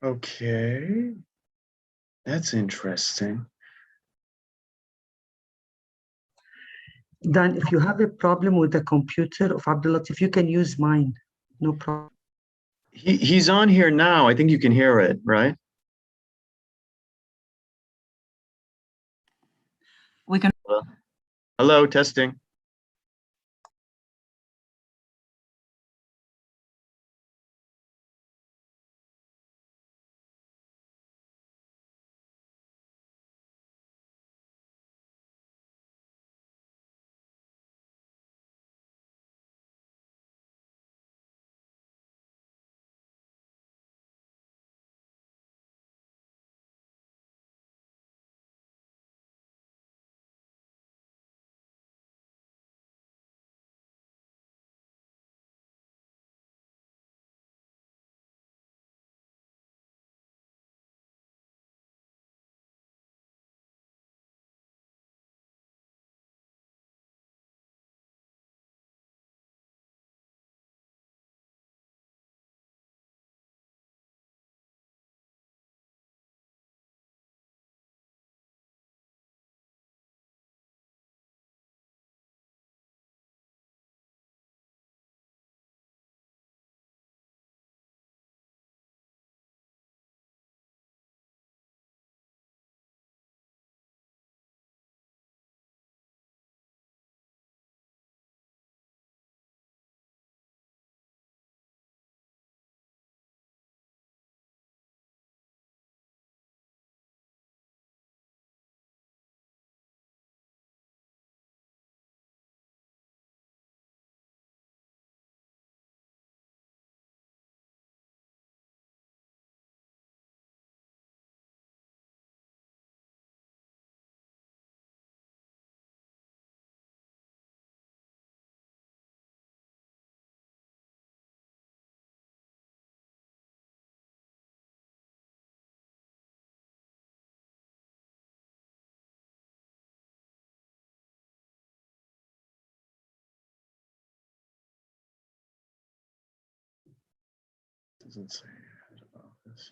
Okay, that's interesting. Dan, if you have a problem with the computer of Abdulatif, you can use mine. No problem. He's on here now. I think you can hear it, right? We can. Hello, testing. Doesn't say about this.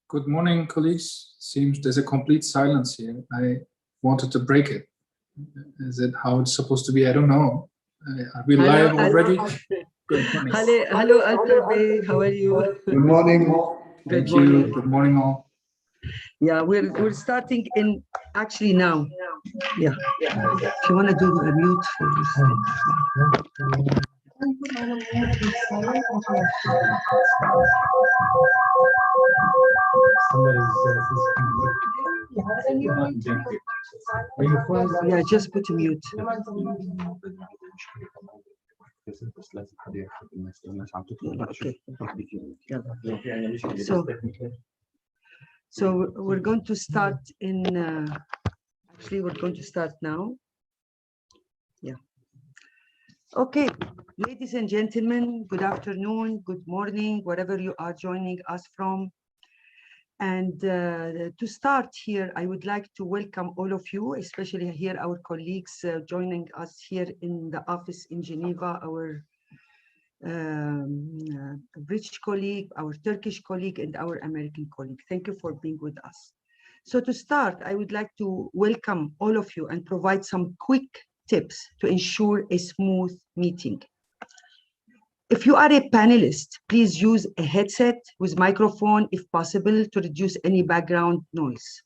Good morning, colleagues. Seems there's a complete silence here. I wanted to break it. Is it how it's supposed to be? I don't know. Are we live already? Good morning. Hello, Alter. How are you? Good morning. Good Thank morning. you. Good morning, all. Yeah, we're starting in actually now. Yeah. If you want to do a mute for this. Yeah, just put a mute. Okay. So we're going to start in, actually we're going to start now. Yeah. Okay, ladies and gentlemen, good afternoon, good morning, wherever you are joining us from. And to start here, I would like to welcome all of you, especially here our colleagues joining us here in the office in Geneva, our British colleague, our Turkish colleague, and our American colleague. Thank you for being with us. So to start, I would like to welcome all of you and provide some quick tips to ensure a smooth meeting. If you are a panelist, please use a headset with microphone if possible to reduce any background noise.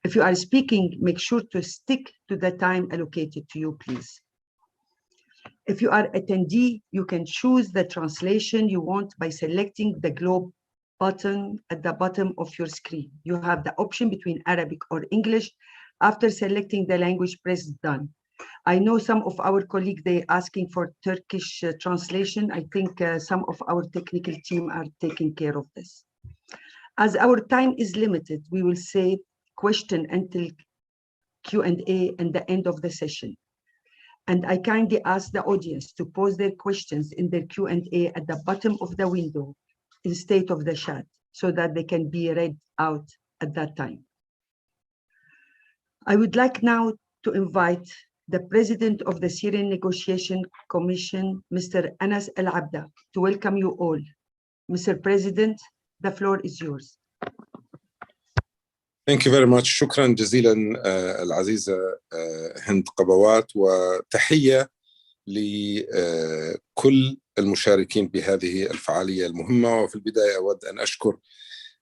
If you are speaking, make sure to stick to the time allocated to you, please. If you are attendee, you can choose the translation you want by selecting the globe button at the bottom of your screen. You have the option between Arabic or English. After selecting the language, press done. I know some of our colleagues, they're asking for Turkish translation. I think some of our technical team are taking care of this. As our time is limited, we will save question until Q&A and the end of the session. And I kindly ask the audience to pose their questions in their Q&A at the bottom of the window instead of the chat so that they can be read out at that time. I would like now to invite the President of the Syrian Negotiation Commission, Mr. Anas Al Abda, to welcome you all. Mr. President, the floor is yours. Thank you very much. شكرا جزيلا العزيزة هند قبوات، وتحية لكل المشاركين بهذه الفعالية المهمة. وفي البداية أود أن أشكر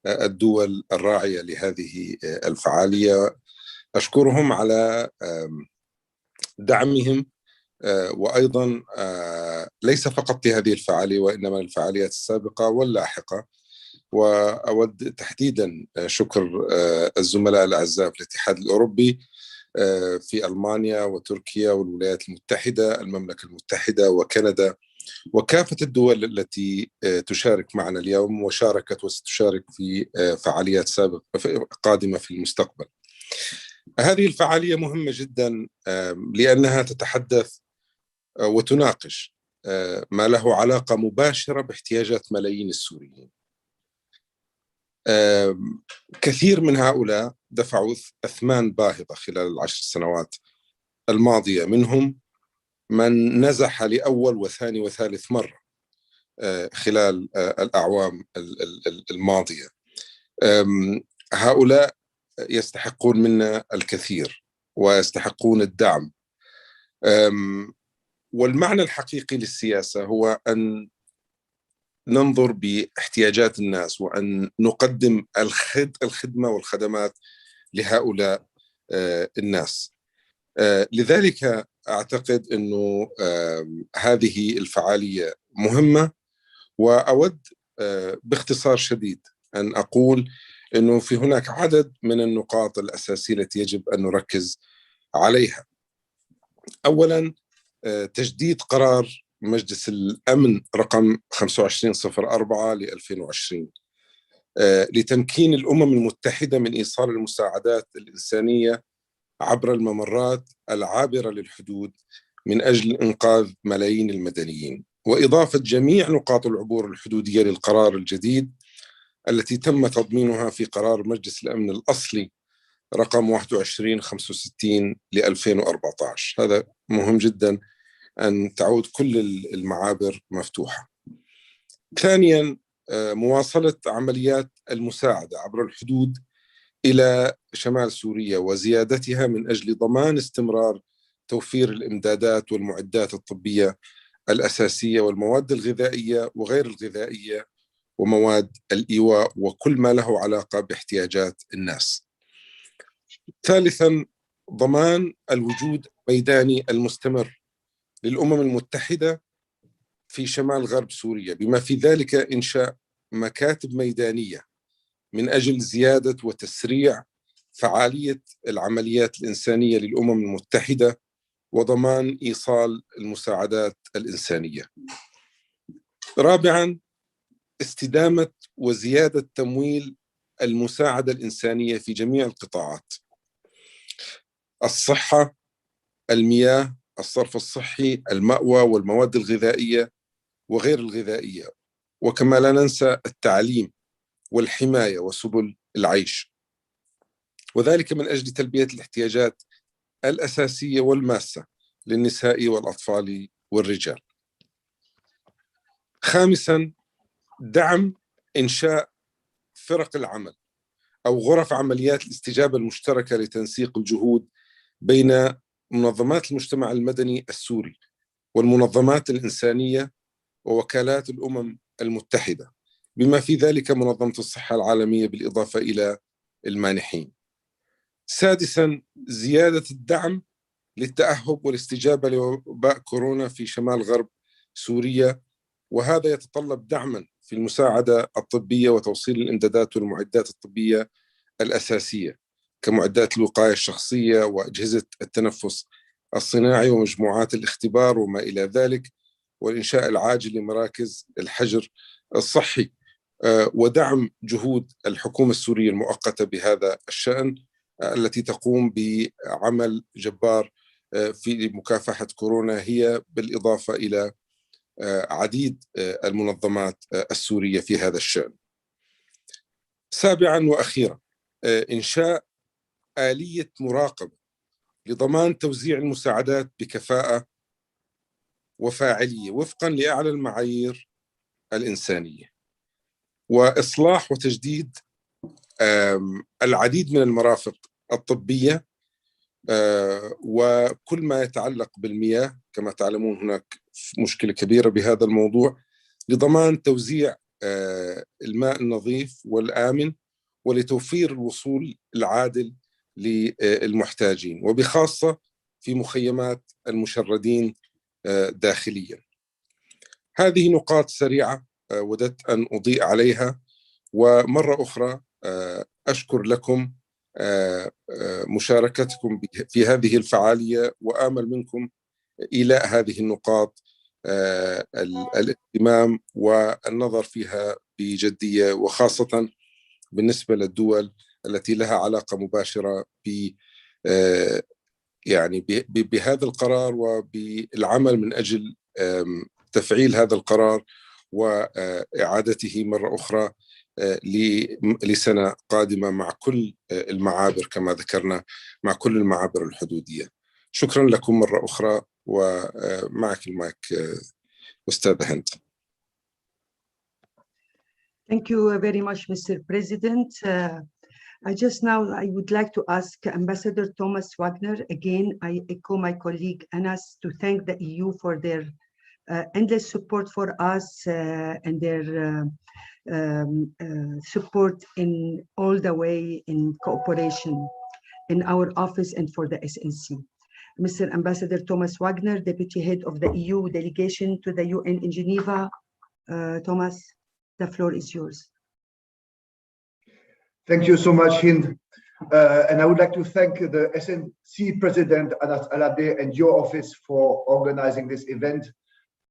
الدول الراعية لهذه الفعالية، أشكرهم على دعمهم، وأيضا ليس فقط لهذه الفعالية وإنما الفعاليات السابقة واللاحقة. وأود تحديدا شكر الزملاء الأعزاء في الاتحاد الأوروبي في ألمانيا وتركيا والولايات المتحدة، المملكة المتحدة وكندا، وكافة الدول التي تشارك معنا اليوم وشاركت وستشارك في فعاليات سابقة قادمة في المستقبل. هذه الفعالية مهمة جدا لأنها تتحدث وتناقش ما له علاقة مباشرة باحتياجات ملايين السوريين. كثير من هؤلاء دفعوا أثمان باهظة خلال ال10 سنوات الماضية، منهم من نزح لأول وثاني وثالث مرة خلال الأعوام الماضية. هؤلاء يستحقون منا الكثير ويستحقون الدعم. والمعنى الحقيقي للسياسة هو أن ننظر باحتياجات الناس وأن نقدم الخدمة والخدمات لهؤلاء الناس. لذلك أعتقد أنه هذه الفعالية مهمة، وأود باختصار شديد أن أقول أنه في هناك عدد من النقاط الأساسية التي يجب أن نركز عليها. أولاً، تجديد قرار مجلس الأمن رقم 2504 ل2020 لتمكين الأمم المتحدة من إيصال المساعدات الإنسانية عبر الممرات العابرة للحدود من أجل إنقاذ ملايين المدنيين، وإضافة جميع نقاط العبور الحدودية للقرار الجديد التي تم تضمينها في قرار مجلس الأمن الأصلي رقم 2165 ل2014. هذا مهم جدا أن تعود كل المعابر مفتوحة. ثانيا، مواصلة عمليات المساعدة عبر الحدود إلى شمال سوريا وزيادتها من أجل ضمان استمرار توفير الإمدادات والمعدات الطبية الأساسية والمواد الغذائية وغير الغذائية ومواد الإيواء وكل ما له علاقة باحتياجات الناس. ثالثاً، ضمان الوجود الميداني المستمر للأمم المتحدة في شمال غرب سوريا، بما في ذلك إنشاء مكاتب ميدانية من أجل زيادة وتسريع فعالية العمليات الإنسانية للأمم المتحدة وضمان إيصال المساعدات الإنسانية. رابعاً، استدامة وزيادة تمويل المساعدة الإنسانية في جميع القطاعات: الصحة، المياه، الصرف الصحي، المأوى والمواد الغذائية وغير الغذائية، وكما لا ننسى التعليم والحماية وسبل العيش، وذلك من أجل تلبية الاحتياجات الأساسية والماسة للنساء والأطفال والرجال. خامساً، دعم إنشاء فرق العمل أو غرف عمليات الاستجابة المشتركة لتنسيق الجهود بين منظمات المجتمع المدني السوري والمنظمات الإنسانية ووكالات الأمم المتحدة، بما في ذلك منظمة الصحة العالمية بالإضافة إلى المانحين. سادساً، زيادة الدعم للتأهب والاستجابة لوباء كورونا في شمال غرب سوريا، وهذا يتطلب دعماً في المساعدة الطبية وتوصيل الإمدادات والمعدات الطبية الأساسية كمعدات الوقاية الشخصية وأجهزة التنفس الصناعي ومجموعات الاختبار وما إلى ذلك، والإنشاء العاجل لمراكز الحجر الصحي، ودعم جهود الحكومة السورية المؤقتة بهذا الشأن التي تقوم بعمل جبار في مكافحة كورونا، هي بالإضافة إلى عديد المنظمات السورية في هذا الشأن. سابعاً وأخيراً، إنشاء آلية مراقبة لضمان توزيع المساعدات بكفاءة وفاعلية وفقاً لأعلى المعايير الإنسانية، وإصلاح وتجديد العديد من المرافق الطبية وكل ما يتعلق بالمياه. كما تعلمون هناك مشكلة كبيرة بهذا الموضوع، لضمان توزيع الماء النظيف والآمن ولتوفير الوصول العادل للمحتاجين، وبخاصة في مخيمات المشردين داخليا. هذه نقاط سريعة وددت أن أضيء عليها، ومرة أخرى أشكر لكم مشاركتكم في هذه الفعالية، وآمل منكم إيلاء هذه النقاط الاهتمام والنظر فيها بجدية، وخاصة بالنسبة للدول التي لها علاقة مباشرة بهذا القرار وبالعمل من أجل تفعيل هذا القرار وإعادته مرة أخرى لسنة قادمة مع كل المعابر كما ذكرنا، مع كل المعابر الحدودية. شكرا لكم مرة أخرى، ومعك المايك أستاذة هند. Thank you very much, Mr. President. I would like to ask Ambassador Thomas Wagner, again, I echo my colleague Anas, to thank the EU for their endless support for us and their support in all the way in cooperation in our office and for the SNC. Mr. Ambassador Thomas Wagner, Deputy Head of the EU Delegation to the UN in Geneva. Thomas, the floor is yours. Thank you so much, Hind. And I would like to thank the SNC President, Anas Alade, and your office for organizing this event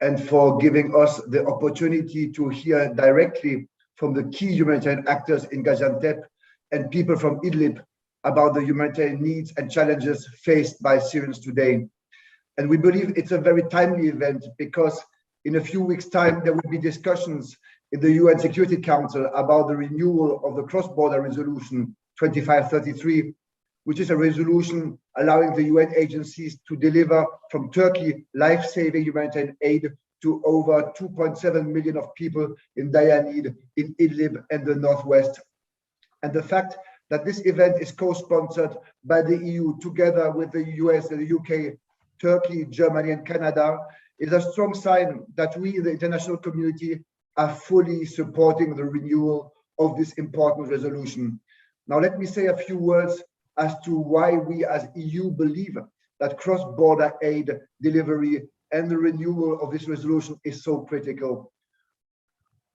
and for giving us the opportunity to hear directly from the key humanitarian actors in Gaziantep and people from Idlib about the humanitarian needs and challenges faced by Syrians today. And we believe it's a very timely event because in a few weeks' time, there will be discussions in the UN Security Council about the renewal of the cross-border resolution 2533, which is a resolution allowing the UN agencies to deliver from Turkey life-saving humanitarian aid to over 2.7 million of people in dire need in Idlib and the Northwest. And the fact that this event is co-sponsored by the EU together with the US and the UK, Turkey, Germany, and Canada is a strong sign that we in the international community are fully supporting the renewal of this important resolution. Now, let me say a few words as to why we as EU believe that cross-border aid delivery and the renewal of this resolution is so critical.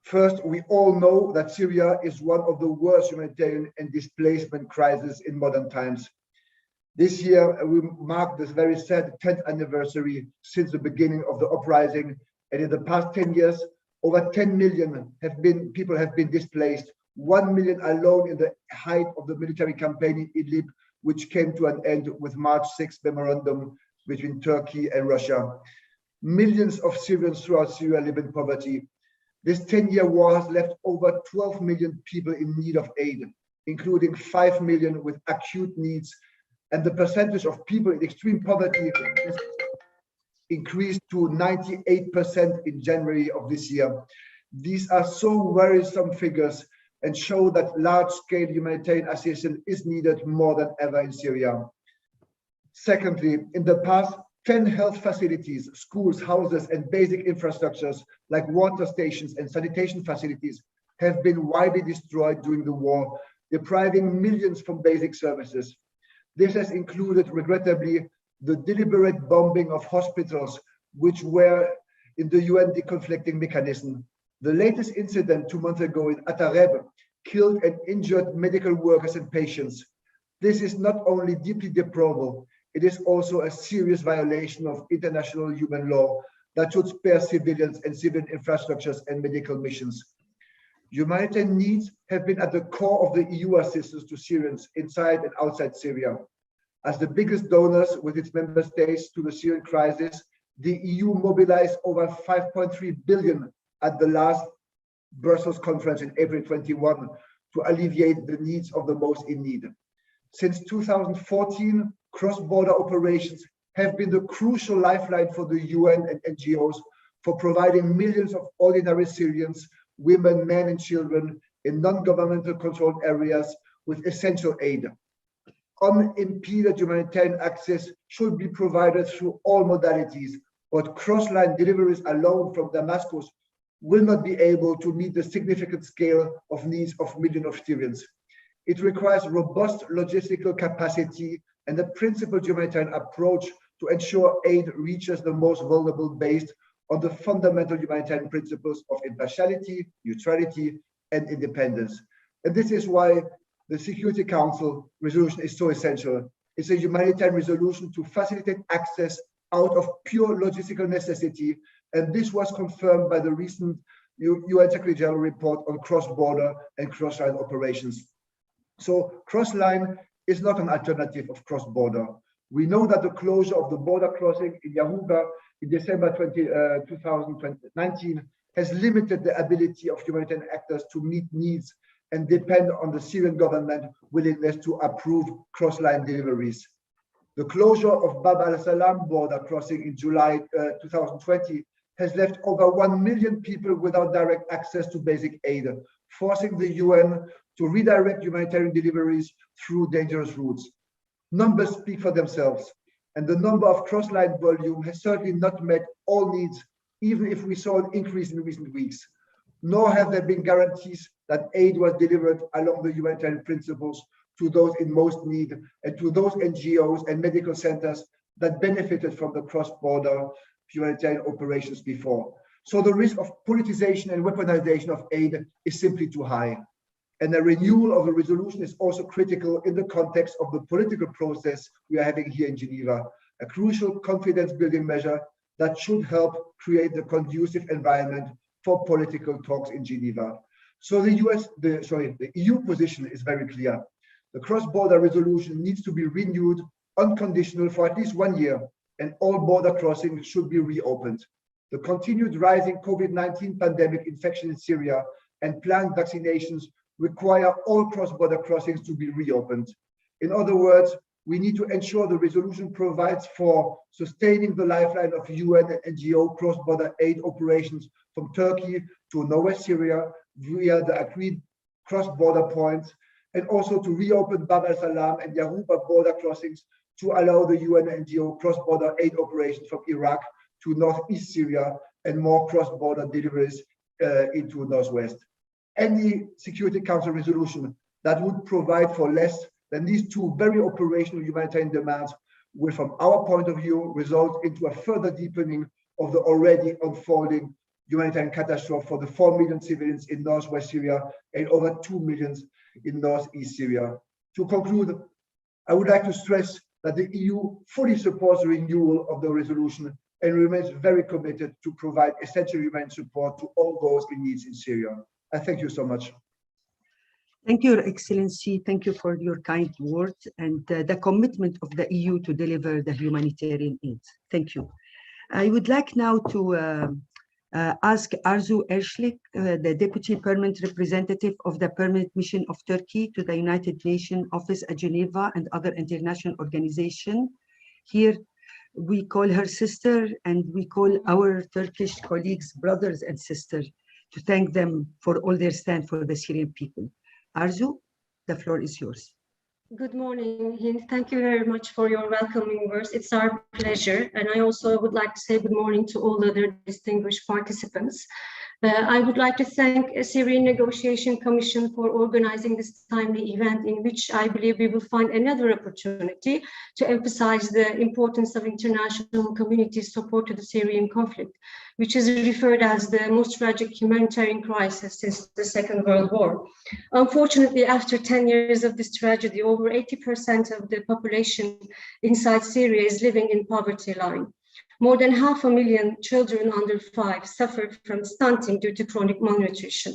First, we all know that Syria is one of the worst humanitarian and displacement crises in modern times. This year, we mark this very sad 10th anniversary since the beginning of the uprising. And in the past 10 years, over 10 million people have been displaced, 1 million alone in the height of the military campaign in Idlib, which came to an end with March 6th memorandum between Turkey and Russia. Millions of Syrians throughout Syria live in poverty. This 10-year war has left over 12 million people in need of aid, including 5 million with acute needs. And the percentage of people in extreme poverty has increased to 98% in January of this year. These are so worrisome figures and show that large-scale humanitarian assistance is needed more than ever in Syria. Secondly, in the past, 10 health facilities, schools, houses, and basic infrastructures like water stations and sanitation facilities have been widely destroyed during the war, depriving millions from basic services. This has included, regrettably, the deliberate bombing of hospitals, which were in the UN deconflicting mechanism. The latest incident 2 months ago in Atareb killed and injured medical workers and patients. This is not only deeply deplorable, it is also a serious violation of international human law that should spare civilians and civilian infrastructures and medical missions. Humanitarian needs have been at the core of the EU assistance to Syrians inside and outside Syria. As the biggest donors with its member states to the Syrian crisis, the EU mobilized over 5.3 billion at the last Brussels conference in April 21 to alleviate the needs of the most in need. Since 2014, cross-border operations have been the crucial lifeline for the UN and NGOs for providing millions of ordinary Syrians, women, men, and children in non-governmental controlled areas with essential aid. Unimpeded humanitarian access should be provided through all modalities, but cross-line deliveries alone from Damascus will not be able to meet the significant scale of needs of millions of Syrians. It requires robust logistical capacity and a principled humanitarian approach to ensure aid reaches the most vulnerable based on the fundamental humanitarian principles of impartiality, neutrality, and independence. And this is why the Security Council resolution is so essential. It's a humanitarian resolution to facilitate access out of pure logistical necessity, and this was confirmed by the recent UN Secretary General report on cross-border and cross-line operations. So cross-line is not an alternative of cross-border. We know that the closure of the border crossing in Yahuga in December 2019 has limited the ability of humanitarian actors to meet needs and depend on the Syrian government willingness to approve cross-line deliveries. The closure of Bab al-Salam border crossing in July 2020 has left over 1 million people without direct access to basic aid, forcing the UN to redirect humanitarian deliveries through dangerous routes. Numbers speak for themselves, and the number of cross-line volume has certainly not met all needs, even if we saw an increase in recent weeks. Nor have there been guarantees that aid was delivered along the humanitarian principles to those in most need and to those NGOs and medical centers that benefited from the cross-border humanitarian operations before. So the risk of politicization and weaponization of aid is simply too high. And a renewal of the resolution is also critical in the context of the political process we are having here in Geneva, a crucial confidence-building measure that should help create the conducive environment for political talks in Geneva. So the EU position is very clear. The cross-border resolution needs to be renewed unconditional for at least 1 year, and all border crossings should be reopened. The continued rising COVID-19 pandemic infection in Syria and planned vaccinations require all cross-border crossings to be reopened. In other words, we need to ensure the resolution provides for sustaining the lifeline of UN and NGO cross-border aid operations from Turkey to northwest Syria via the agreed cross-border points, and also to reopen Bab al-Salam and Yaruba border crossings to allow the UN and NGO cross-border aid operations from Iraq to northeast Syria and more cross-border deliveries into northwest. Any Security Council resolution that would provide for less than these two very operational humanitarian demands will, from our point of view, result into a further deepening of the already unfolding humanitarian catastrophe for the 4 million civilians in northwest Syria and over 2 million in northeast Syria. To conclude, I would like to stress that the EU fully supports the renewal of the resolution and remains very committed to provide essential humanitarian support to all those in need in Syria. I thank you so much. Thank you, Your Excellency. Thank you for your kind words and the commitment of the EU to deliver the humanitarian aid. Thank you. I would like now to ask Arzu Ershlik, the Deputy Permanent Representative of the Permanent Mission of Turkey to the United Nations Office at Geneva and other international organizations. Here, we call her sister and we call our Turkish colleagues brothers and sisters to thank them for all their stand for the Syrian people. Arzu, the floor is yours. Good morning, Hind. Thank you very much for your welcoming words. It's our pleasure. And I also would like to say good morning to all other distinguished participants. I would like to thank the Syrian Negotiation Commission for organizing this timely event, in which I believe we will find another opportunity to emphasize the importance of international community support to the Syrian conflict, which is referred as the most tragic humanitarian crisis since the Second World War. Unfortunately, after 10 years of this tragedy, over 80% of the population inside Syria is living in poverty line. More than 500,000 children under 5 suffer from stunting due to chronic malnutrition.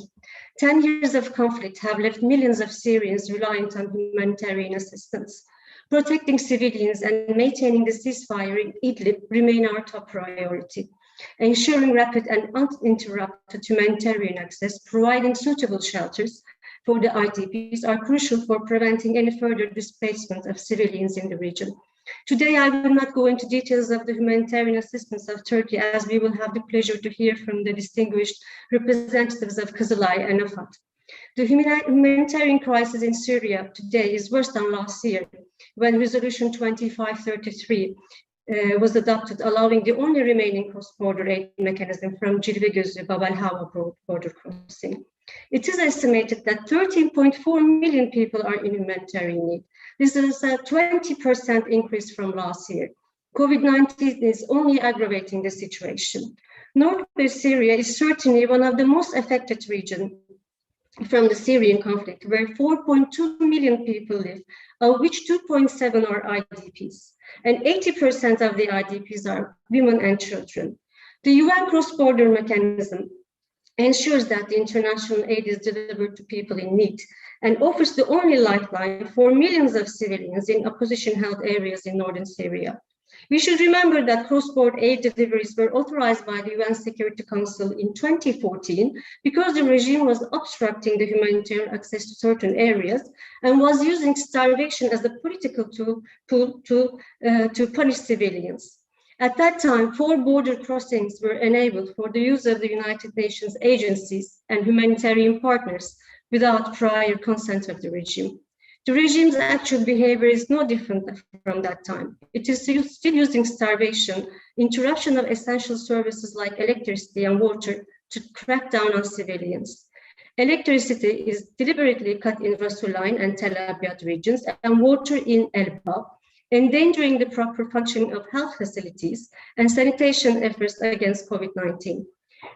10 years of conflict have left millions of Syrians reliant on humanitarian assistance. Protecting civilians and maintaining the ceasefire in Idlib remain our top priority. Ensuring rapid and uninterrupted humanitarian access, providing suitable shelters for the IDPs are crucial for preventing any further displacement of civilians in the region. Today, I will not go into details of the humanitarian assistance of Turkey, as we will have the pleasure to hear from the distinguished representatives of Kızılay and Afad. The humanitarian crisis in Syria today is worse than last year, when Resolution 2533 was adopted, allowing the only remaining cross-border aid mechanism from Cilvegözü Bab el-Hawa border crossing. It is estimated that 13.4 million people are in humanitarian need. This is a 20% increase from last year. COVID-19 is only aggravating the situation. Northwest Syria is certainly one of the most affected regions from the Syrian conflict, where 4.2 million people live, of which 2.7 are IDPs, and 80% of the IDPs are women and children. The UN cross-border mechanism ensures that the international aid is delivered to people in need and offers the only lifeline for millions of civilians in opposition-held areas in northern Syria. We should remember that cross-border aid deliveries were authorized by the UN Security Council in 2014 because the regime was obstructing the humanitarian access to certain areas and was using starvation as a political tool to punish civilians. At that time, 4 border crossings were enabled for the use of the United Nations agencies and humanitarian partners without prior consent of the regime. The regime's actual behavior is no different from that time. It is still using starvation, interruption of essential services like electricity and water to crack down on civilians. Electricity is deliberately cut in Rasulayn and Tel Abyad regions and water in Elbab, endangering the proper functioning of health facilities and sanitation efforts against COVID-19.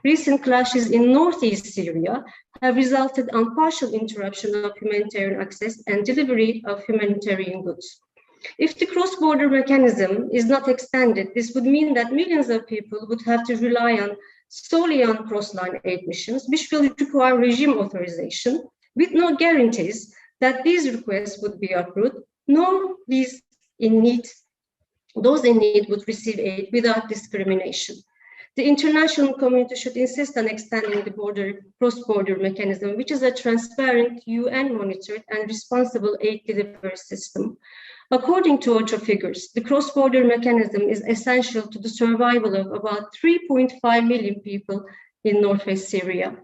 Recent clashes in northeast Syria have resulted in partial interruption of humanitarian access and delivery of humanitarian goods. If the cross-border mechanism is not extended, this would mean that millions of people would have to rely solely on cross-line aid missions, which will require regime authorization, with no guarantees that these requests would be approved, nor those in need would receive aid without discrimination. The international community should insist on extending the cross-border mechanism, which is a transparent, UN-monitored and responsible aid delivery system. According to OCHA figures, the cross-border mechanism is essential to the survival of about 3.5 million people in northwest Syria.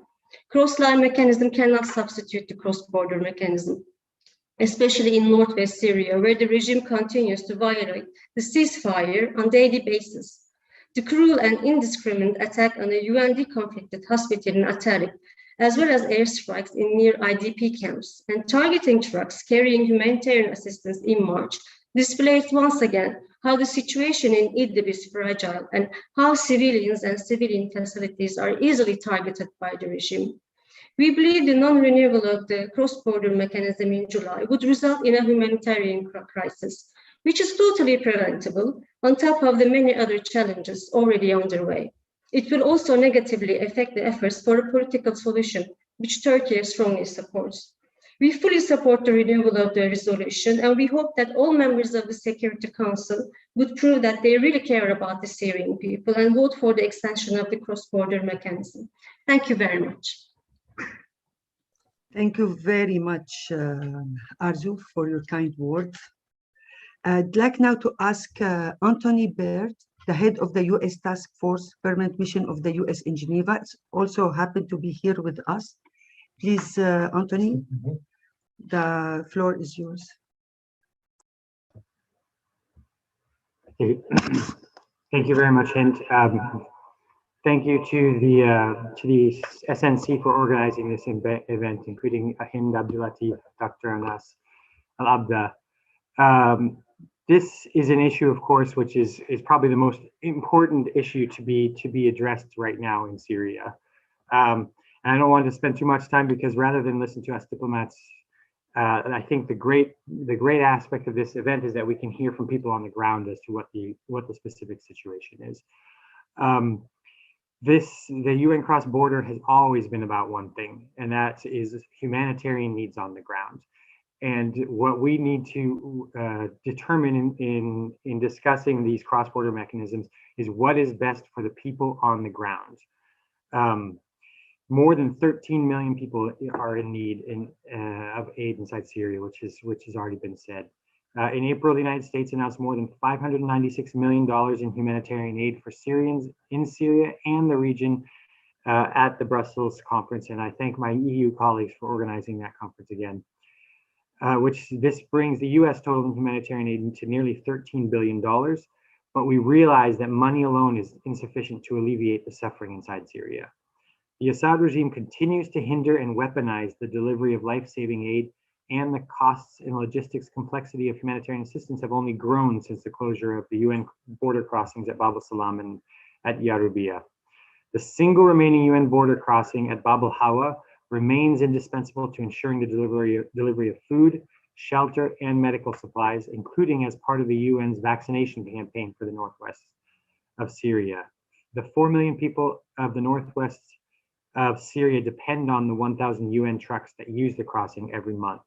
Cross-line mechanism cannot substitute the cross-border mechanism, especially in northwest Syria, where the regime continues to violate the ceasefire on a daily basis. The cruel and indiscriminate attack on a UN-conflicted hospital in Atalib, as well as airstrikes in near IDP camps and targeting trucks carrying humanitarian assistance in March, displays once again how the situation in Idlib is fragile and how civilians and civilian facilities are easily targeted by the regime. We believe the non-renewal of the cross-border mechanism in July would result in a humanitarian crisis, which is totally preventable on top of the many other challenges already underway. It will also negatively affect the efforts for a political solution, which Turkey strongly supports. We fully support the renewal of the resolution, and we hope that all members of the Security Council would prove that they really care about the Syrian people and vote for the extension of the cross-border mechanism. Thank you very much. Thank you very much, Arzu, for your kind words. I'd like now to ask Anthony Baird, the head of the U.S. Task Force Permanent Mission of the U.S. in Geneva, also happened to be here with us. Please, Anthony, the floor is yours. Thank you very much, Hind. Thank you to the SNC for organizing this event, including Hind Abdulatif, Dr. Anas Al-Abda. This is an issue, of course, which is probably the most important issue to be addressed right now in Syria. And I don't want to spend too much time because rather than listen to us diplomats, I think the great aspect of this event is that we can hear from people on the ground as to what the specific situation is. The UN cross-border has always been about one thing, and that is humanitarian needs on the ground. And what we need to determine in discussing these cross-border mechanisms is what is best for the people on the ground. More than 13 million people are in need of aid inside Syria, which has already been said. In April, the United States announced more than $596 million in humanitarian aid for Syrians in Syria and the region at the Brussels conference. And I thank my EU colleagues for organizing that conference again. This brings the US total in humanitarian aid to nearly $13 billion, but we realize that money alone is insufficient to alleviate the suffering inside Syria. The Assad regime continues to hinder and weaponize the delivery of life-saving aid, and the costs and logistics complexity of humanitarian assistance have only grown since the closure of the UN border crossings at Bab al-Salam and at Yarubia. The single remaining UN border crossing at Bab al-Hawa remains indispensable to ensuring the delivery of food, shelter, and medical supplies, including as part of the UN's vaccination campaign for the northwest of Syria. The 4 million people of the northwest of Syria depend on the 1,000 UN trucks that use the crossing every month.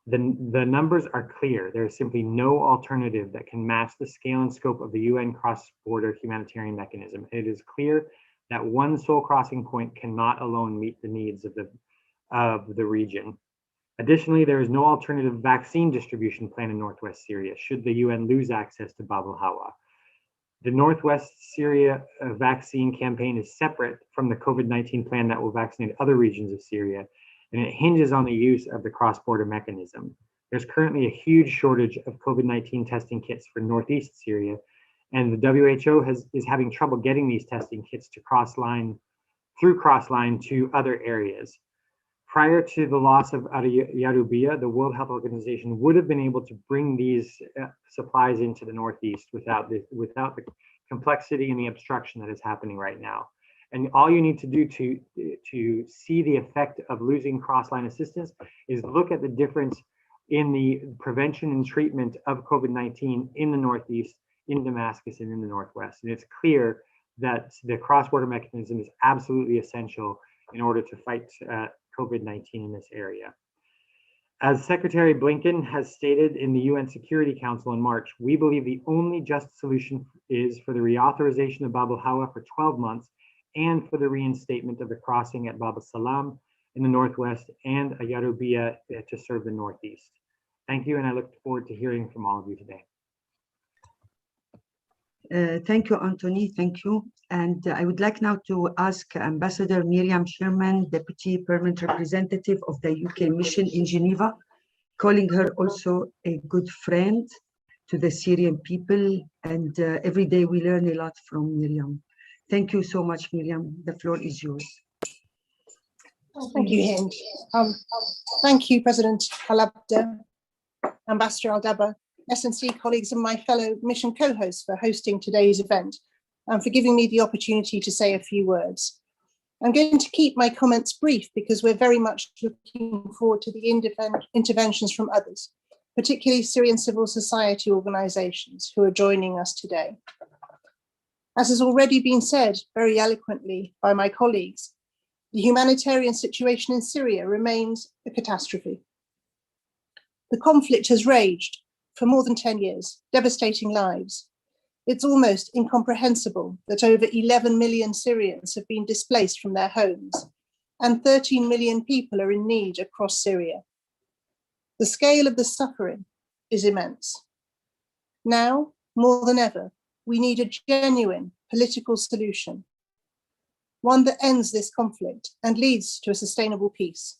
The numbers are clear. There is simply no alternative that can match the scale and scope of the UN cross-border humanitarian mechanism. It is clear that one sole crossing point cannot alone meet the needs of the region. Additionally, there is no alternative vaccine distribution plan in northwest Syria should the UN lose access to Bab al-Hawa. The Northwest Syria vaccine campaign is separate from the COVID-19 plan that will vaccinate other regions of Syria, and it hinges on the use of the cross-border mechanism. There's currently a huge shortage of COVID-19 testing kits for Northeast Syria, and the WHO is having trouble getting these testing kits to cross-line to other areas. Prior to the loss of Yarubia, the World Health Organization would have been able to bring these supplies into the Northeast without the complexity and the obstruction that is happening right now. And all you need to do to see the effect of losing cross-line assistance is look at the difference in the prevention and treatment of COVID-19 in the Northeast, in Damascus, and in the Northwest. And it's clear that the cross-border mechanism is absolutely essential in order to fight COVID-19 in this area. As Secretary Blinken has stated in the UN Security Council in March, we believe the only just solution is for the reauthorization of Bab al-Hawa for 12 months and for the reinstatement of the crossing at Bab al-Salam in the Northwest and Yarubia to serve the Northeast. Thank you, and I look forward to hearing from all of you today. Thank you, Anthony. Thank you. And I would like now to ask Ambassador Miriam Sherman, Deputy Permanent Representative of the UK Mission in Geneva, calling her also a good friend to the Syrian people. And every day we learn a lot from Miriam. Thank you so much, Miriam. The floor is yours. Thank you, Hind. Thank you, President Al-Abda, Ambassador Al-Daba, SNC colleagues and my fellow mission co-hosts for hosting today's event and for giving me the opportunity to say a few words. I'm going to keep my comments brief because we're very much looking forward to the interventions from others, particularly Syrian civil society organizations who are joining us today. As has already been said very eloquently by my colleagues, the humanitarian situation in Syria remains a catastrophe. The conflict has raged for more than 10 years, devastating lives. It's almost incomprehensible that over 11 million Syrians have been displaced from their homes and 13 million people are in need across Syria. The scale of the suffering is immense. Now, more than ever, we need a genuine political solution, one that ends this conflict and leads to a sustainable peace.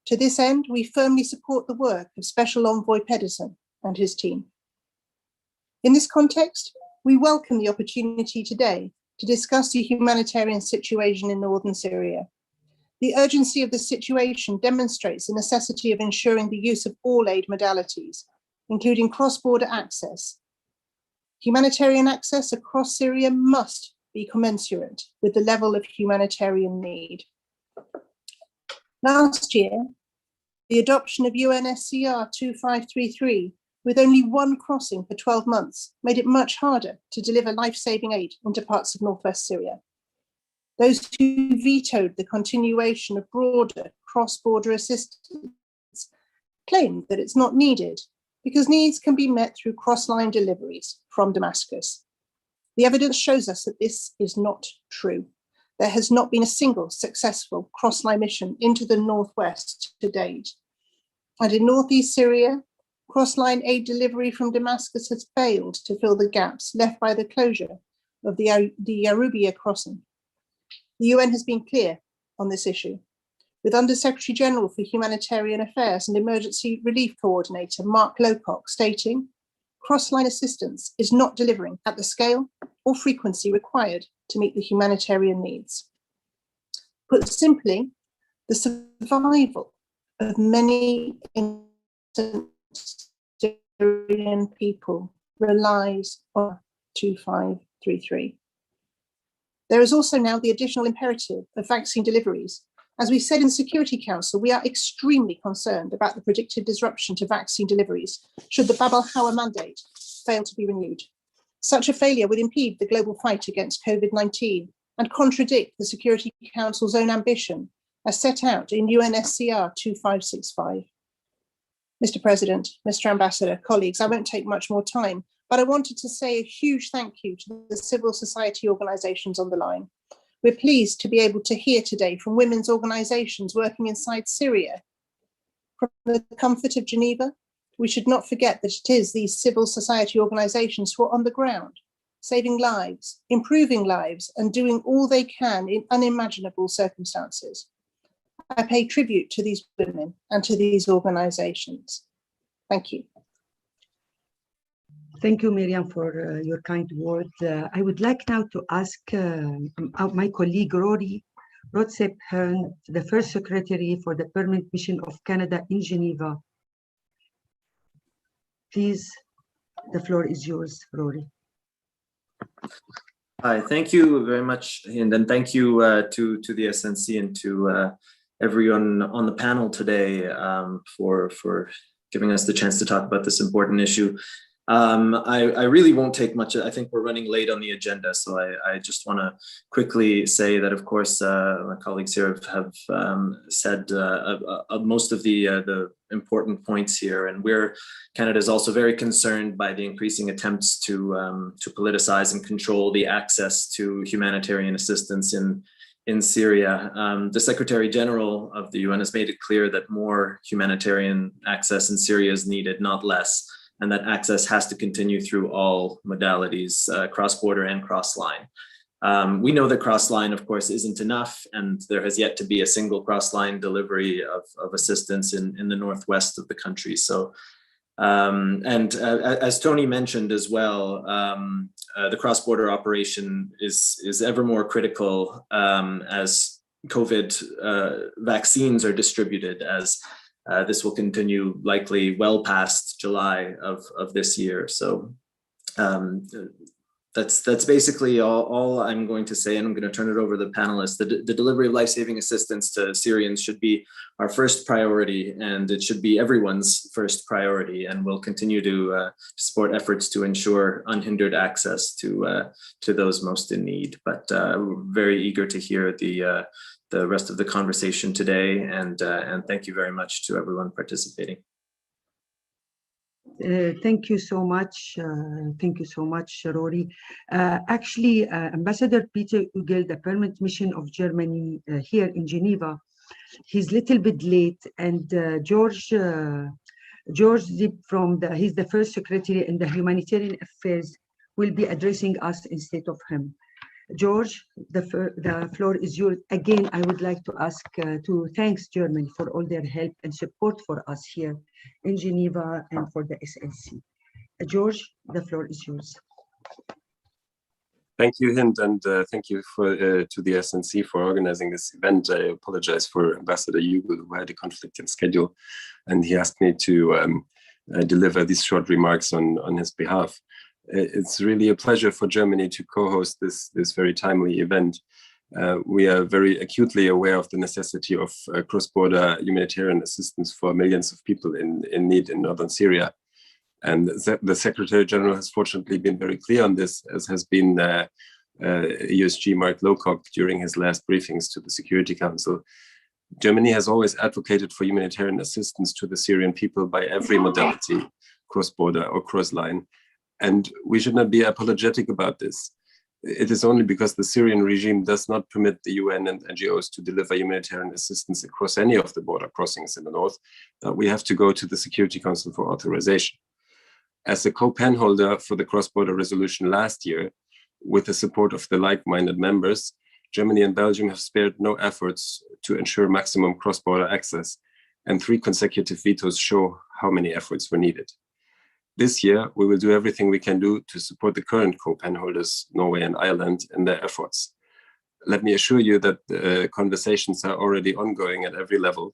To this end, we firmly support the work of Special Envoy Pedersen and his team. In this context, we welcome the opportunity today to discuss the humanitarian situation in northern Syria. The urgency of the situation demonstrates the necessity of ensuring the use of all aid modalities, including cross-border access. Humanitarian access across Syria must be commensurate with the level of humanitarian need. Last year, the adoption of UNSCR 2533 with only one crossing for 12 months made it much harder to deliver life-saving aid into parts of northwest Syria. Those who vetoed the continuation of broader cross-border assistance claim that it's not needed because needs can be met through cross-line deliveries from Damascus. The evidence shows us that this is not true. There has not been a single successful cross-line mission into the northwest to date. And in northeast Syria, cross-line aid delivery from Damascus has failed to fill the gaps left by the closure of the Yarubia crossing. The UN has been clear on this issue, with Under-Secretary General for Humanitarian Affairs and Emergency Relief Coordinator Mark Lowcock stating, cross-line assistance is not delivering at the scale or frequency required to meet the humanitarian needs. Put simply, the survival of many innocent Syrian people relies on 2533. There is also now the additional imperative of vaccine deliveries. As we said in the Security Council, we are extremely concerned about the predicted disruption to vaccine deliveries should the Bab al-Hawa mandate fail to be renewed. Such a failure would impede the global fight against COVID-19 and contradict the Security Council's own ambition as set out in UNSCR 2565. Mr. President, Mr. Ambassador, colleagues, I won't take much more time, but I wanted to say a huge thank you to the civil society organizations on the line. We're pleased to be able to hear today from women's organizations working inside Syria. From the comfort of Geneva, we should not forget that it is these civil society organizations who are on the ground, saving lives, improving lives, and doing all they can in unimaginable circumstances. I pay tribute to these women and to these organizations. Thank you. Thank you, Miriam, for your kind words. I would like now to ask my colleague Rory Rotsep-Hearn, the first secretary for the Permanent Mission of Canada in Geneva. Please, the floor is yours, Rory. Hi, thank you very much, and then thank you to the SNC and to everyone on the panel today for giving us the chance to talk about this important issue. I really won't take much. I think we're running late on the agenda, so I just want to quickly say that, of course, my colleagues here have said most of the important points here, and Canada is also very concerned by the increasing attempts to politicize and control the access to humanitarian assistance in Syria. The Secretary General of the UN has made it clear that more humanitarian access in Syria is needed, not less, and that access has to continue through all modalities, cross-border and cross-line. We know that cross-line, of course, isn't enough, and there has yet to be a single cross-line delivery of assistance in the northwest of the country. So, as Tony mentioned as well, the cross-border operation is ever more critical as COVID vaccines are distributed, as this will continue likely well past July of this year. So that's basically all I'm going to say, and I'm going to turn it over to the panelists. The delivery of life-saving assistance to Syrians should be our first priority, and it should be everyone's first priority, and we'll continue to support efforts to ensure unhindered access to those most in need. But we're very eager to hear the rest of the conversation today, and thank you very much to everyone participating. Thank you so much. Thank you so much, Rory. Actually, Ambassador Peter Ugel, the permanent mission of Germany here in Geneva, he's a little bit late, and George Zip he's the first secretary in the Humanitarian Affairs, will be addressing us instead of him. George, the floor is yours. Again, I would like to ask to thank Germany for all their help and support for us here in Geneva and for the SNC. George, the floor is yours. Thank you, Hind, and thank you to the SNC for organizing this event. I apologize for Ambassador Ugel, who had a conflicting schedule, and he asked me to deliver these short remarks on his behalf. It's really a pleasure for Germany to co-host this very timely event. We are very acutely aware of the necessity of cross-border humanitarian assistance for millions of people in need in northern Syria. And the Secretary General has fortunately been very clear on this, as has been USG Mark Lowcock during his last briefings to the Security Council. Germany has always advocated for humanitarian assistance to the Syrian people by every modality, cross-border or cross-line. And we should not be apologetic about this. It is only because the Syrian regime does not permit the UN and NGOs to deliver humanitarian assistance across any of the border crossings in the north that we have to go to the Security Council for authorization. As a co-pen holder for the cross-border resolution last year, with the support of the like-minded members, Germany and Belgium have spared no efforts to ensure maximum cross-border access, and 3 consecutive vetoes show how many efforts were needed. This year, we will do everything we can do to support the current co-pen holders, Norway and Ireland, in their efforts. Let me assure you that conversations are already ongoing at every level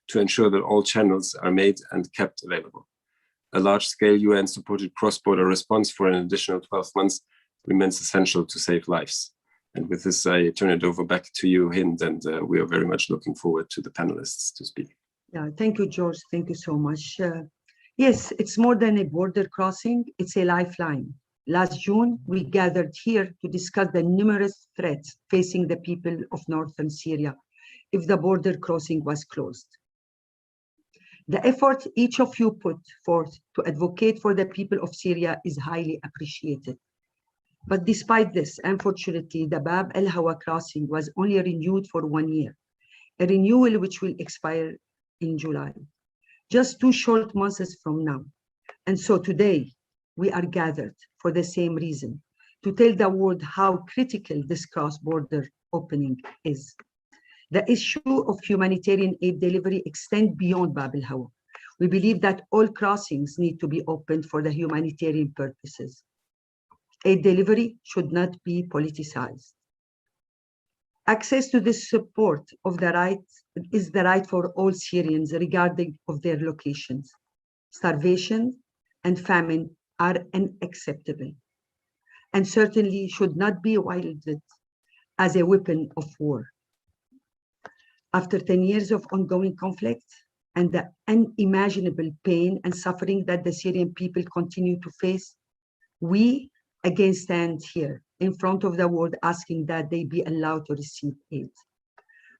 to ensure that all channels are made and kept available. A large-scale UN-supported cross-border response for an additional 12 months remains essential to save lives. And with this, I turn it over back to you, Hind, and we are very much looking forward to the panelists to speak. Yeah, thank you, George. Thank you so much. Yes, it's more than a border crossing, it's a lifeline. Last June, we gathered here to discuss the numerous threats facing the people of northern Syria if the border crossing was closed. The effort each of you put forth to advocate for the people of Syria is highly appreciated. But despite this, unfortunately, the Bab el-Hawa crossing was only renewed for 1 year, a renewal which will expire in July. Just 2 short months from now. And so today, we are gathered for the same reason, to tell the world how critical this cross-border opening is. The issue of humanitarian aid delivery extends beyond Bab el-Hawa. We believe that all crossings need to be opened for the humanitarian purposes. Aid delivery should not be politicized. Access to this support of the right is the right for all Syrians regardless of their locations. Starvation and famine are unacceptable and certainly should not be wielded as a weapon of war. After 10 years of ongoing conflict and the unimaginable pain and suffering that the Syrian people continue to face, we again stand here in front of the world asking that they be allowed to receive aid.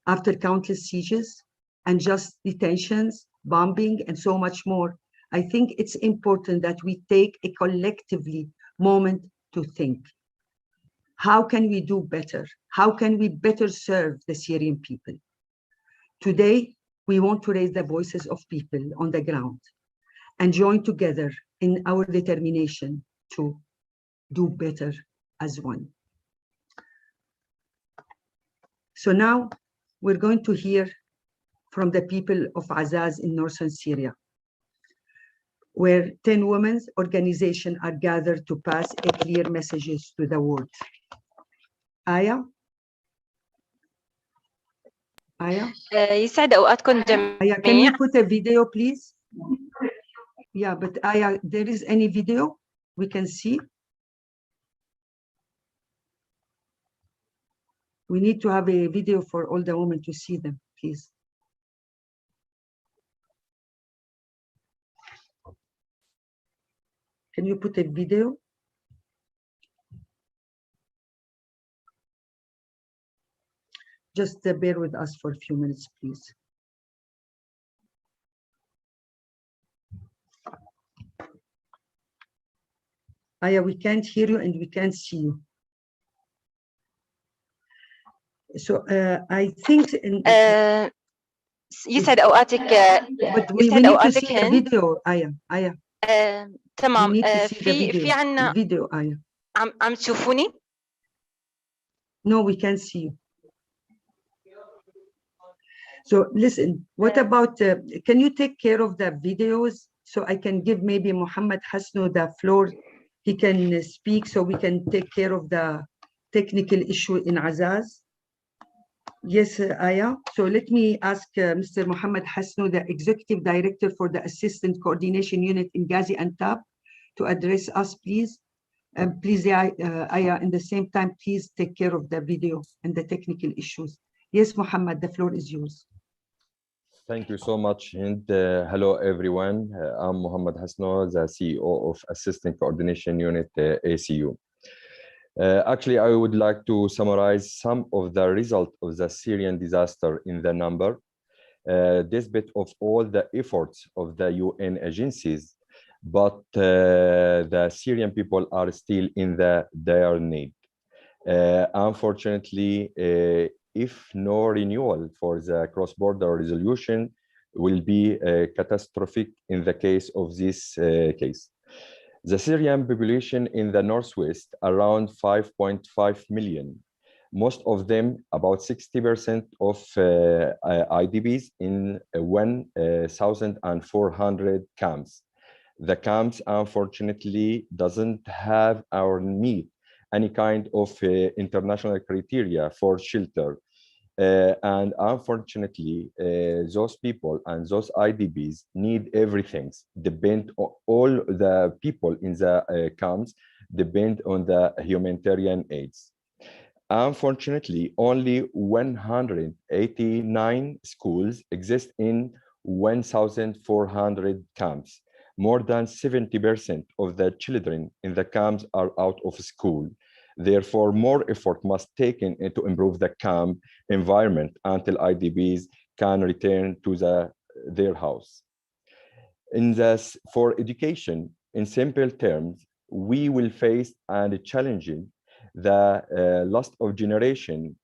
After countless sieges, unjust detentions, bombing, and so much more, I think it's important that we take a collectively moment to think. How can we do better? How can we better serve the Syrian people? Today, we want to raise the voices of people on the ground and join together in our determination to do better as one. So now we're going to hear from the people of Azaz in northern Syria, where 10 women's organizations are gathered to pass a clear messages to the world. Aya? Aya? يسعد أوقاتكم جميعا. Aya, can we put a video, please? Yeah, but Aya, there is any video we can see? We need to have a video for all the women to see them, please. Can you put a video? Just bear with us for a few minutes, please. Aya, we can't hear you and we can't see you. So I think يسعد أوقاتك. but we need to see the video, Aya. تمام. We need to see the في عنا video, Aya. عم تشوفوني؟ No, we can't see you. So listen, what about, can you take care of the videos so I can give maybe Muhammad Hasno the floor? He can speak so we can take care of the technical issue in Azaz. Yes, Aya. So let me ask Mr. Muhammad Hasno, the Executive Director for the Assistant Coordination Unit in Gaziantep, to address us, please. Please, Aya, in the same time, please take care of the video and the technical issues. Yes, Muhammad, the floor is yours. Thank you so much, and hello, everyone. I'm Muhammad Hasno, the CEO of Assistant Coordination Unit, ACU. Actually, I would like to summarize some of the results of the Syrian disaster in the number. Despite of all the efforts of the UN agencies, but the Syrian people are still in their need. Unfortunately, if no renewal for the cross-border resolution will be catastrophic in the case of this case. The Syrian population in the northwest around 5.5 million. Most of them, about 60% of IDPs in 1,400 camps. The camps, unfortunately, doesn't have or meet any kind of international criteria for shelter. And unfortunately, those people and those IDPs need everything. Depend on all the people in the camps depend on the humanitarian aids. Unfortunately, only 189 schools exist in 1,400 camps. More than 70% of the children in the camps are out of school. Therefore, more effort must be taken to improve the camp environment until IDPs can return to their house. For education, in simple terms, we will face and challenging the loss of generation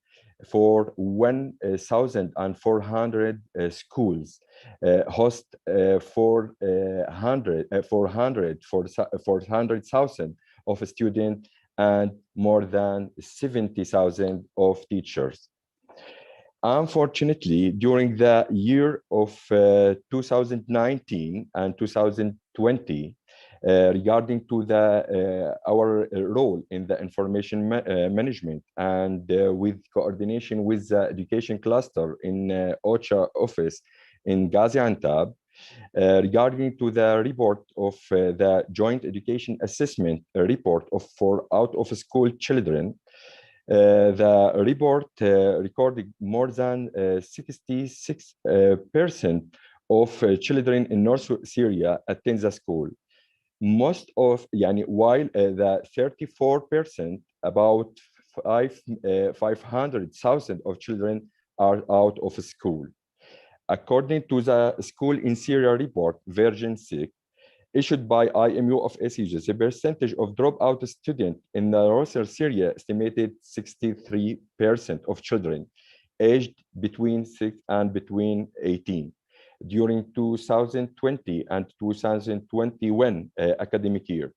for 1,400 schools, host 400,000 of students and more than 70,000 of teachers. Unfortunately, during the year of 2019 and 2020, regarding to our role in the information management and with coordination with the education cluster in OCHA office in Gaziantep, regarding to the report of the joint education assessment report for out of school children, the report recorded more than 66% of children in North Syria attend the school. Most of, while the 34%, about 500,000 of children are out of school. According to the School in Syria report, version 6, issued by IMU of Egypt, the percentage of dropout students in northern Syria estimated 63% of children aged between 6 and between 18 during 2020 and 2021 academic year.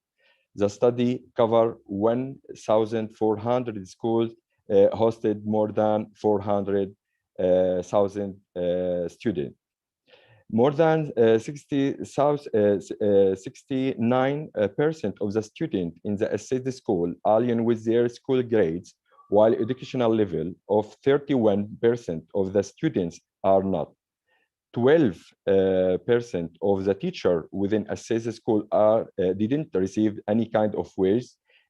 The study covered 1,400 schools, hosted more than 400,000 students. More than 69% of the students in the assessed school align with their school grades, while educational level of 31% of the students are not. 12% of the teacher within assessed school didn't receive any kind of wage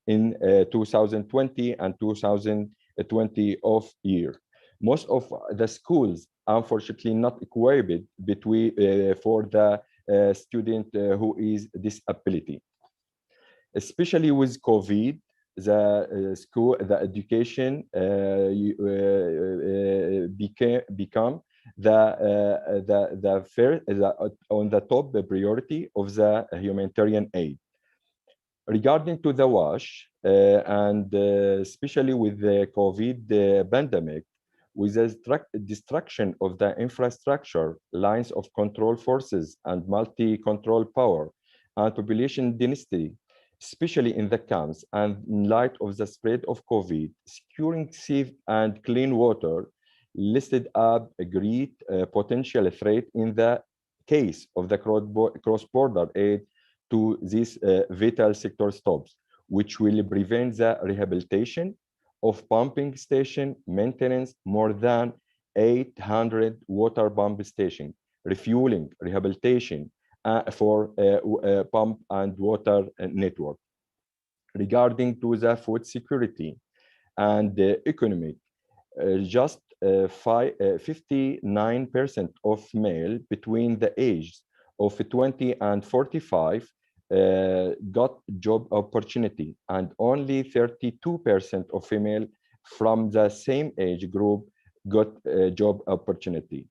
in 2020 and 2020 of year. Most of the schools, unfortunately, not equipped for the student who is disability. Especially with COVID, the education become on the top priority of the humanitarian aid. Regarding to the WASH, and especially with the COVID pandemic, with the destruction of the infrastructure, lines of control forces and multi-control power and population density, especially in the camps, and in light of the spread of COVID, securing safe and clean water listed up a great potential threat in the case of the cross-border aid to this vital sector stops, which will prevent the rehabilitation of pumping station maintenance, more than 800 water pump station, refueling, rehabilitation for pump and water network. Regarding to the food security and the economic, just 59% of male between the ages of 20 and 45 got job opportunity, and only 32% of female from the same age group got a job opportunity.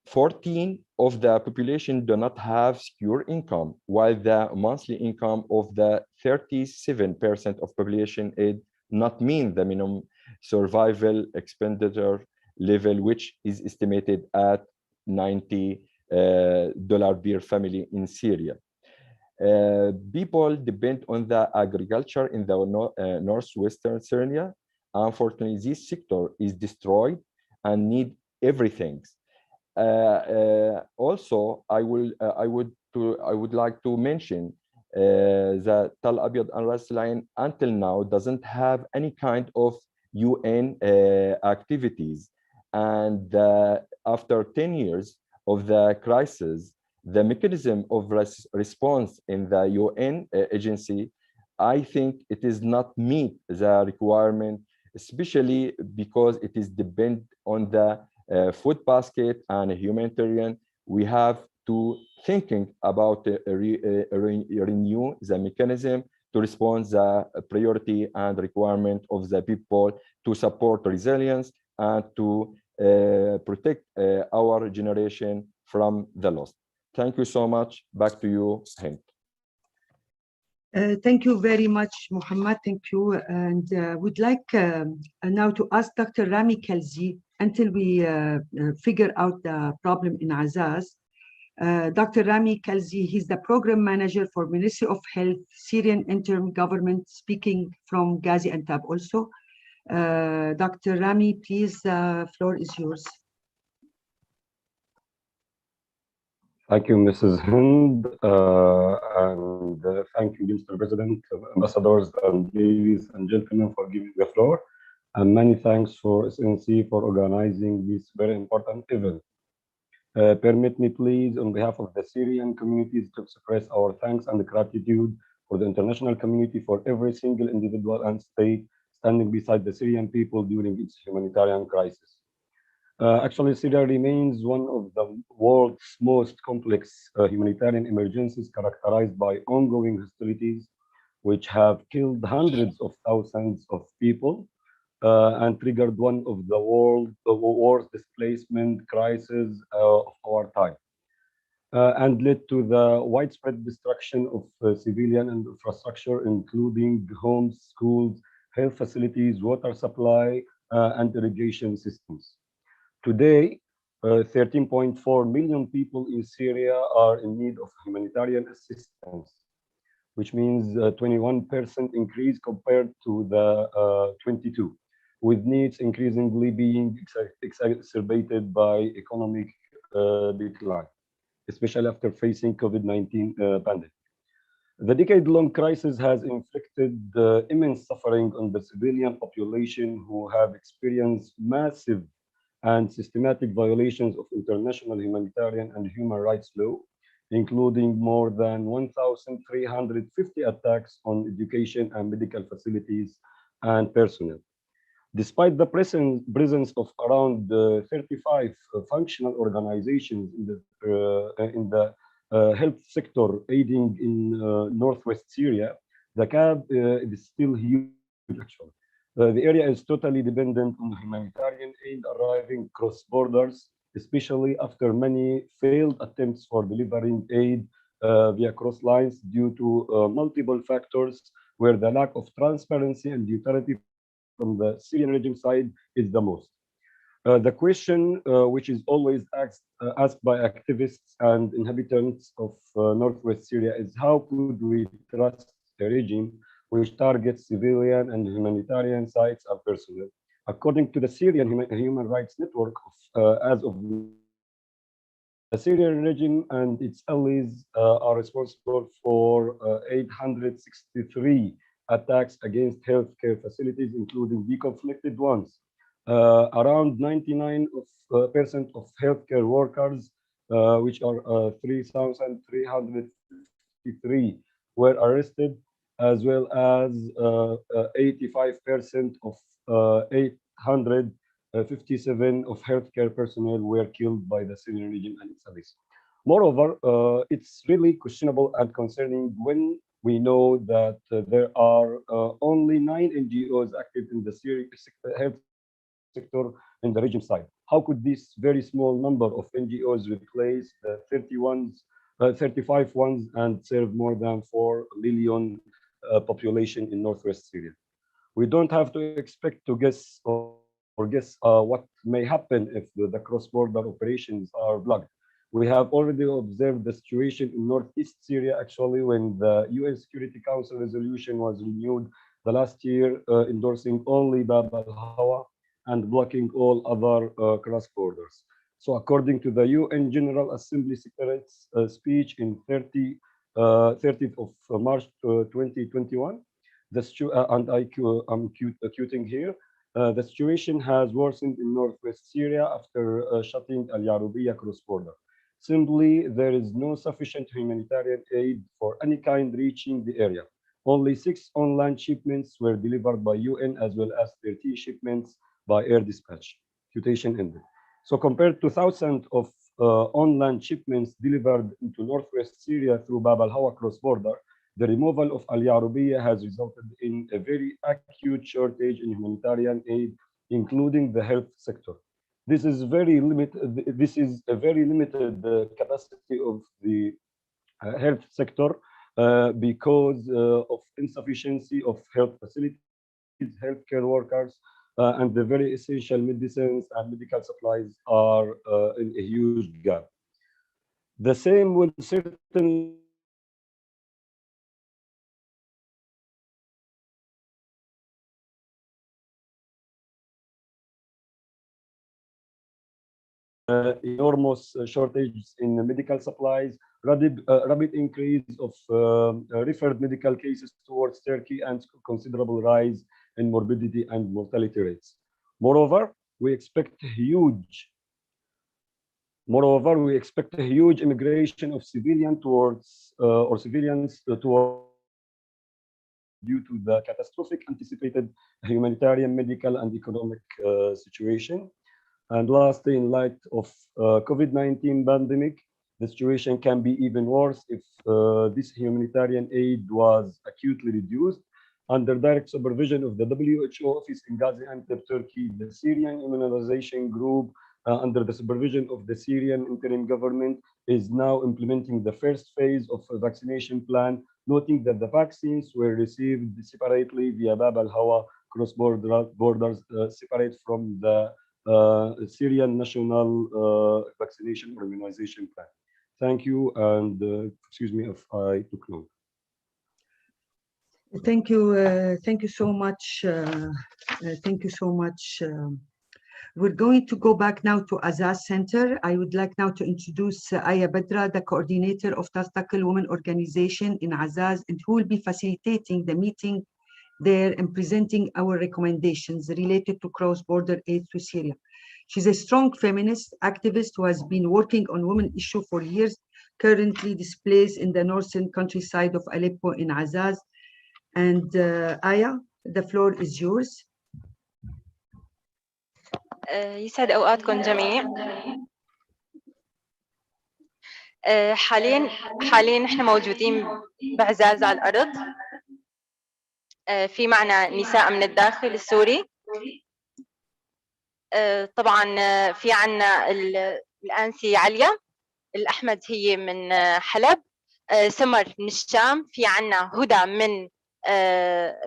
14% of the population do not have secure income, while the monthly income of the 37% of population is not mean the minimum survival expenditure level, which is estimated at $90 per family in Syria. People depend on the agriculture in the northwestern Syria. Unfortunately, this sector is destroyed and need everything. Also, I would like to mention that Tal Abyad and Ras Al Ain until now doesn't have any kind of UN activities, and after 10 years of the crisis, the mechanism of response in the UN agency, I think it is not meet the requirement, especially because it is depend on the food basket and humanitarian. We have to thinking about renew the mechanism to respond the priority and requirement of the people to support resilience and to protect our generation from the loss. Thank you so much. Back to you, Hind. Thank you very much, Muhammad. Thank you. And we'd like now to ask Dr. Rami Kalzi until we figure out the problem in Azaz. Dr. Rami Kalzi, he's the program manager for Ministry of Health, Syrian interim government, speaking from Gaziantep also. Dr. Rami, please, the floor is yours. Thank you, Mrs. Hind, and thank you, Mr. President, ambassadors, and ladies and gentlemen for giving the floor. And many thanks for SNC for organizing this very important event. Permit me, please, on behalf of the Syrian communities, to express our thanks and gratitude for the international community for every single individual and state standing beside the Syrian people during its humanitarian crisis. Actually, Syria remains one of the world's most complex humanitarian emergencies, characterized by ongoing hostilities, which have killed hundreds of thousands of people and triggered one of the world's worst displacement crises of our time. and led to the widespread destruction of civilian and infrastructure, including homes, schools, health facilities, water supply, and irrigation systems. Today, 13.4 million people in Syria are in need of humanitarian assistance, which means a 21% increase compared to the 22, with needs increasingly being exacerbated by economic decline, especially after facing COVID-19 pandemic. The decade-long crisis has inflicted immense suffering on the civilian population who have experienced massive and systematic violations of international humanitarian and human rights law, including more than 1,350 attacks on education and medical facilities and personnel. Despite the presence of around 35 functional organizations in the health sector aiding in northwest Syria, the gap is still huge, actually. The area is totally dependent on humanitarian aid arriving cross borders, especially after many failed attempts for delivering aid via cross lines due to multiple factors, where the lack of transparency and neutrality from the Syrian regime side is the most. The question, which is always asked by activists and inhabitants of northwest Syria, is how could we trust a regime which targets civilian and humanitarian sites and personnel? According to the Syrian Human Rights Network, as of the Syrian regime and its allies are responsible for 863 attacks against healthcare facilities, including deconflicted ones. Around 99% of healthcare workers, which are 3,353, were arrested, as well as 85% of 857 of healthcare personnel were killed by the Syrian regime and its allies. Moreover, it's really questionable and concerning when we know that there are only 9 NGOs active in the Syrian health sector in the region side. How could this very small number of NGOs replace the 35 ones and serve more than 4 million population in northwest Syria? We don't have to expect to guess what may happen if the cross-border operations are blocked. We have already observed the situation in northeast Syria, actually, when the UN Security Council resolution was renewed the last year, endorsing only Bab al-Hawa and blocking all other cross borders. So according to the UN General Assembly Secretary's speech in 30th of March 2021, and I'm quoting here, the situation has worsened in northwest Syria after shutting Al Yarubiyya cross-border. Simply, there is no sufficient humanitarian aid for any kind reaching the area. Only 6 on-land shipments were delivered by UN, as well as 13 shipments by air dispatch. Quotation ended. So compared to thousands of on-land shipments delivered into northwest Syria through Bab al-Hawa cross-border, the removal of Al Yarubiyya has resulted in a very acute shortage in humanitarian aid, including the health sector. This is very limited. This is a very limited capacity of the health sector because of insufficiency of health facilities, healthcare workers, and the very essential medicines and medical supplies are in a huge gap. The same will certainly enormous shortages in medical supplies, rapid increase of referred medical cases towards Turkey, and considerable rise in morbidity and mortality rates. Moreover, we expect a huge immigration of civilians towards due to the catastrophic anticipated humanitarian, medical, and economic situation. And lastly, in light of COVID-19 pandemic, the situation can be even worse if this humanitarian aid was acutely reduced. Under direct supervision of the WHO office in Gaziantep, Turkey, the Syrian Immunization Group under the supervision of the Syrian interim government, is now implementing the first phase of a vaccination plan, noting that the vaccines were received separately via Bab al-Hawa borders, separate from the Syrian national vaccination or immunization plan. Thank you, and excuse me if I took long. Thank you so much. Thank you so much. We're going to go back now to Azaz Center. I would like now to introduce Aya Badra, the coordinator of Tastakal Women Organization in Azaz, and who will be facilitating the meeting there and presenting our recommendations related to cross-border aid to Syria. She's a strong feminist activist who has been working on women issue for years, currently displaced in the northern countryside of Aleppo in Azaz. And Aya, the floor is yours. يسعد أوقاتكم جميع. حاليا نحن موجودين بعزاز على الأرض. في معنا نساء من الداخل السوري. طبعا في عنا الآنسي عليا الأحمد هي من حلب، سمر من الشام، في عنا هدى من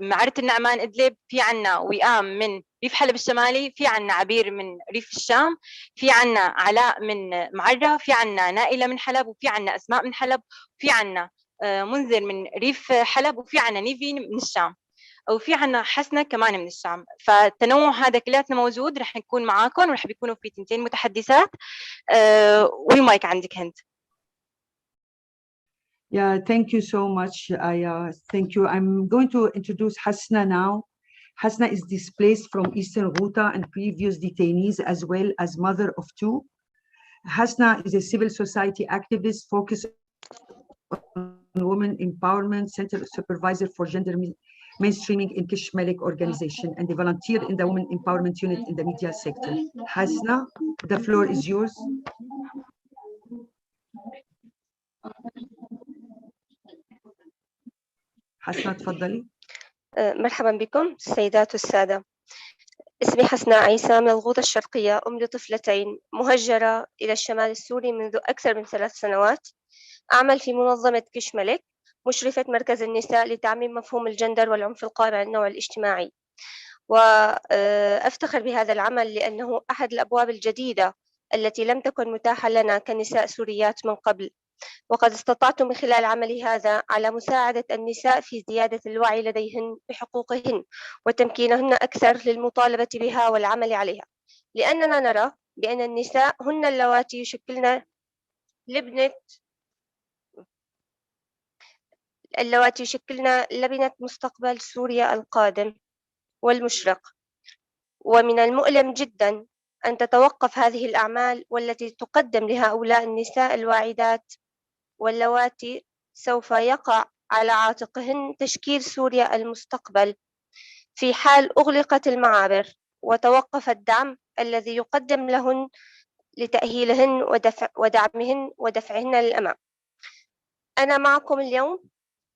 معرة النعمان إدلب، في عنا وئام من ريف حلب الشمالي، في عنا عبير من ريف الشام، في عنا علاء من معرة، في عنا نائلة من حلب، وفي عنا أسماء من حلب، وفي عنا منذر من ريف حلب، وفي عنا نيفين من الشام، وفي عنا حسنة كمان من الشام. فالتنوع هذا كلياتنا موجود. رح نكون معاكم ورح بيكونوا في تنتين متحدثات. والمايك عندك هند. Yeah, thank you so much, Aya. Thank you. I'm going to introduce Hasna now. Hasna is displaced from Eastern Ghouta and previous detainees, as well as mother of two. Hasna is a civil society activist focused on women empowerment, center supervisor for gender mainstreaming in Kish Malik organization, and a volunteer in the women empowerment unit in the media sector. Hasna, the floor is yours. حسنة تفضلي. مرحبا بكم السيدات والسادة. اسمي حسنة عيسى من الغوطة الشرقية، أم لطفلتين، مهجرة إلى الشمال السوري منذ أكثر من 3 سنوات. أعمل في منظمة كش ملك، مشرفة مركز النساء لتعميم مفهوم الجندر والعنف القائم على النوع الاجتماعي. وأفتخر بهذا العمل لأنه أحد الأبواب الجديدة التي لم تكن متاحة لنا كنساء سوريات من قبل، وقد استطعت من خلال عملي هذا على مساعدة النساء في زيادة الوعي لديهن بحقوقهن وتمكينهن أكثر للمطالبة بها والعمل عليها، لأننا نرى بأن النساء هن اللواتي يشكلن لبنة مستقبل سوريا القادم والمشرق. ومن المؤلم جدا أن تتوقف هذه الأعمال والتي تقدم لهؤلاء النساء الواعدات واللواتي سوف يقع على عاتقهن تشكيل سوريا المستقبل في حال أغلقت المعابر وتوقف الدعم الذي يقدم لهن لتأهيلهن ودعمهن ودفعهن للأمام. أنا معكم اليوم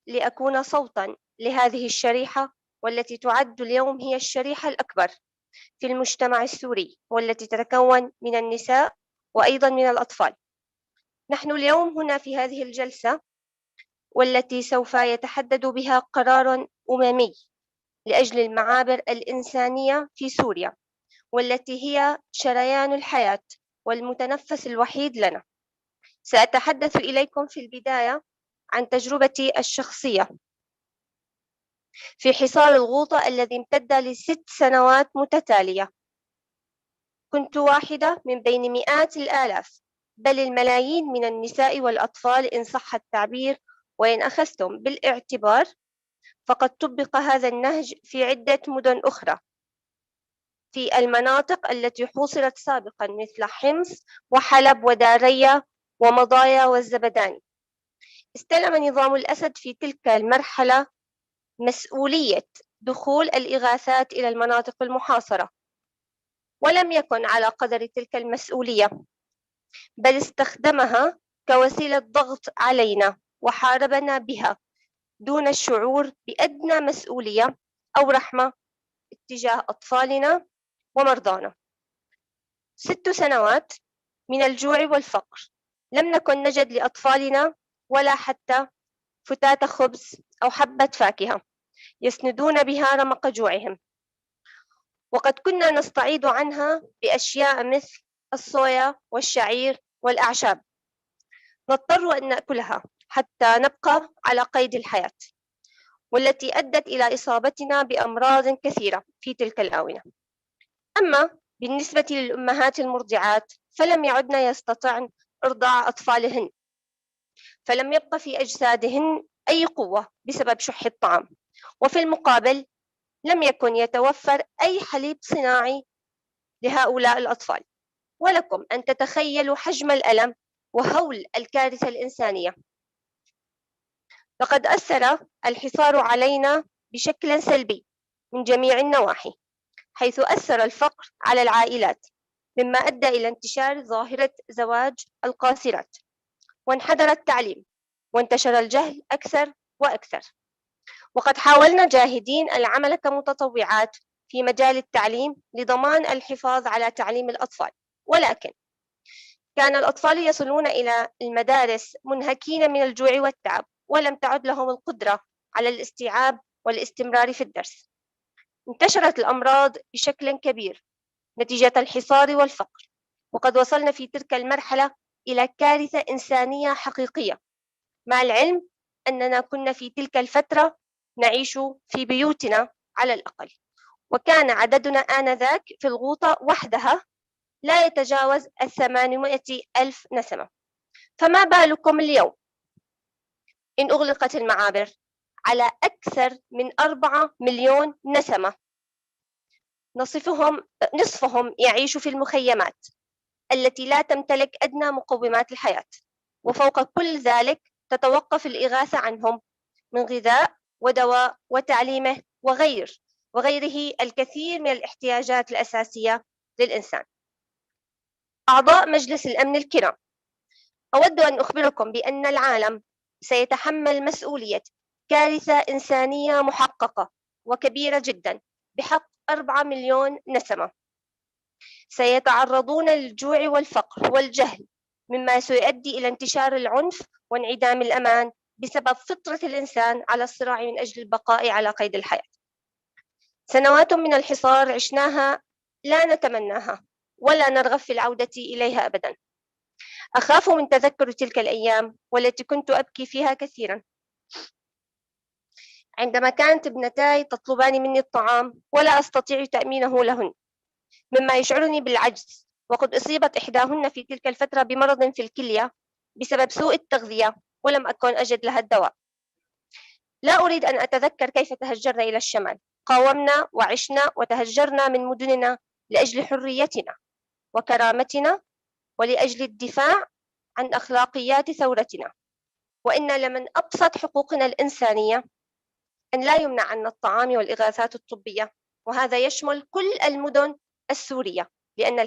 لأكون صوتا لهذه الشريحة، والتي تعد اليوم هي الشريحة الأكبر في المجتمع السوري، والتي تتكون من النساء وأيضا من الأطفال. نحن اليوم هنا في هذه الجلسة، والتي سوف يتحدد بها قرار أممي لأجل المعابر الإنسانية في سوريا، والتي هي شريان الحياة والمتنفس الوحيد لنا. سأتحدث إليكم في البداية عن تجربتي الشخصية في حصار الغوطة الذي امتد ل6 سنوات متتالية. كنت واحدة من بين مئات الآلاف بل الملايين من النساء والأطفال إن صح التعبير، وإن أخذتم بالاعتبار فقد طبق هذا النهج في عدة مدن أخرى في المناطق التي حوصرت سابقا مثل حمص وحلب وداريا ومضايا والزبداني. استلم نظام الأسد في تلك المرحلة مسؤولية دخول الإغاثات إلى المناطق المحاصرة، ولم يكن على قدر تلك المسؤولية، بل استخدمها كوسيلة ضغط علينا وحاربنا بها دون الشعور بأدنى مسؤولية أو رحمة اتجاه أطفالنا ومرضانا. 6 سنوات من الجوع والفقر لم نكن نجد لأطفالنا ولا حتى فتاة خبز أو حبة فاكهة يسندون بها رمق جوعهم، وقد كنا نستعيض عنها بأشياء مثل الصويا والشعير والأعشاب نضطر أن نأكلها حتى نبقى على قيد الحياة، والتي أدت إلى إصابتنا بأمراض كثيرة في تلك الآونة. أما بالنسبة للأمهات المرضعات فلم يعدن يستطعن إرضاع أطفالهن، فلم يبق في أجسادهن أي قوة بسبب شح الطعام، وفي المقابل لم يكن يتوفر أي حليب صناعي لهؤلاء الأطفال. ولكم أن تتخيلوا حجم الألم وهول الكارثة الإنسانية. لقد أثر الحصار علينا بشكل سلبي من جميع النواحي، حيث أثر الفقر على العائلات، مما أدى إلى انتشار ظاهرة زواج القاصرات، وانحدر التعليم، وانتشر الجهل أكثر وأكثر. وقد حاولنا جاهدين العمل كمتطوعات في مجال التعليم لضمان الحفاظ على تعليم الأطفال، ولكن كان الأطفال يصلون إلى المدارس منهكين من الجوع والتعب، ولم تعد لهم القدرة على الاستيعاب والاستمرار في الدرس. انتشرت الأمراض بشكل كبير نتيجة الحصار والفقر، وقد وصلنا في تلك المرحلة إلى كارثة إنسانية حقيقية، مع العلم أننا كنا في تلك الفترة نعيش في بيوتنا على الأقل، وكان عددنا آنذاك في الغوطة وحدها لا يتجاوز 800,000 نسمة. فما بالكم اليوم إن أغلقت المعابر على أكثر من 4 مليون نسمة، نصفهم يعيش في المخيمات التي لا تمتلك أدنى مقومات الحياة، وفوق كل ذلك تتوقف الإغاثة عنهم من غذاء ودواء وتعليمه وغيره الكثير من الاحتياجات الأساسية للإنسان. أعضاء مجلس الأمن الكرام، أود أن أخبركم بأن العالم سيتحمل مسؤولية كارثة إنسانية محققة وكبيرة جدا بحق 4 مليون نسمة سيتعرضون للجوع والفقر والجهل، مما سيؤدي إلى انتشار العنف وانعدام الأمان بسبب فطرة الإنسان على الصراع من أجل البقاء على قيد الحياة. سنوات من الحصار عشناها لا نتمناها ولا نرغب في العودة إليها أبدا. أخاف من تذكر تلك الأيام والتي كنت أبكي فيها كثيرا، عندما كانت ابنتاي تطلبان مني الطعام ولا أستطيع تأمينه لهن، مما يشعرني بالعجز، وقد أصيبت إحداهن في تلك الفترة بمرض في الكلية بسبب سوء التغذية ولم أكن أجد لها الدواء. لا أريد أن أتذكر كيف تهجرنا إلى الشمال، قاومنا وعشنا وتهجرنا من مدننا لأجل حريتنا وكرامتنا ولأجل الدفاع عن أخلاقيات ثورتنا. وإن لمن أبسط حقوقنا الإنسانية أن لا يمنع عنا الطعام والإغاثات الطبية، وهذا يشمل كل المدن السورية، لأن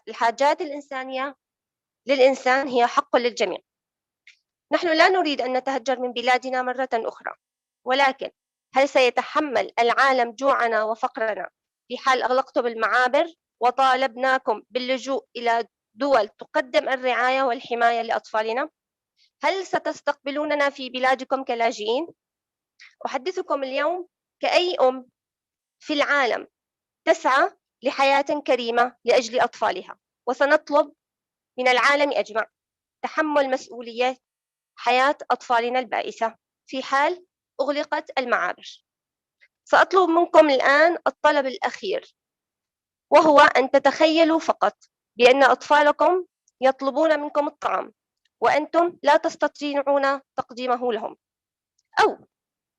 الحاجات الإنسانية للإنسان هي حق للجميع. نحن لا نريد أن نتهجر من بلادنا مرة أخرى، ولكن هل سيتحمل العالم جوعنا وفقرنا في حال أغلقتم المعابر وطالبناكم باللجوء إلى دول تقدم الرعاية والحماية لأطفالنا؟ هل ستستقبلوننا في بلادكم كلاجئين؟ أحدثكم اليوم كأي أم في العالم تسعى لحياة كريمة لأجل أطفالها، وسنطلب من العالم أجمع تحمل مسؤولية حياة أطفالنا البائسة في حال أغلقت المعابر. سأطلب منكم الآن الطلب الأخير، وهو أن تتخيلوا فقط بأن أطفالكم يطلبون منكم الطعام وأنتم لا تستطيعون تقديمه لهم، أو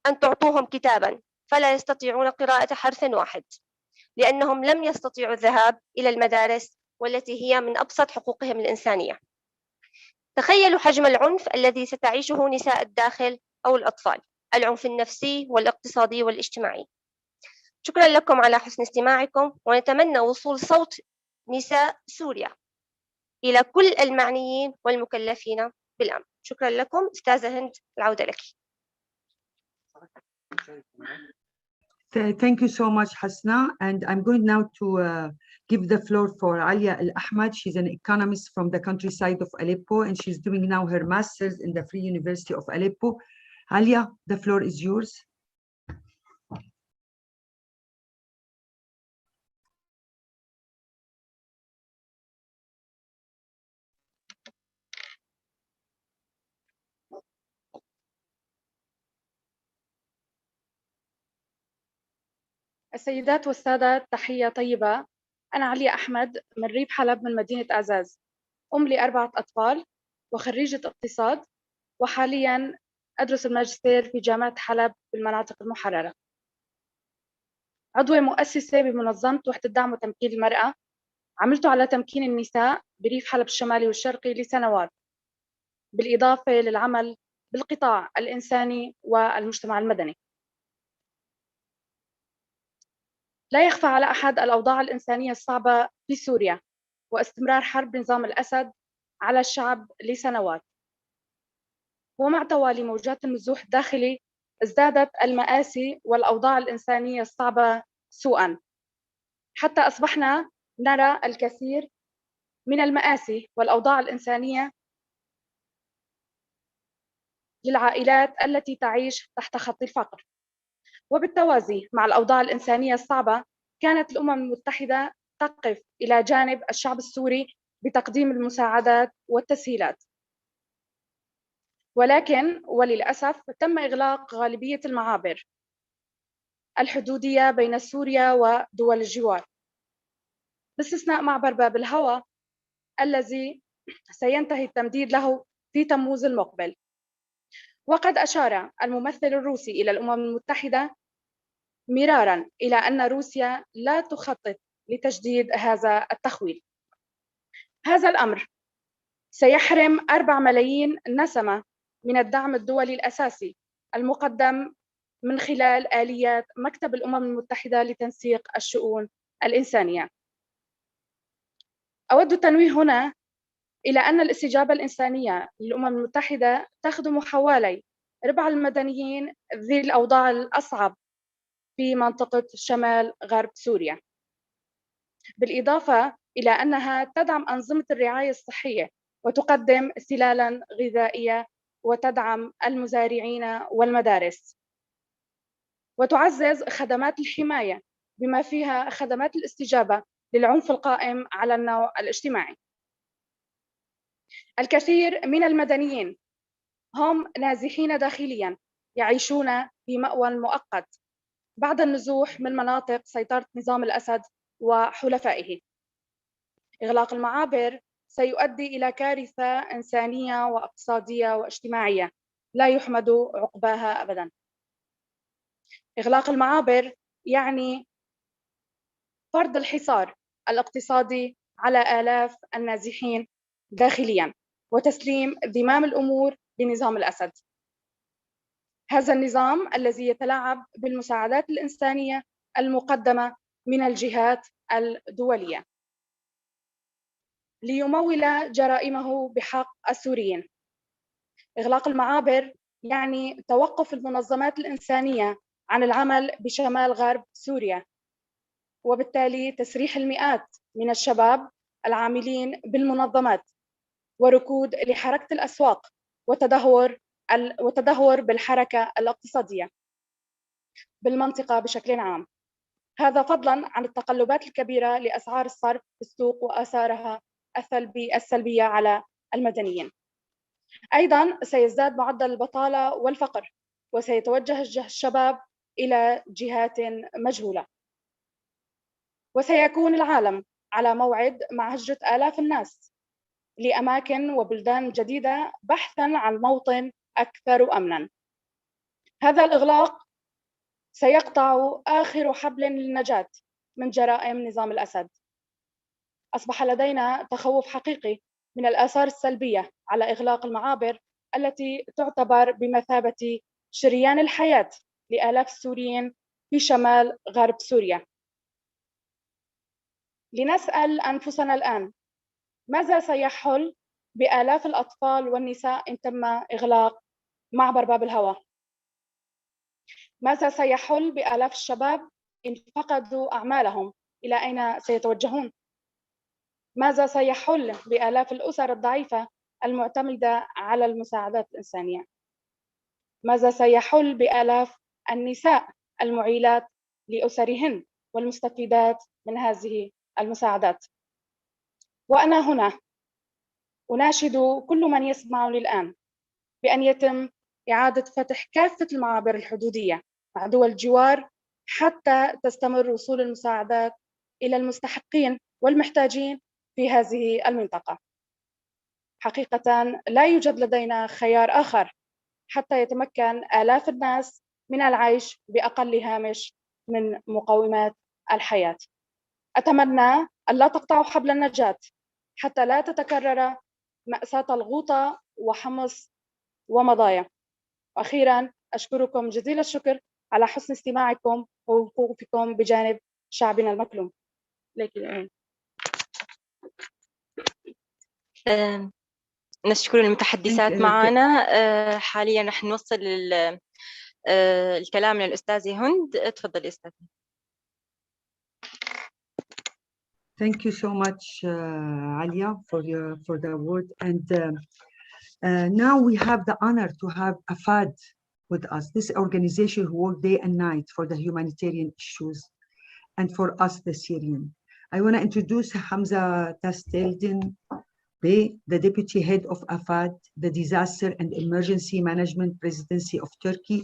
أن تعطوهم كتابا فلا يستطيعون قراءة حرف واحد لأنهم لم يستطيعوا الذهاب إلى المدارس والتي هي من أبسط حقوقهم الإنسانية. تخيلوا حجم العنف الذي ستعيشه نساء الداخل أو الأطفال، العنف النفسي والاقتصادي والاجتماعي. شكرا لكم على حسن استماعكم، ونتمنى وصول صوت نساء سوريا إلى كل المعنيين والمكلفين بالأمر. شكرا لكم. أستاذة هند، العودة لك. Thank you so much, Hasna. And I'm going now to give the floor for Alia Al-Ahmad. She's an economist from the countryside of Aleppo, and she's doing now her master's in the Free University of Aleppo. Alia, the floor is yours. السيدات والسادة، تحية طيبة. أنا عليا أحمد من ريف حلب من مدينة أعزاز، أم ل4 أطفال وخريجة اقتصاد، وحالياً أدرس الماجستير في جامعة حلب بالمناطق المحررة. عضوة مؤسسة بمنظمة وحدة دعم وتمكين المرأة. عملت على تمكين النساء بريف حلب الشمالي والشرقي لسنوات، بالإضافة للعمل بالقطاع الإنساني والمجتمع المدني. لا يخفى على أحد الأوضاع الإنسانية الصعبة في سوريا واستمرار حرب نظام الأسد على الشعب لسنوات، ومع توالي موجات النزوح الداخلي ازدادت المآسي والأوضاع الإنسانية الصعبة سوءاً، حتى أصبحنا نرى الكثير من المآسي والأوضاع الإنسانية للعائلات التي تعيش تحت خط الفقر. وبالتوازي مع الأوضاع الإنسانية الصعبة، كانت الأمم المتحدة تقف إلى جانب الشعب السوري بتقديم المساعدات والتسهيلات، ولكن وللأسف تم إغلاق غالبية المعابر الحدودية بين سوريا ودول الجوار، باستثناء معبر باب الهوى الذي سينتهي التمديد له في تموز المقبل. وقد أشار الممثل الروسي إلى الأمم المتحدة مراراً إلى أن روسيا لا تخطط لتجديد هذا التخويل. هذا الأمر سيحرم 4 ملايين نسمة من الدعم الدولي الأساسي المقدم من خلال آليات مكتب الأمم المتحدة لتنسيق الشؤون الإنسانية. أود التنويه هنا إلى أن الاستجابة الإنسانية للأمم المتحدة تخدم حوالي ربع المدنيين ذي الأوضاع الأصعب في منطقة شمال غرب سوريا، بالإضافة إلى أنها تدعم أنظمة الرعاية الصحية وتقدم سلالًا غذائية وتدعم المزارعين والمدارس، وتعزز خدمات الحماية بما فيها خدمات الاستجابة للعنف القائم على النوع الاجتماعي. الكثير من المدنيين هم نازحين داخلياً يعيشون في مأوى مؤقت بعد النزوح من مناطق سيطرة نظام الأسد وحلفائه. إغلاق المعابر سيؤدي إلى كارثة إنسانية واقتصادية واجتماعية لا يحمد عقباها أبداً. إغلاق المعابر يعني فرض الحصار الاقتصادي على آلاف النازحين داخلياً وتسليم زمام الأمور لنظام الأسد. هذا النظام الذي يتلاعب بالمساعدات الإنسانية المقدمة من الجهات الدولية ليمول جرائمه بحق السوريين. إغلاق المعابر يعني توقف المنظمات الإنسانية عن العمل بشمال غرب سوريا، وبالتالي تسريح المئات من الشباب العاملين بالمنظمات وركود لحركة الأسواق وتدهور بالحركة الاقتصادية بالمنطقة بشكل عام. هذا فضلاً عن التقلبات الكبيرة لأسعار الصرف في السوق وآثارها السلبية على المدنيين. أيضاً سيزداد معدل البطالة والفقر، وسيتوجه الشباب إلى جهات مجهولة، وسيكون العالم على موعد مع هجرة آلاف الناس لأماكن وبلدان جديدة بحثاً عن موطن أكثر أمناً. هذا الإغلاق سيقطع آخر حبل للنجاة من جرائم نظام الأسد. أصبح لدينا تخوف حقيقي من الآثار السلبية على إغلاق المعابر التي تعتبر بمثابة شريان الحياة لآلاف السوريين في شمال غرب سوريا. لنسأل أنفسنا الآن، ماذا سيحل بآلاف الأطفال والنساء إن تم إغلاق معبر باب الهوى؟ ماذا سيحل بآلاف الشباب إن فقدوا أعمالهم؟ إلى أين سيتوجهون؟ ماذا سيحل بآلاف الأسر الضعيفة المعتمدة على المساعدات الإنسانية؟ ماذا سيحل بآلاف النساء المعيلات لأسرهن والمستفيدات من هذه المساعدات؟ وأنا هنا أناشد كل من يسمعني الآن بأن يتم إعادة فتح كافة المعابر الحدودية مع دول الجوار حتى تستمر وصول المساعدات إلى المستحقين والمحتاجين في هذه المنطقة. حقيقة لا يوجد لدينا خيار آخر حتى يتمكن آلاف الناس من العيش بأقل هامش من مقومات الحياة. أتمنى أن لا تقطعوا حبل النجاة حتى لا تتكرر مأساة الغوطة وحمص ومضايا. وأخيرا أشكركم جزيل الشكر على حسن استماعكم ووقوفكم بجانب شعبنا المظلوم. لك الآن. نشكر المتحدثات معنا. حاليا رح نوصل الكلام للأستاذة هند. تفضلي أستاذة. Thank you so much, Alia, for the word. And now we have the honor to have AFAD with us, this organization who work day and night for the humanitarian issues and for us, the Syrian. I want to introduce Hamza Tasteldin Bey, the Deputy Head of AFAD, the Disaster and Emergency Management Presidency of Turkey.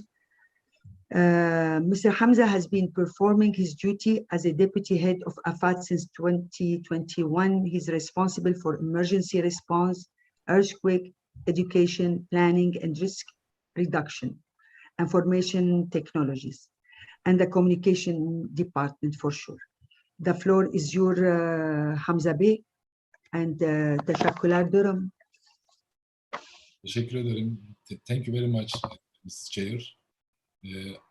Mr. Hamza has been performing his duty as a Deputy Head of AFAD since 2021. He's responsible for emergency response, earthquake, education, planning and risk reduction, information technologies, and the communication department for sure. The floor is your Hamza Bey, and teşekkürler diyorum. Teşekkür ederim. Thank you very much, Mrs. Chair.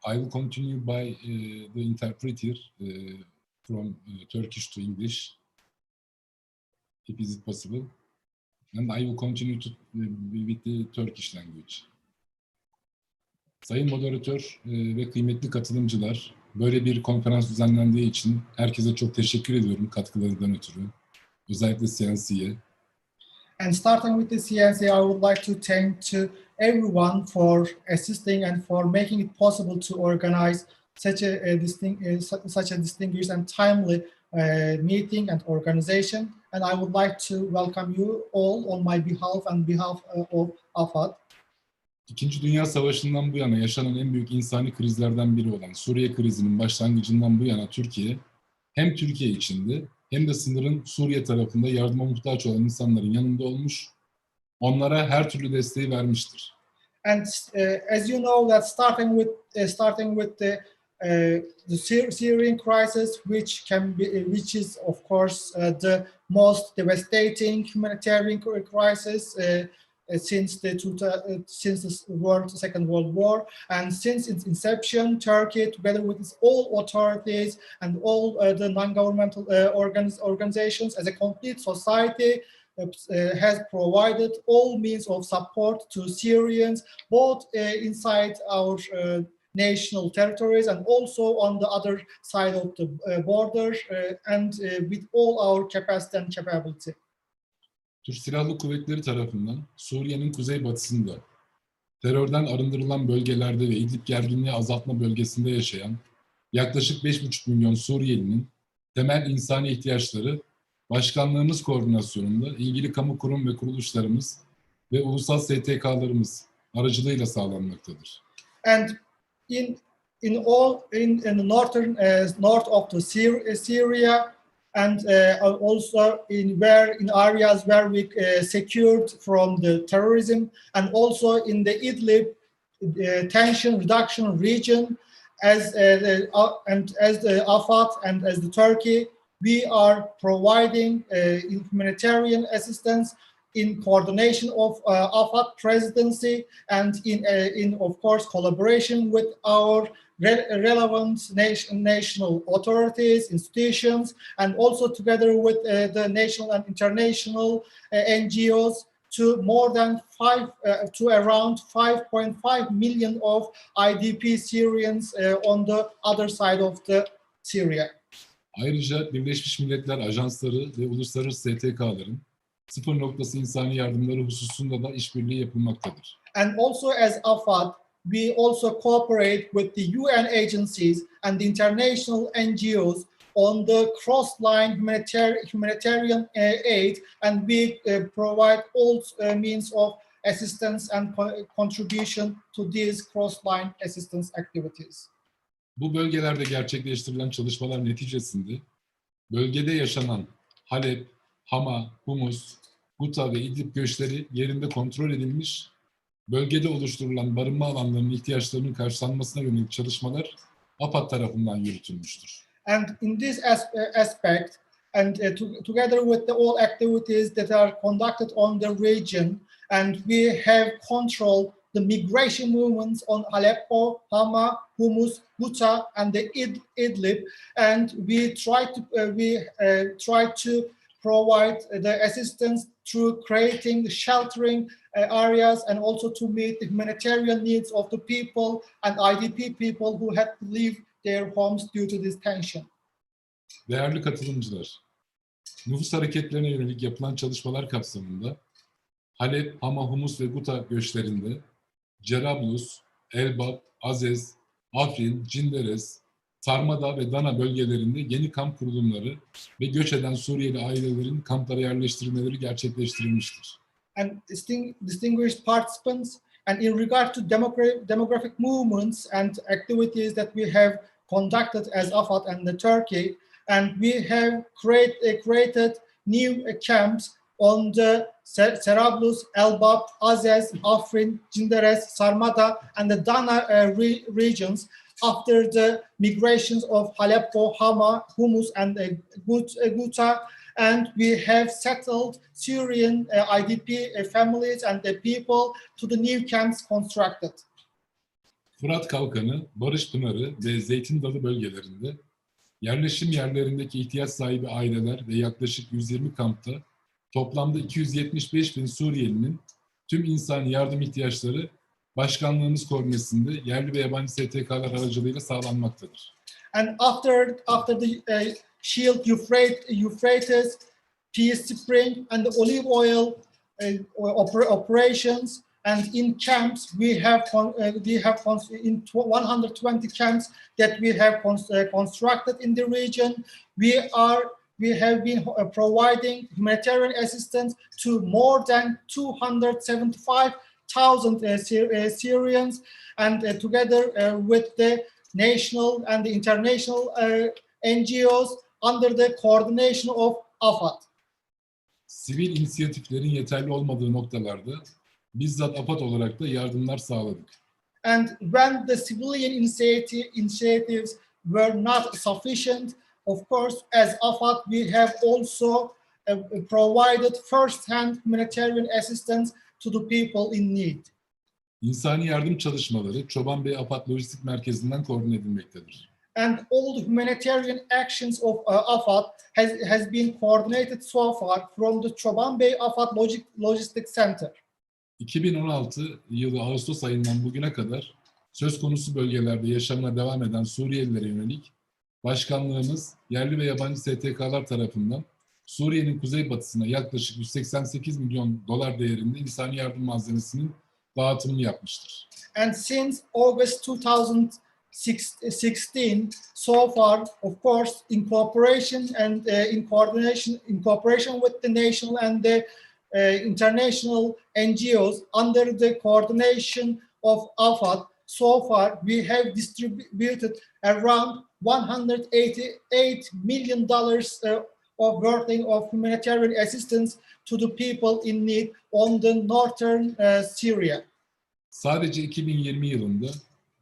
I will continue by the interpreter from Turkish to English, if is it possible. And I will continue to with the Turkish language. Sayın moderatör ve kıymetli katılımcılar, böyle bir konferans düzenlendiği için herkese çok teşekkür ediyorum katkılarından ötürü. Özellikle CNC'ye. And starting with the CNC, I would like to thank to everyone for assisting and for making it possible to organize such a distinguished and timely meeting and organization. And I would like to welcome you all on my behalf and behalf of AFAD. İkinci Dünya Savaşı'ndan bu yana yaşanan en büyük insani krizlerden biri olan Suriye krizinin başlangıcından bu yana Türkiye, hem Türkiye içinde hem de sınırın Suriye tarafında yardıma muhtaç olan insanların yanında olmuş, onlara her türlü desteği vermiştir. And as you know, that starting with the Syrian crisis, which is of course the most devastating humanitarian crisis since the Second World War, and since its inception, Turkey, together with its all authorities and all the non-governmental organizations, as a complete society, has provided all means of support to Syrians, both inside our national territories and also on the other side of the border, and with all our capacity and capability. Türk Silahlı Kuvvetleri tarafından Suriye'nin kuzeybatısında, terörden arındırılan bölgelerde ve İdlib gerginliği azaltma bölgesinde yaşayan yaklaşık 5,5 milyon Suriyelinin temel insani ihtiyaçları Başkanlığımız koordinasyonunda ilgili kamu kurum ve kuruluşlarımız ve ulusal STK'larımız aracılığıyla sağlanmaktadır. And in the north of the Syria, and also in areas where we secured from the terrorism, and also in the Idlib tension reduction region, as the AFAD and as the Turkey, we are providing humanitarian assistance in coordination of AFAD presidency and in of course collaboration with our relevant national authorities, institutions, and also together with the national and international NGOs to around 5.5 million of IDP Syrians on the other side of the Syria. Ayrıca Birleşmiş Milletler ajansları ve uluslararası STK'ların sıfır noktası insani yardımları hususunda da işbirliği yapılmaktadır. And also as AFAD, we also cooperate with the UN agencies and the international NGOs on the cross-line humanitarian aid, and we provide all means of assistance and contribution to these cross-line assistance activities. Bu bölgelerde gerçekleştirilen çalışmalar neticesinde bölgede yaşanan Halep, Hama, Humus, Guta ve İdlib göçleri yerinde kontrol edilmiş, bölgede oluşturulan barınma alanlarının ihtiyaçlarının karşılanmasına yönelik çalışmalar AFAD tarafından yürütülmüştür. And in this aspect, and together with all activities that are conducted on the region, and we have controlled the migration movements on Aleppo, Hama, Humus, Guta, and the Idlib, and we try to provide the assistance through creating sheltering areas and also to meet the humanitarian needs of the people and IDP people who had to leave their homes due to this tension. Değerli katılımcılar, nüfus hareketlerine yönelik yapılan çalışmalar kapsamında Halep, Hama, Humus ve Guta göçlerinde Cerablus, Elbap, Azez, Afrin, Cinderes, Sarmada ve Dana bölgelerinde yeni kamp kurulumları ve göç eden Suriyeli ailelerin kamplara yerleştirilmeleri gerçekleştirilmiştir. And distinguished participants, and in regard to demographic movements and activities that we have conducted as AFAD and the Turkey, and we have created new camps on the Cerablus, Elbap, Azez, Afrin, Cinderes, Sarmada, and the Dana regions after the migrations of Aleppo, Hama, Humus, and Guta, and we have settled Syrian IDP families and the people to the new camps constructed. Fırat Kalkanı, Barış Pınarı ve Zeytin Dalı bölgelerinde yerleşim yerlerindeki ihtiyaç sahibi aileler ve yaklaşık 120 kampta toplamda 275 bin Suriyelinin tüm insani yardım ihtiyaçları başkanlığımız koordinesinde yerli ve yabancı STK'lar aracılığıyla sağlanmaktadır. And after the Shield Euphrates, Peace Spring, and the olive oil operations, and in camps we have in 120 camps that we have constructed in the region. We have been providing humanitarian assistance to more than 275,000 Syrians, and together with the national and the international NGOs under the coordination of AFAD. Sivil inisiyatiflerin yeterli olmadığı noktalarda bizzat AFAD olarak da yardımlar sağladık. And when the civilian initiatives were not sufficient, of course, as AFAD, we have also provided first-hand humanitarian assistance to the people in need. İnsani yardım çalışmaları Çobanbey AFAD Lojistik Merkezi'nden koordine edilmektedir. And all the humanitarian actions of AFAD has been coordinated so far from the Çobanbey AFAD Logistics Center. 2016 yılı Ağustos ayından bugüne kadar söz konusu bölgelerde yaşamına devam eden Suriyelilere yönelik başkanlığımız yerli ve yabancı STK'lar tarafından Suriye'nin kuzeybatısına yaklaşık 188 milyon dolar değerinde insani yardım malzemesinin dağıtımını yapmıştır. And since August 2016, so far, of course, in cooperation and in cooperation with the national and the international NGOs under the coordination of AFAD, so far we have distributed around $188 million of worth of humanitarian assistance to the people in need on the northern Syria. Sadece 2020 yılında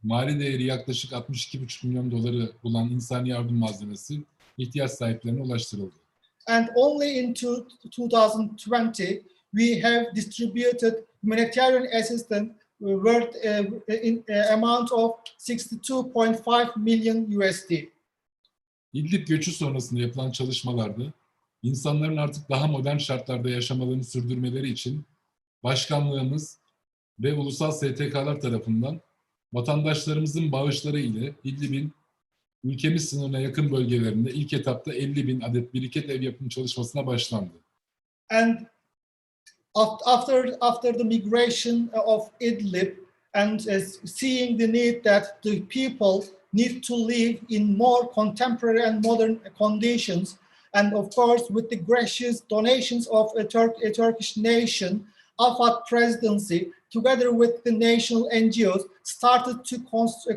mali değeri yaklaşık 62,5 milyon doları bulan insani yardım malzemesi ihtiyaç sahiplerine ulaştırıldı. And only in 2020 we have distributed humanitarian assistance worth in amount of 62.5 million USD. İdlib göçü sonrasında yapılan çalışmalarda insanların artık daha modern şartlarda yaşamalarını sürdürmeleri için başkanlığımız ve ulusal STK'lar tarafından vatandaşlarımızın bağışları ile İdlib'in ülkemiz sınırına yakın bölgelerinde ilk etapta 50.000 adet biriket ev yapım çalışmasına başlandı. And after the migration of Idlib and seeing the need that the people need to live in more contemporary and modern conditions, and of course with the gracious donations of a Turkish nation, Afad presidency, together with the national NGOs, started to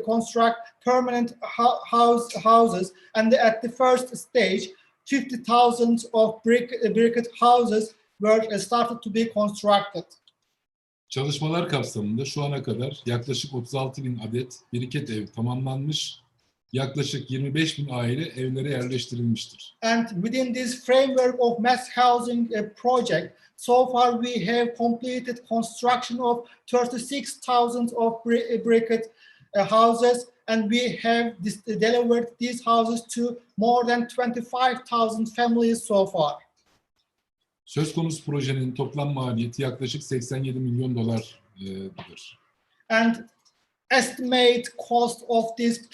construct permanent houses, and at the first stage, 50,000 of brick houses were started to be constructed. Çalışmalar kapsamında şu ana kadar yaklaşık 36.000 adet biriket ev tamamlanmış, yaklaşık 25.000 aile evlere yerleştirilmiştir. And within this framework of mass housing project, so far we have completed construction of 36,000 of brick houses, and we have delivered these houses to more than 25,000 families so far. Söz konusu projenin toplam maliyeti yaklaşık 87 milyon dolardır. And estimate cost of this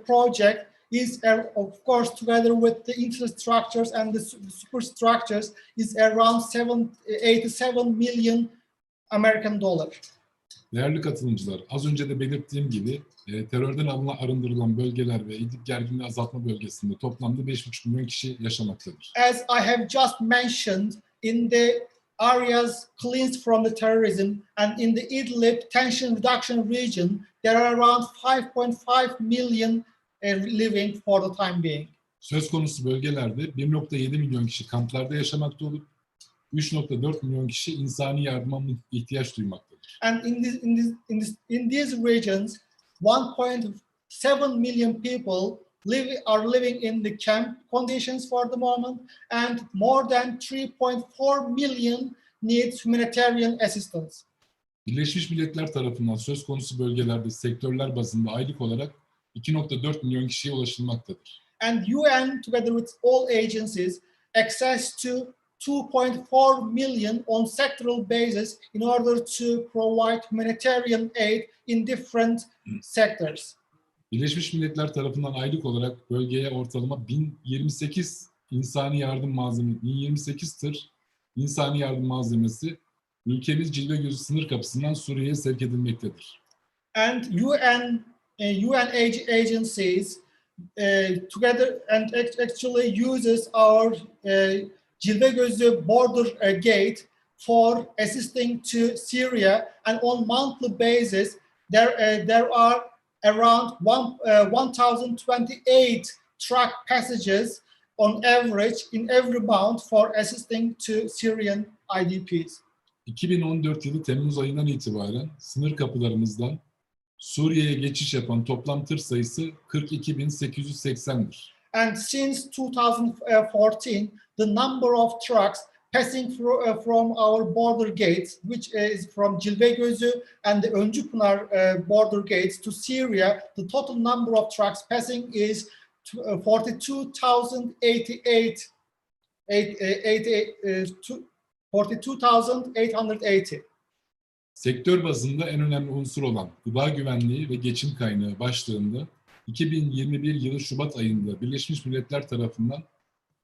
project is, of course, together with the infrastructures and the superstructures, is around 87 million American dollar. Değerli katılımcılar, az önce de belirttiğim gibi terörden arındırılan bölgeler ve İdlib gerginliği azaltma bölgesinde toplamda 5,5 milyon kişi yaşamaktadır. As I have just mentioned, in the areas cleansed from the terrorism and in the Idlib tension reduction region, there are around 5.5 million living for the time being. Söz konusu bölgelerde 1,7 milyon kişi kamplarda yaşamakta olup 3,4 milyon kişi insani yardıma ihtiyaç duymaktadır. And in these regions, 1.7 million people are living in the camp conditions for the moment, and more than 3.4 million needs humanitarian assistance. Birleşmiş Milletler tarafından söz konusu bölgelerde sektörler bazında aylık olarak 2,4 milyon kişiye ulaşılmaktadır. And UN, together with all agencies, access to 2.4 million on sectoral basis in order to provide humanitarian aid in different sectors. Birleşmiş Milletler tarafından aylık olarak bölgeye ortalama 1028 insani yardım malzemesi, 1028 tır insani yardım malzemesi ülkemiz Cilvegözü sınır kapısından Suriye'ye sevk edilmektedir. And UN agencies together and actually uses our Cilvegözü border gate for assisting to Syria, and on monthly basis there are around 1,028 truck passages on average in every month for assisting to Syrian IDPs. 2014 yılı Temmuz ayından itibaren sınır kapılarımızdan Suriye'ye geçiş yapan toplam tır sayısı 42.880'dir. And since 2014, the number of trucks passing from our border gates, which is from Cilvegözü and the Öncüpınar border gates to Syria, the total number of trucks passing is 42,880. Sektör bazında en önemli unsur olan gıda güvenliği ve geçim kaynağı başlığında 2021 yılı Şubat ayında Birleşmiş Milletler tarafından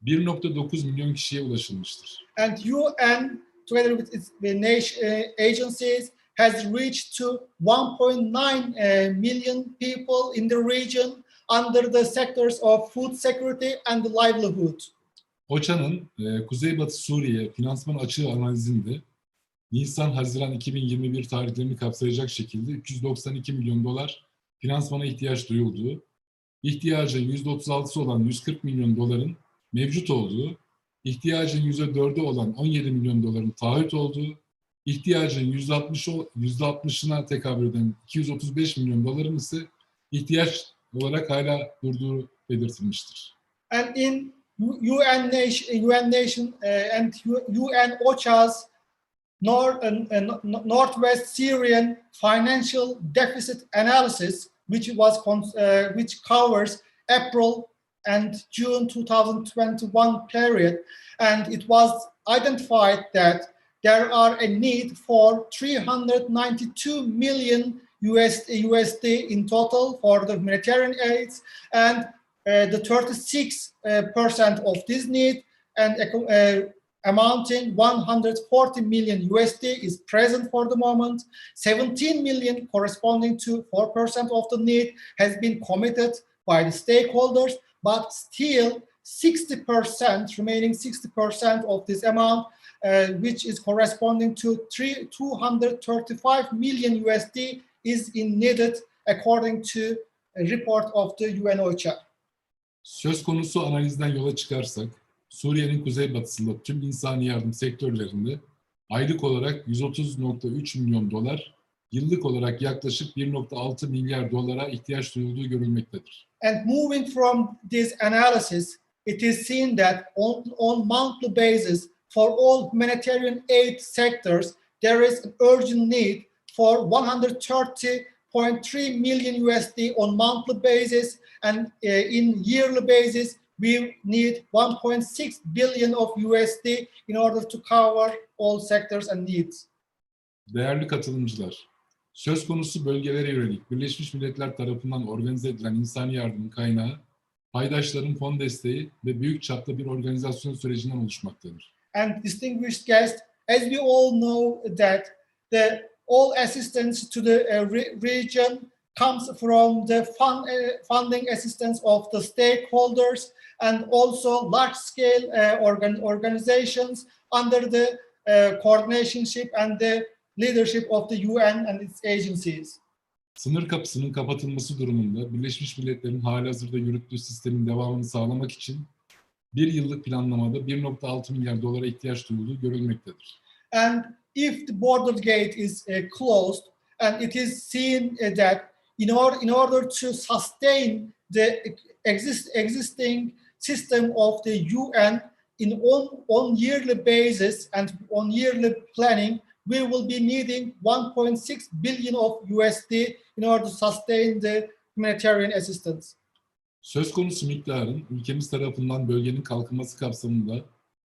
1,9 milyon kişiye ulaşılmıştır. And UN, together with its agencies, has reached to 1.9 million people in the region under the sectors of food security and livelihood. OÇA'nın Kuzeybatı Suriye finansman açığı analizinde Nisan-Haziran 2021 tarihlerini kapsayacak şekilde 392 milyon dolar finansmana ihtiyaç duyulduğu, ihtiyacın %36'sı olan 140 milyon doların mevcut olduğu, ihtiyacın %4'ü olan 17 milyon doların taahhüt olduğu, ihtiyacın %60'ına tekabül eden 235 milyon doların ise ihtiyaç olarak hala durduğu belirtilmiştir. And in UN and UN OCHA's Northwest Syrian financial deficit analysis, which covers April and June 2021 period, and it was identified that there are a need for 392 million USD in total for the humanitarian aids, and the 36% of this need, and amounting 140 million USD is present for the moment. 17 million, corresponding to 4% of the need, has been committed by the stakeholders, but still 60%, remaining 60% of this amount, which is corresponding to 235 million USD, is needed according to a report of the UNOCHA. Söz konusu analizden yola çıkarsak, Suriye'nin kuzeybatısında tüm insani yardım sektörlerinde aylık olarak 130.3 milyon dolar, yıllık olarak yaklaşık 1.6 milyar dolara ihtiyaç duyulduğu görülmektedir. And moving from this analysis, it is seen that on monthly basis for all humanitarian aid sectors, there is an urgent need for 130.3 million USD on monthly basis, and in yearly basis, we need 1.6 billion of USD in order to cover all sectors and needs. Değerli katılımcılar, söz konusu bölgelere yönelik Birleşmiş Milletler tarafından organize edilen insani yardımın kaynağı, paydaşların fon desteği ve büyük çaplı bir organizasyon sürecinden oluşmaktadır. And distinguished guests, as we all know that all assistance to the region comes from the funding assistance of the stakeholders and also large-scale organizations under the coordinationship and the leadership of the UN and its agencies. Sınır kapısının kapatılması durumunda Birleşmiş Milletler'in halihazırda yürüttüğü sistemin devamını sağlamak için bir yıllık planlamada 1.6 milyar dolara ihtiyaç duyulduğu görülmektedir. And if the border gate is closed, and it is seen that in order to sustain the existing system of the UN on yearly basis and on yearly planning, we will be needing 1.6 billion of USD in order to sustain the humanitarian assistance. Söz konusu miktarın ülkemiz tarafından bölgenin kalkınması kapsamında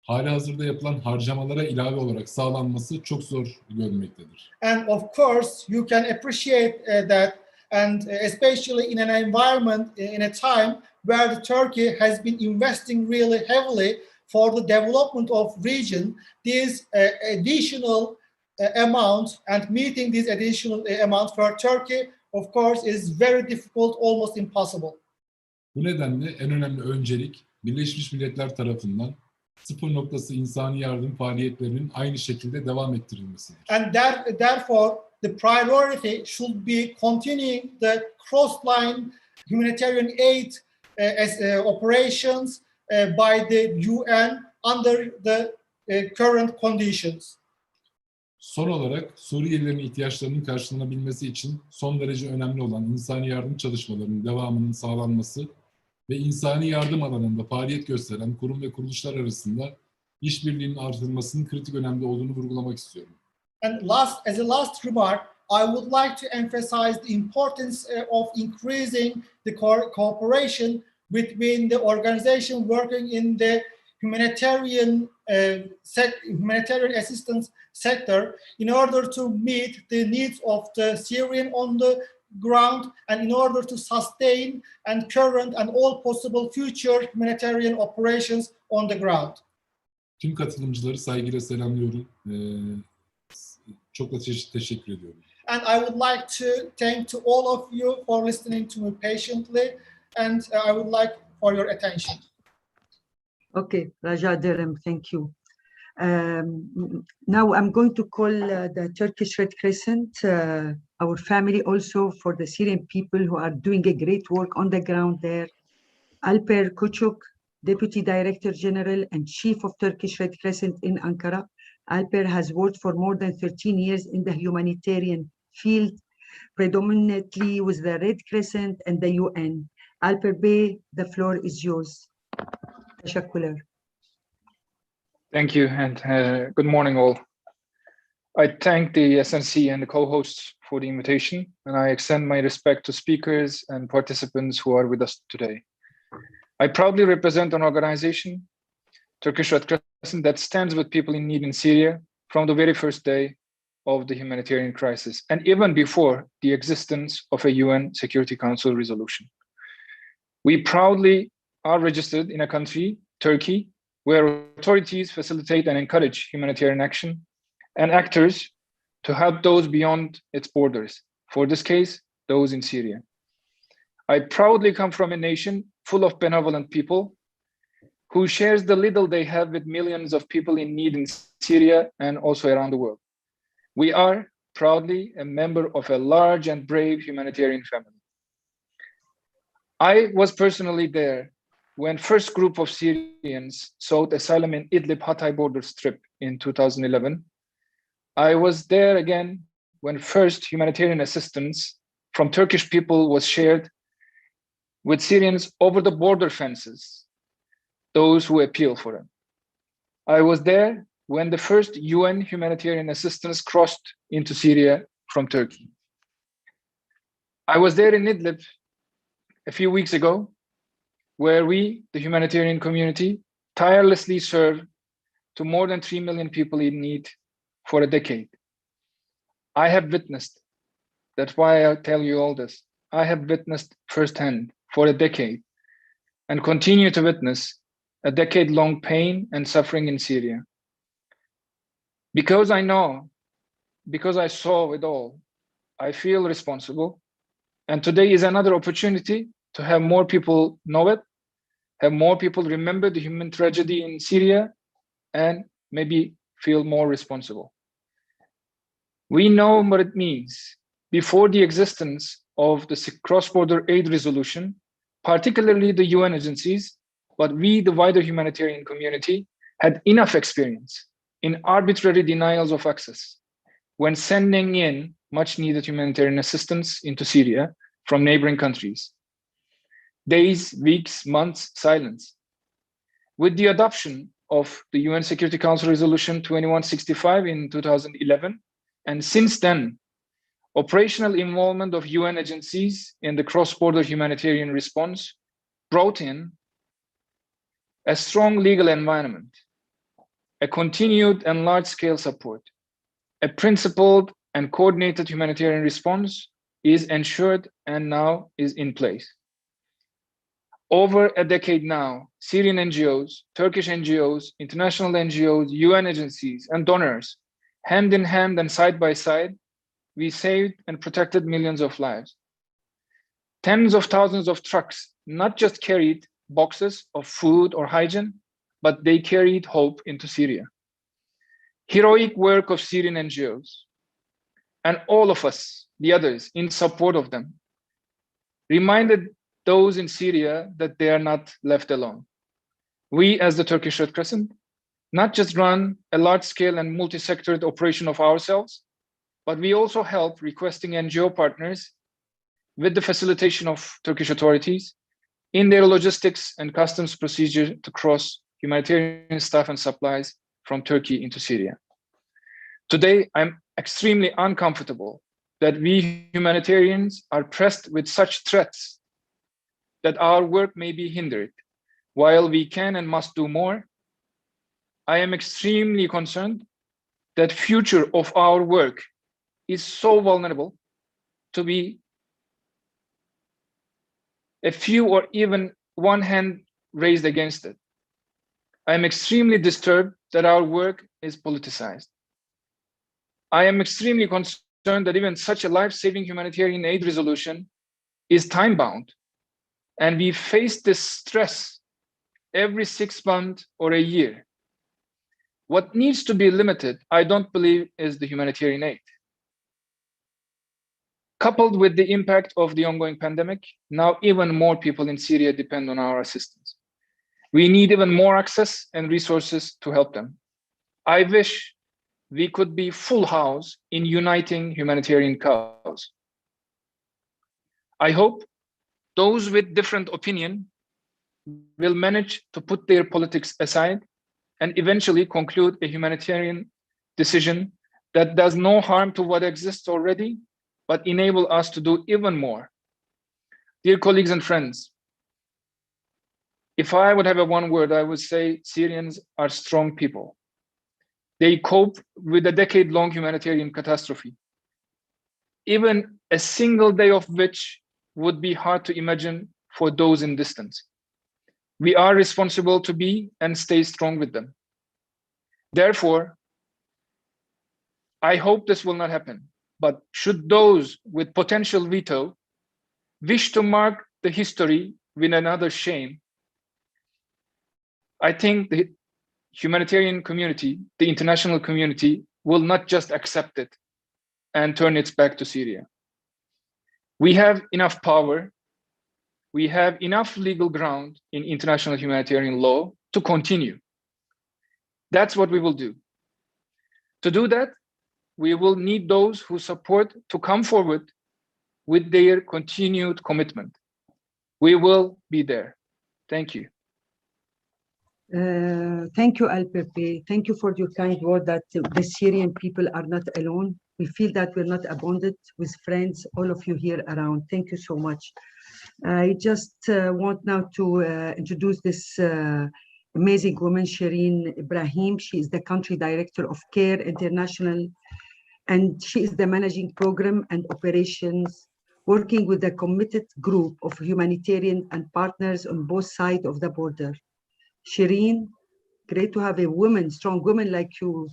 halihazırda yapılan harcamalara ilave olarak sağlanması çok zor görülmektedir. And of course, you can appreciate that, and especially in an environment, in a time where the Turkey has been investing really heavily for the development of region, this additional amount and meeting this additional amount for Turkey, of course, is very difficult, almost impossible. Bu nedenle en önemli öncelik Birleşmiş Milletler tarafından sıfır noktası insani yardım faaliyetlerinin aynı şekilde devam ettirilmesidir. And therefore, the priority should be continuing the cross-line humanitarian aid operations by the UN under the current conditions. Son olarak Suriyelilerin ihtiyaçlarının karşılanabilmesi için son derece önemli olan insani yardım çalışmalarının devamının sağlanması ve insani yardım alanında faaliyet gösteren kurum ve kuruluşlar arasında işbirliğinin artırılmasının kritik önemli olduğunu vurgulamak istiyorum. And as a last remark, I would like to emphasize the importance of increasing the cooperation between the organization working in the humanitarian assistance sector in order to meet the needs of the Syrian on the ground and in order to sustain and current and all possible future humanitarian operations on the ground. Tüm katılımcıları saygıyla selamlıyorum. Çok da teşekkür ediyorum. And I would like to thank to all of you for listening to me patiently, and I would like for your attention. Okay, Raja Derem, thank you. Now I'm going to call the Turkish Red Crescent, our family also for the Syrian people who are doing a great work on the ground there. Alper Küçük, Deputy Director General and Chief of Turkish Red Crescent in Ankara. Alper has worked for more than 13 years in the humanitarian field, predominantly with the Red Crescent and the UN. Alper Bey, the floor is yours. Teşekkürler. Thank you, and good morning all. I thank the SNC and the co-hosts for the invitation, and I extend my respect to speakers and participants who are with us today. I proudly represent an organization, Turkish Red Crescent, that stands with people in need in Syria from the very first day of the humanitarian crisis, and even before the existence of a UN Security Council resolution. We proudly are registered in a country, Turkey, where authorities facilitate and encourage humanitarian action and actors to help those beyond its borders. For this case, those in Syria. I proudly come from a nation full of benevolent people who shares the little they have with millions of people in need in Syria and also around the world. We are proudly a member of a large and brave humanitarian family. I was personally there when first group of Syrians sought asylum in Idlib-Hatay border strip in 2011. I was there again when first humanitarian assistance from Turkish people was shared with Syrians over the border fences, those who appeal for them. I was there when the first UN humanitarian assistance crossed into Syria from Turkey. I was there in Idlib a few weeks ago, where we, the humanitarian community, tirelessly serve to more than 3 million people in need for a decade. I have witnessed, that's why I tell you all this, I have witnessed firsthand for a decade and continue to witness a decade-long pain and suffering in Syria. Because I know, because I saw it all, I feel responsible. And today is another opportunity to have more people know it, have more people remember the human tragedy in Syria, and maybe feel more responsible. We know what it means. Before the existence of the cross-border aid resolution, particularly the UN agencies, but we, the wider humanitarian community, had enough experience in arbitrary denials of access when sending in much needed humanitarian assistance into Syria from neighboring countries. Days, weeks, months, silence. With the adoption of the UN Security Council Resolution 2165 in 2011, and since then, operational involvement of UN agencies in the cross-border humanitarian response brought in a strong legal environment, a continued and large-scale support, a principled and coordinated humanitarian response is ensured and now is in place. Over a decade now, Syrian NGOs, Turkish NGOs, international NGOs, UN agencies, and donors, hand in hand and side by side, we saved and protected millions of lives. Tens of thousands of trucks not just carried boxes of food or hygiene, but they carried hope into Syria. Heroic work of Syrian NGOs, and all of us, the others, in support of them, reminded those in Syria that they are not left alone. We, as the Turkish Red Crescent, not just run a large-scale and multi-sectored operation of ourselves, but we also help requesting NGO partners with the facilitation of Turkish authorities in their logistics and customs procedure to cross humanitarian staff and supplies from Turkey into Syria. Today, I'm extremely uncomfortable that we humanitarians are pressed with such threats that our work may be hindered. While we can and must do more, I am extremely concerned that future of our work is so vulnerable to be a few or even one hand raised against it. I am extremely disturbed that our work is politicized. I am extremely concerned that even such a life-saving humanitarian aid resolution is time-bound, and we face this stress every 6 months or a year. What needs to be limited, I don't believe, is the humanitarian aid. Coupled with the impact of the ongoing pandemic, now even more people in Syria depend on our assistance. We need even more access and resources to help them. I wish we could be full house in uniting humanitarian cause. I hope those with different opinion will manage to put their politics aside and eventually conclude a humanitarian decision that does no harm to what exists already, but enable us to do even more. Dear colleagues and friends, if I would have a one word, I would say Syrians are strong people. They cope with a decade-long humanitarian catastrophe, even a single day of which would be hard to imagine for those in distance. We are responsible to be and stay strong with them. Therefore, I hope this will not happen, but should those with potential veto wish to mark the history with another shame, I think the humanitarian community, the international community, will not just accept it and turn its back to Syria. We have enough power, we have enough legal ground in international humanitarian law to continue. That's what we will do. To do that, we will need those who support to come forward with their continued commitment. We will be there. Thank you. Thank you, Al-Pepe. Thank you for your kind word that the Syrian people are not alone. We feel that we're not abandoned with friends, all of you here around. Thank you so much. I just want now to introduce this amazing woman, Shireen Ibrahim. She is the country director of CARE International, and she is the managing program and operations, working with a committed group of humanitarian and partners on both sides of the border. Shireen, great to have a woman, strong woman like you,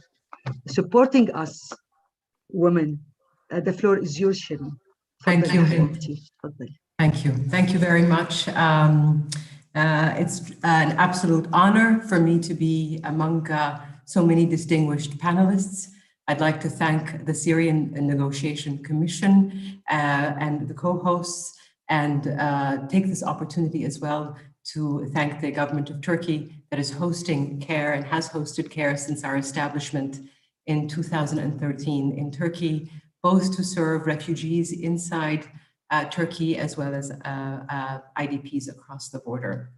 supporting us, women. The floor is yours, Shireen. Thank you. Thank you. Thank you very much. It's an absolute honor for me to be among so many distinguished panelists. I'd like to thank the Syrian Negotiation Commission and the co-hosts, and take this opportunity as well to thank the government of Turkey that is hosting CARE and has hosted CARE since our establishment in 2013 in Turkey, both to serve refugees inside Turkey as well as IDPs across the border.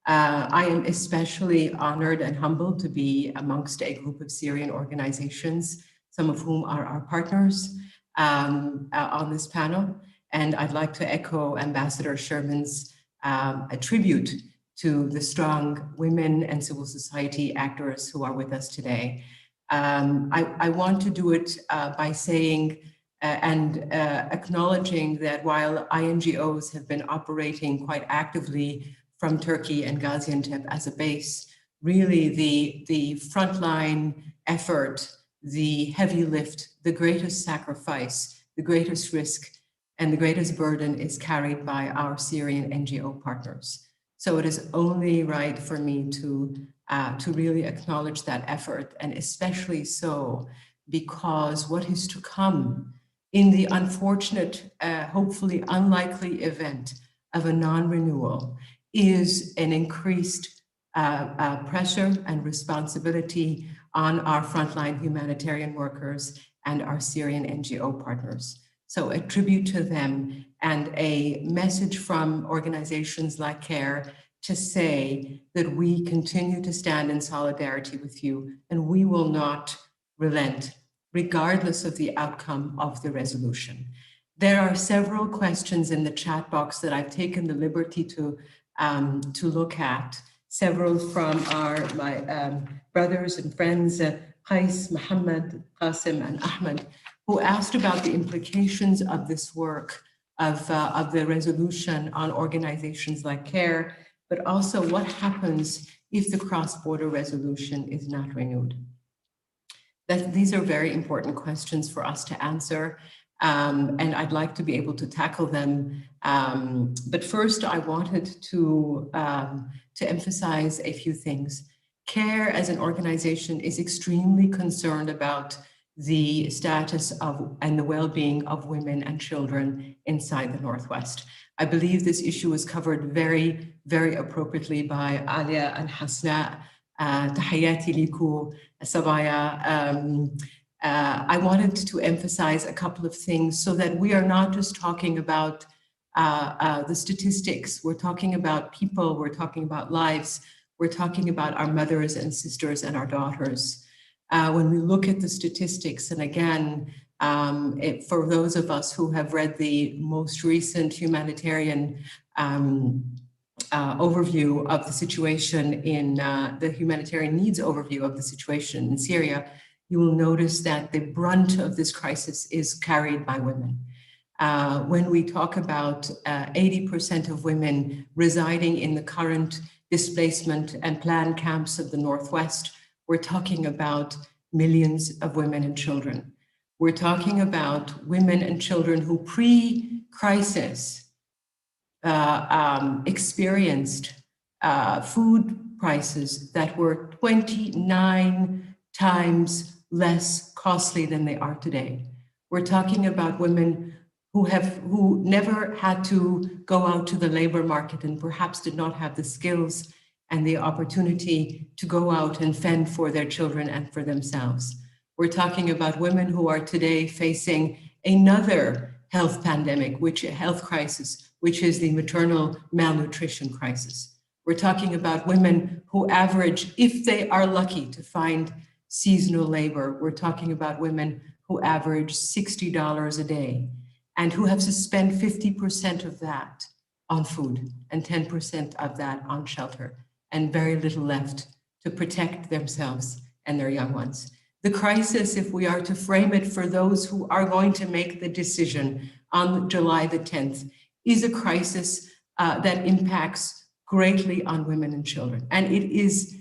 I am especially honored and humbled to be amongst a group of Syrian organizations, some of whom are our partners on this panel. And I'd like to echo Ambassador Sherman's a tribute to the strong women and civil society actors who are with us today. I want to do it by saying and acknowledging that while INGOs have been operating quite actively from Turkey and Gaziantep as a base, really the frontline effort, the heavy lift, the greatest sacrifice, the greatest risk, and the greatest burden is carried by our Syrian NGO partners. So it is only right for me to really acknowledge that effort, and especially so because what is to come in the unfortunate, hopefully unlikely event of a non-renewal is an increased pressure and responsibility on our frontline humanitarian workers and our Syrian NGO partners. So a tribute to them and a message from organizations like CARE to say that we continue to stand in solidarity with you and we will not relent regardless of the outcome of the resolution. There are several questions in the chat box that I've taken the liberty to look at, several from my brothers and friends, Qais, Mohammed, Qasim, and Ahmed, who asked about the implications of this work of the resolution on organizations like CARE, but also what happens if the cross-border resolution is not renewed. These are very important questions for us to answer, and I'd like to be able to tackle them. But first, I wanted to emphasize a few things. CARE as an organization is extremely concerned about the status of and the well-being of women and children inside the Northwest. I believe this issue was covered very, very appropriately by Alia and Hasna. Tahayati liku, Sabaya. I wanted to emphasize a couple of things so that we are not just talking about the statistics. We're talking about people, we're talking about lives, we're talking about our mothers and sisters and our daughters. When we look at the statistics, and again, for those of us who have read the most recent humanitarian overview of the situation in the humanitarian needs overview of the situation in Syria, you will notice that the brunt of this crisis is carried by women. When we talk about 80% of women residing in the current displacement and planned camps of the Northwest, we're talking about millions of women and children. We're talking about women and children who pre-crisis experienced food prices that were 29 times less costly than they are today. We're talking about women who never had to go out to the labor market and perhaps did not have the skills and the opportunity to go out and fend for their children and for themselves. We're talking about women who are today facing another health pandemic, health crisis, which is the maternal malnutrition crisis. We're talking about women who average, if they are lucky to find seasonal labor, we're talking about women who average $60 a day and who have to spend 50% of that on food and 10% of that on shelter and very little left to protect themselves and their young ones. The crisis, if we are to frame it for those who are going to make the decision on July the 10th, is a crisis that impacts greatly on women and children. And it is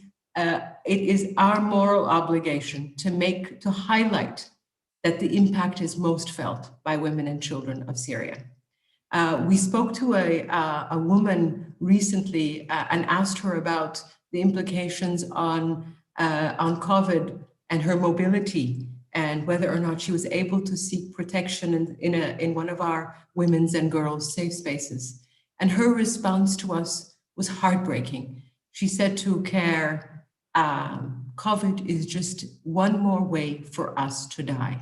our moral obligation to highlight that the impact is most felt by women and children of Syria. We spoke to a woman recently and asked her about the implications on COVID and her mobility and whether or not she was able to seek protection in one of our women's and girls' safe spaces. And her response to us was heartbreaking. She said to CARE, COVID is just one more way for us to die.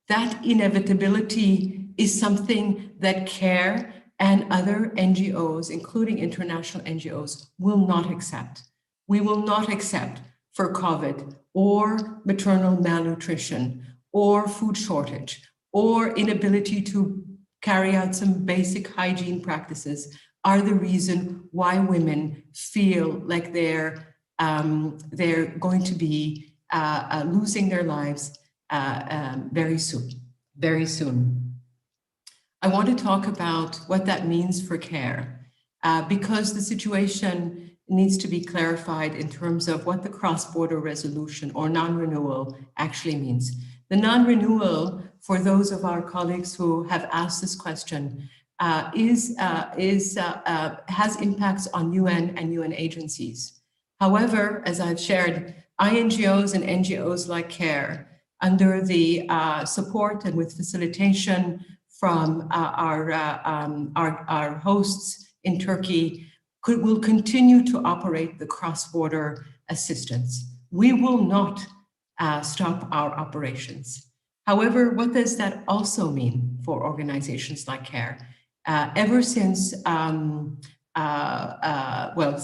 That inevitability is something that CARE and other NGOs, including international NGOs, will not accept. We will not accept for COVID or maternal malnutrition or food shortage or inability to carry out some basic hygiene practices are the reason why women feel like they're going to be losing their lives very soon. I want to talk about what that means for CARE because the situation needs to be clarified in terms of what the cross-border resolution or non-renewal actually means. The non-renewal, for those of our colleagues who have asked this question, has impacts on UN and UN agencies. However, as I've shared, INGOs and NGOs like CARE, under the support and with facilitation from our hosts in Turkey, will continue to operate the cross-border assistance. We will not stop our operations. However, what does that also mean for organizations like CARE? Ever since,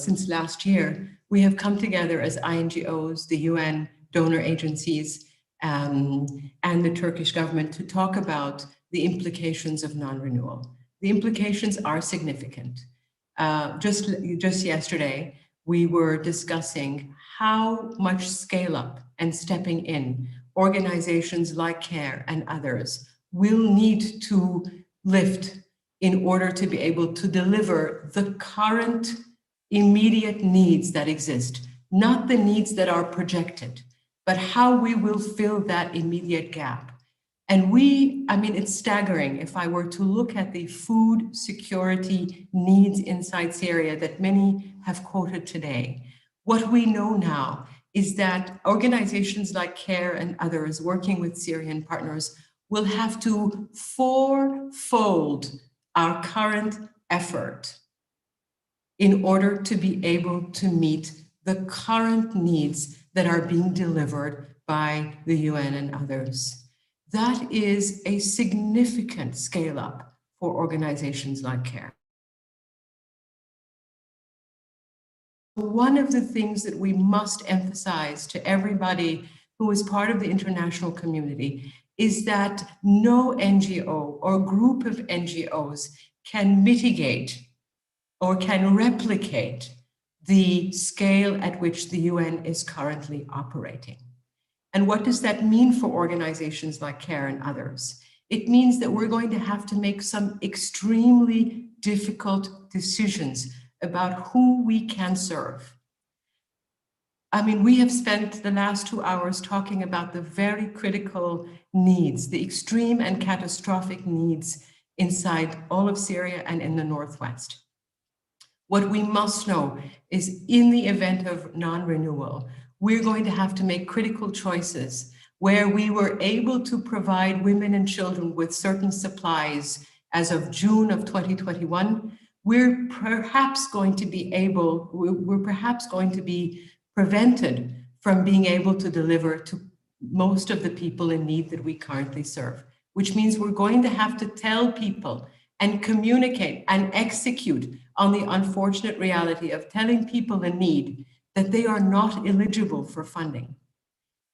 since last year, we have come together as INGOs, the UN donor agencies, and the Turkish government to talk about the implications of non-renewal. The implications are significant. Just yesterday, we were discussing how much scale up and stepping in organizations like CARE and others will need to lift in order to be able to deliver the current immediate needs that exist, not the needs that are projected, but how we will fill that immediate gap. And it's staggering if I were to look at the food security needs inside Syria that many have quoted today. What we know now is that organizations like CARE and others working with Syrian partners will have to fourfold our current effort in order to be able to meet the current needs that are being delivered by the UN and others. That is a significant scale up for organizations like CARE. One of the things that we must emphasize to everybody who is part of the international community is that no NGO or group of NGOs can mitigate or can replicate the scale at which the UN is currently operating. And what does that mean for organizations like CARE and others? It means that we're going to have to make some extremely difficult decisions about who we can serve. I mean, we have spent the last 2 hours talking about the very critical needs, the extreme and catastrophic needs inside all of Syria and in the Northwest. What we must know is in the event of non-renewal, we're going to have to make critical choices where we were able to provide women and children with certain supplies as of June of 2021. We're perhaps going to be prevented from being able to deliver to most of the people in need that we currently serve, which means we're going to have to tell people and communicate and execute on the unfortunate reality of telling people in need that they are not eligible for funding.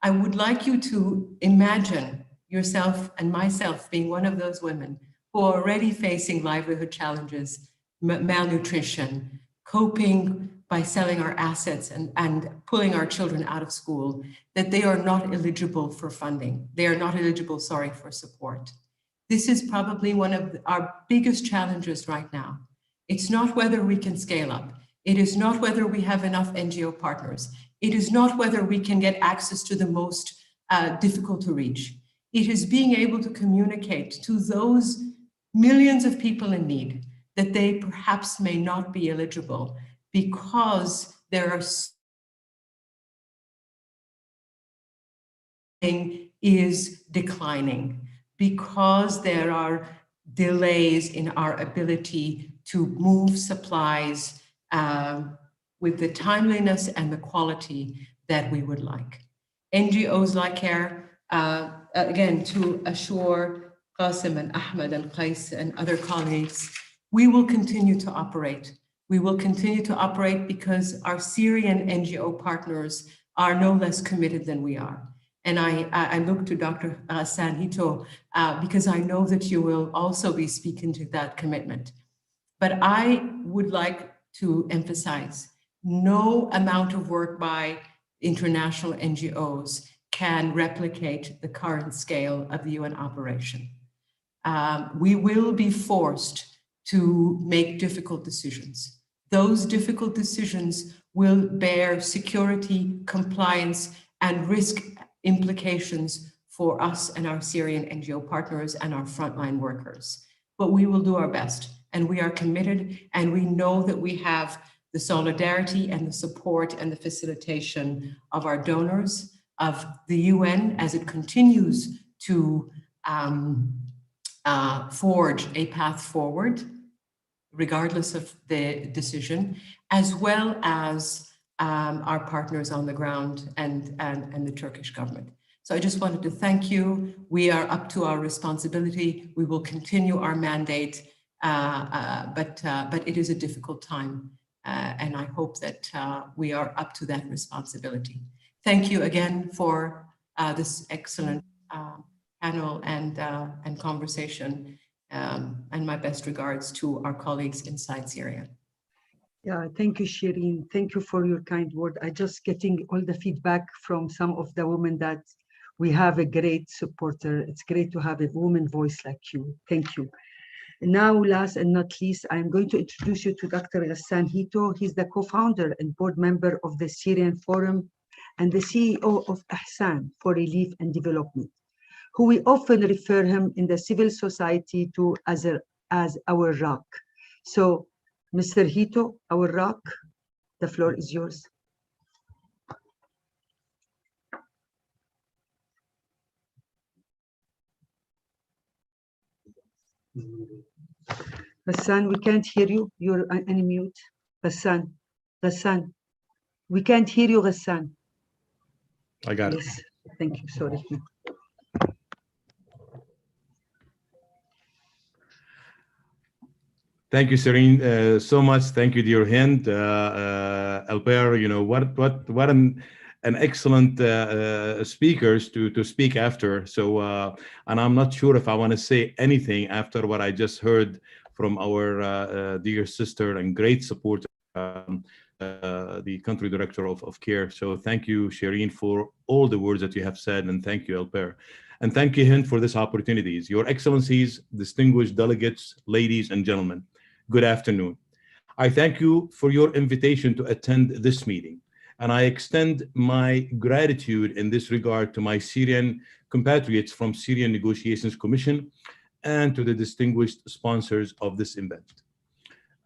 I would like you to imagine yourself and myself being one of those women who are already facing livelihood challenges, malnutrition, coping by selling our assets and pulling our children out of school, that they are not eligible for funding. They are not eligible, for support. This is probably one of our biggest challenges right now. It's not whether we can scale up. It is not whether we have enough NGO partners. It is not whether we can get access to the most difficult to reach. It is being able to communicate to those millions of people in need that they perhaps may not be eligible because there are is declining, because there are delays in our ability to move supplies with the timeliness and the quality that we would like. NGOs like CARE, again, to assure Qasim and Ahmed and Qais and other colleagues, we will continue to operate. We will continue to operate because our Syrian NGO partners are no less committed than we are. And I look to Dr. Sanhito because I know that you will also be speaking to that commitment. But I would like to emphasize, no amount of work by international NGOs can replicate the current scale of the UN operation. We will be forced to make difficult decisions. Those difficult decisions will bear security, compliance, and risk implications for us and our Syrian NGO partners and our frontline workers. But we will do our best, and we are committed, and we know that we have the solidarity and the support and the facilitation of our donors, of the UN as it continues to forge a path forward, regardless of the decision, as well as our partners on the ground and the Turkish government. So I just wanted to thank you. We are up to our responsibility. We will continue our mandate, but it is a difficult time. And I hope that we are up to that responsibility. Thank you again for this excellent panel and conversation. And my best regards to our colleagues inside Syria. Yeah, thank you, Shireen. Thank you for your kind word. I just getting all the feedback from some of the women that we have a great supporter. It's great to have a woman voice like you. Thank you. And now, last and not least, I'm going to introduce you to Dr. Ghassan Hito. He's the co-founder and board member of the Syrian Forum and the CEO of Ahsan for Relief and Development, who we often refer him in the civil society to as our rock. So, Mr. Hito, our rock, the floor is yours. Ghassan, we can't hear you. You're unmute. Ghassan, we can't hear you, Ghassan. I got it. Yes, thank you. Sorry. Thank you, Serene, so much. Thank you, dear Hind, Albert. You know what an excellent speakers to speak after. So, and I'm not sure if I want to say anything after what I just heard from our dear sister and great supporter the country director of CARE. So thank you, Shireen, for all the words that you have said, and thank you, Alper. And thank you, Hind, for this opportunities. Your Excellencies, distinguished delegates, ladies and gentlemen, good afternoon. I thank you for your invitation to attend this meeting, and I extend my gratitude in this regard to my Syrian compatriots from Syrian Negotiations Commission and to the distinguished sponsors of this event.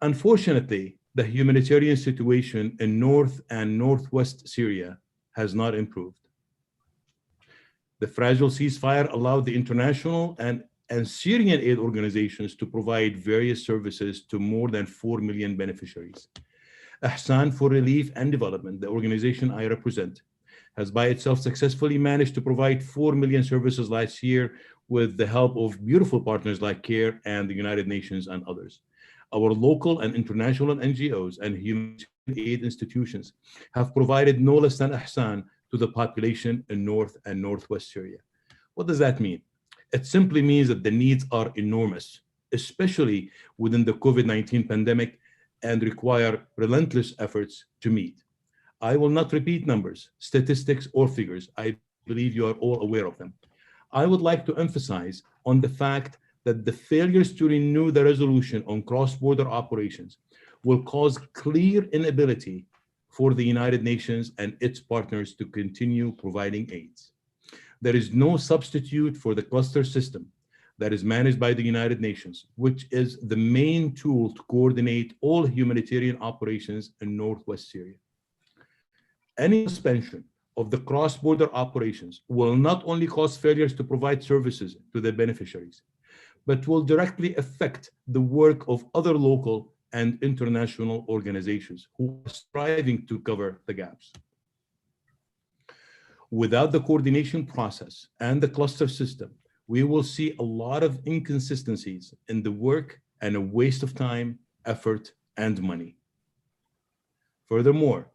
Unfortunately, the humanitarian situation in North and Northwest Syria has not improved. The fragile ceasefire allowed the international and Syrian aid organizations to provide various services to more than 4 million beneficiaries. Ahsan for Relief and Development, the organization I represent, has by itself successfully managed to provide 4 million services last year with the help of beautiful partners like CARE and the United Nations and others. Our local and international NGOs and humanitarian aid institutions have provided no less than Ahsan to the population in North and Northwest Syria. What does that mean? It simply means that the needs are enormous, especially within the COVID-19 pandemic, and require relentless efforts to meet. I will not repeat numbers, statistics, or figures. I believe you are all aware of them. I would like to emphasize on the fact that the failures to renew the resolution on cross-border operations will cause clear inability for the United Nations and its partners to continue providing aids. There is no substitute for the cluster system that is managed by the United Nations, which is the main tool to coordinate all humanitarian operations in Northwest Syria. Any suspension of the cross-border operations will not only cause failures to provide services to the beneficiaries, but will directly affect the work of other local and international organizations who are striving to cover the gaps. Without the coordination process and the cluster system, we will see a lot of inconsistencies in the work and a waste of time, effort, and money. Furthermore,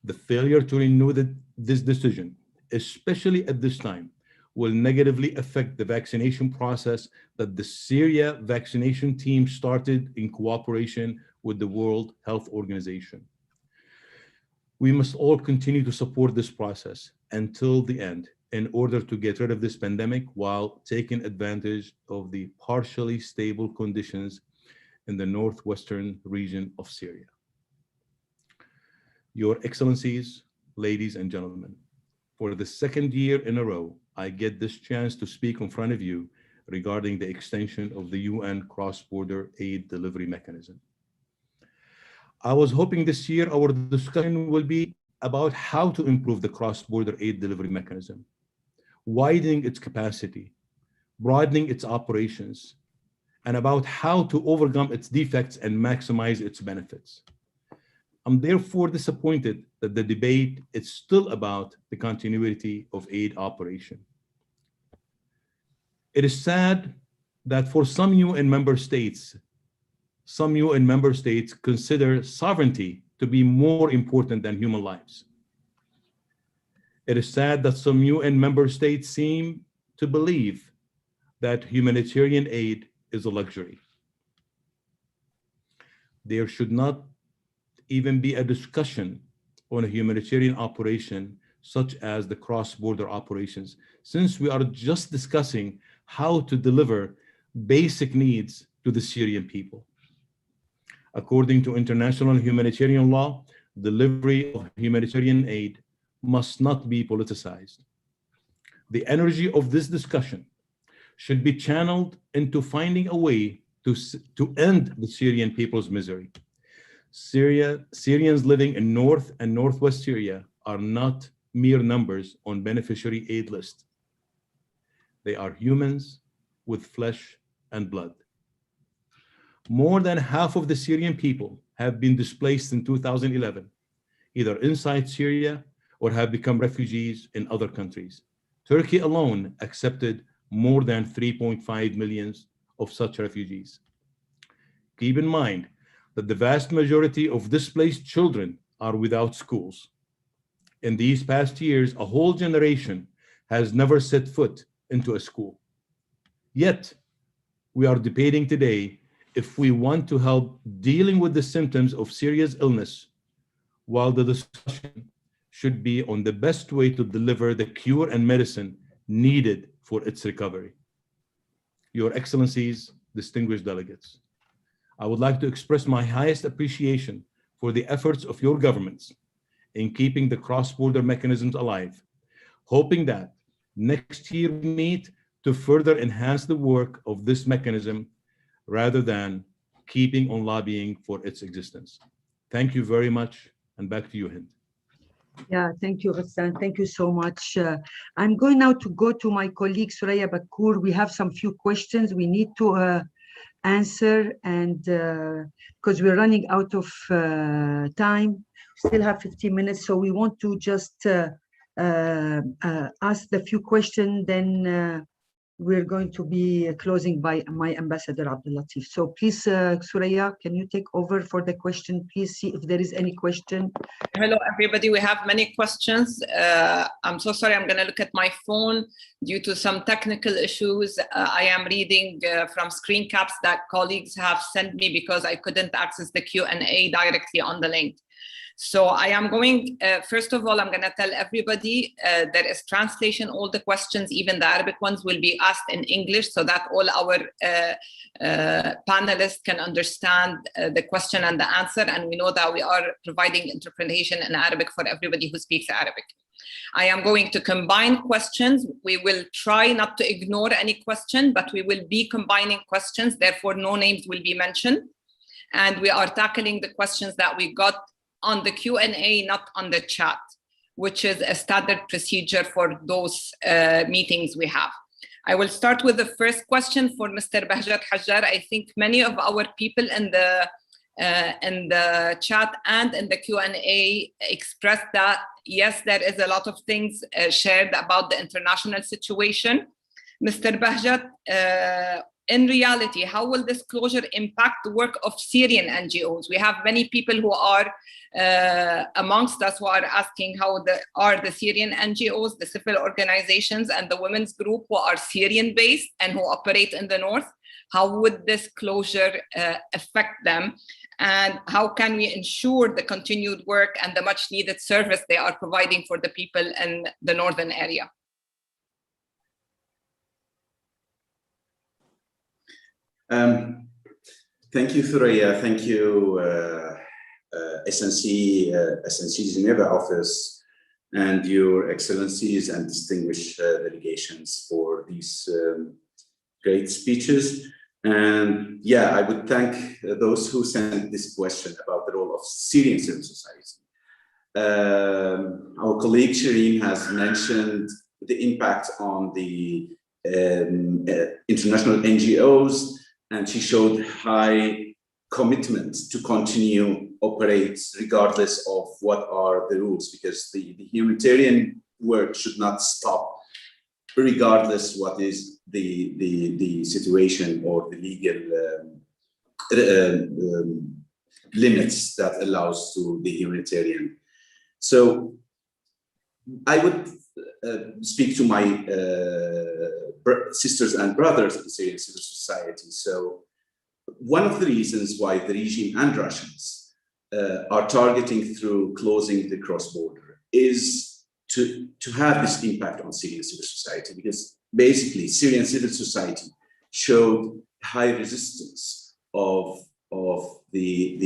the failure to renew this decision, especially at this time, will negatively affect the vaccination process that the Syria vaccination team started in cooperation with the World Health Organization. We must all continue to support this process until the end in order to get rid of this pandemic while taking advantage of the partially stable conditions in the northwestern region of Syria. Your Excellencies, ladies and gentlemen, for the second year in a row, I get this chance to speak in front of you regarding the extension of the UN cross-border aid delivery mechanism. I was hoping this year our discussion will be about how to improve the cross-border aid delivery mechanism, widening its capacity, broadening its operations, and about how to overcome its defects and maximize its benefits. I'm therefore disappointed that the debate is still about the continuity of aid operation. It is sad that for some UN member states consider sovereignty to be more important than human lives. It is sad that some UN member states seem to believe that humanitarian aid is a luxury. There should not even be a discussion on a humanitarian operation such as the cross-border operations, since we are just discussing how to deliver basic needs to the Syrian people. According to international humanitarian law, delivery of humanitarian aid must not be politicized. The energy of this discussion should be channeled into finding a way to end the Syrian people's misery. Syrians living in North and Northwest Syria are not mere numbers on beneficiary aid list. They are humans with flesh and blood. More than half of the Syrian people have been displaced in 2011, either inside Syria or have become refugees in other countries. Turkey alone accepted more than 3.5 million of such refugees. Keep in mind that the vast majority of displaced children are without schools. In these past years, a whole generation has never set foot into a school. Yet, we are debating today if we want to help dealing with the symptoms of Syria's illness, while the discussion should be on the best way to deliver the cure and medicine needed for its recovery. Your Excellencies, distinguished delegates, I would like to express my highest appreciation for the efforts of your governments in keeping the cross-border mechanisms alive, hoping that next year we meet to further enhance the work of this mechanism rather than keeping on lobbying for its existence. Thank you very much, and back to you, Hind. Yeah, thank you, Ghassan. Thank you so much. I'm going now to go to my colleague, Suraya Bakour. We have some few questions we need to answer, and because we're running out of time, still have 15 minutes, so we want to just ask the few questions, then we're going to be closing by my ambassador Abdul Latif. So please, Suraya, can you take over for the question? Please see if there is any question. Hello, everybody. We have many questions. I'm so sorry. I'm going to look at my phone due to some technical issues. I am reading from screen caps that colleagues have sent me because I couldn't access the Q&A directly on the link. So I am going, first of all, I'm going to tell everybody there is translation. All the questions, even the Arabic ones, will be asked in English so that all our panelists can understand the question and the answer. And we know that we are providing interpretation in Arabic for everybody who speaks Arabic. I am going to combine questions. We will try not to ignore any question, but we will be combining questions. Therefore, no names will be mentioned. And we are tackling the questions that we got on the Q&A, not on the chat, which is a standard procedure for those meetings we have. I will start with the first question for Mr. Bahjat Hajjar. I think many of our people in the chat and in the Q&A expressed that, yes, there is a lot of things shared about the international situation. Mr. Bahjat, in reality, how will this closure impact the work of Syrian NGOs? We have many people who are amongst us who are asking how are the Syrian NGOs, the civil organizations, and the women's group who are Syrian-based and who operate in the north. How would this closure affect them? And how can we ensure the continued work and the much needed service they are providing for the people in the northern area? Thank you, Thuraya. Thank you, SNC Geneva office, and your excellencies and distinguished delegations for these great speeches. And yeah, I would thank those who sent this question about the role of Syrian civil society. Our colleague Shireen has mentioned the impact on the international NGOs, and she showed high commitment to continue operate regardless of what are the rules, because the humanitarian work should not stop regardless what is the situation or the legal limits that allows to the humanitarian. So I would speak to my sisters and brothers in Syrian civil society. So one of the reasons why the regime and Russians are targeting through closing the cross-border is to have this impact on Syrian civil society, because basically Syrian civil society showed high resistance of the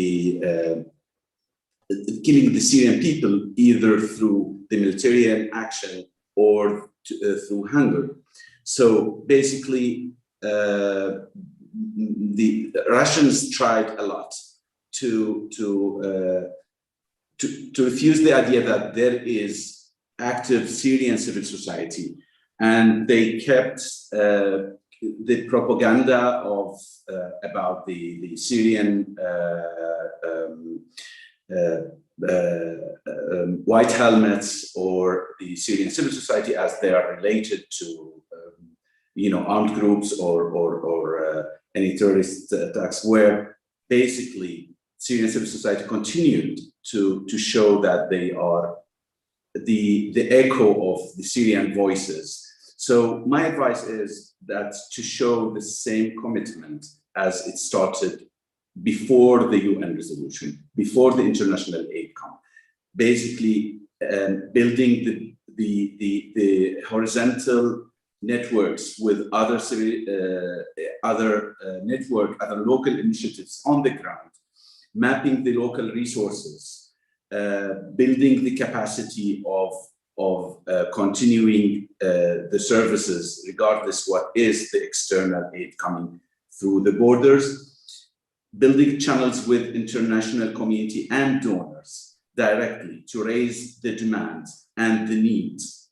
killing the Syrian people, either through the military action or through hunger. So basically, the Russians tried a lot to refuse the idea that there is active Syrian civil society, and they kept the propaganda of about the Syrian white helmets or the Syrian civil society as they are related to armed groups or any terrorist attacks, where basically Syrian civil society continued to show that they are the echo of the Syrian voices. So my advice is that to show the same commitment as it started before the UN resolution, before the international aid come. Basically, building the horizontal networks with other local initiatives on the ground, mapping the local resources, building the capacity of continuing the services, regardless what is the external aid coming through the borders, building channels with international community and donors directly to raise the demands and the needs,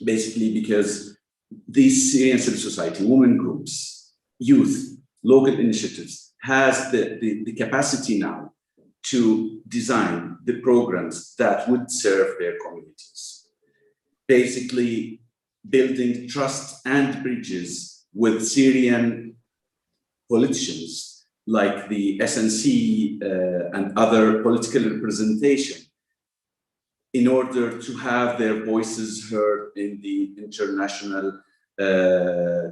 basically because these Syrian civil society, women groups, youth, local initiatives has the capacity now to design the programs that would serve their communities. Basically building trust and bridges with Syrian politicians like the SNC and other political representation in order to have their voices heard in the international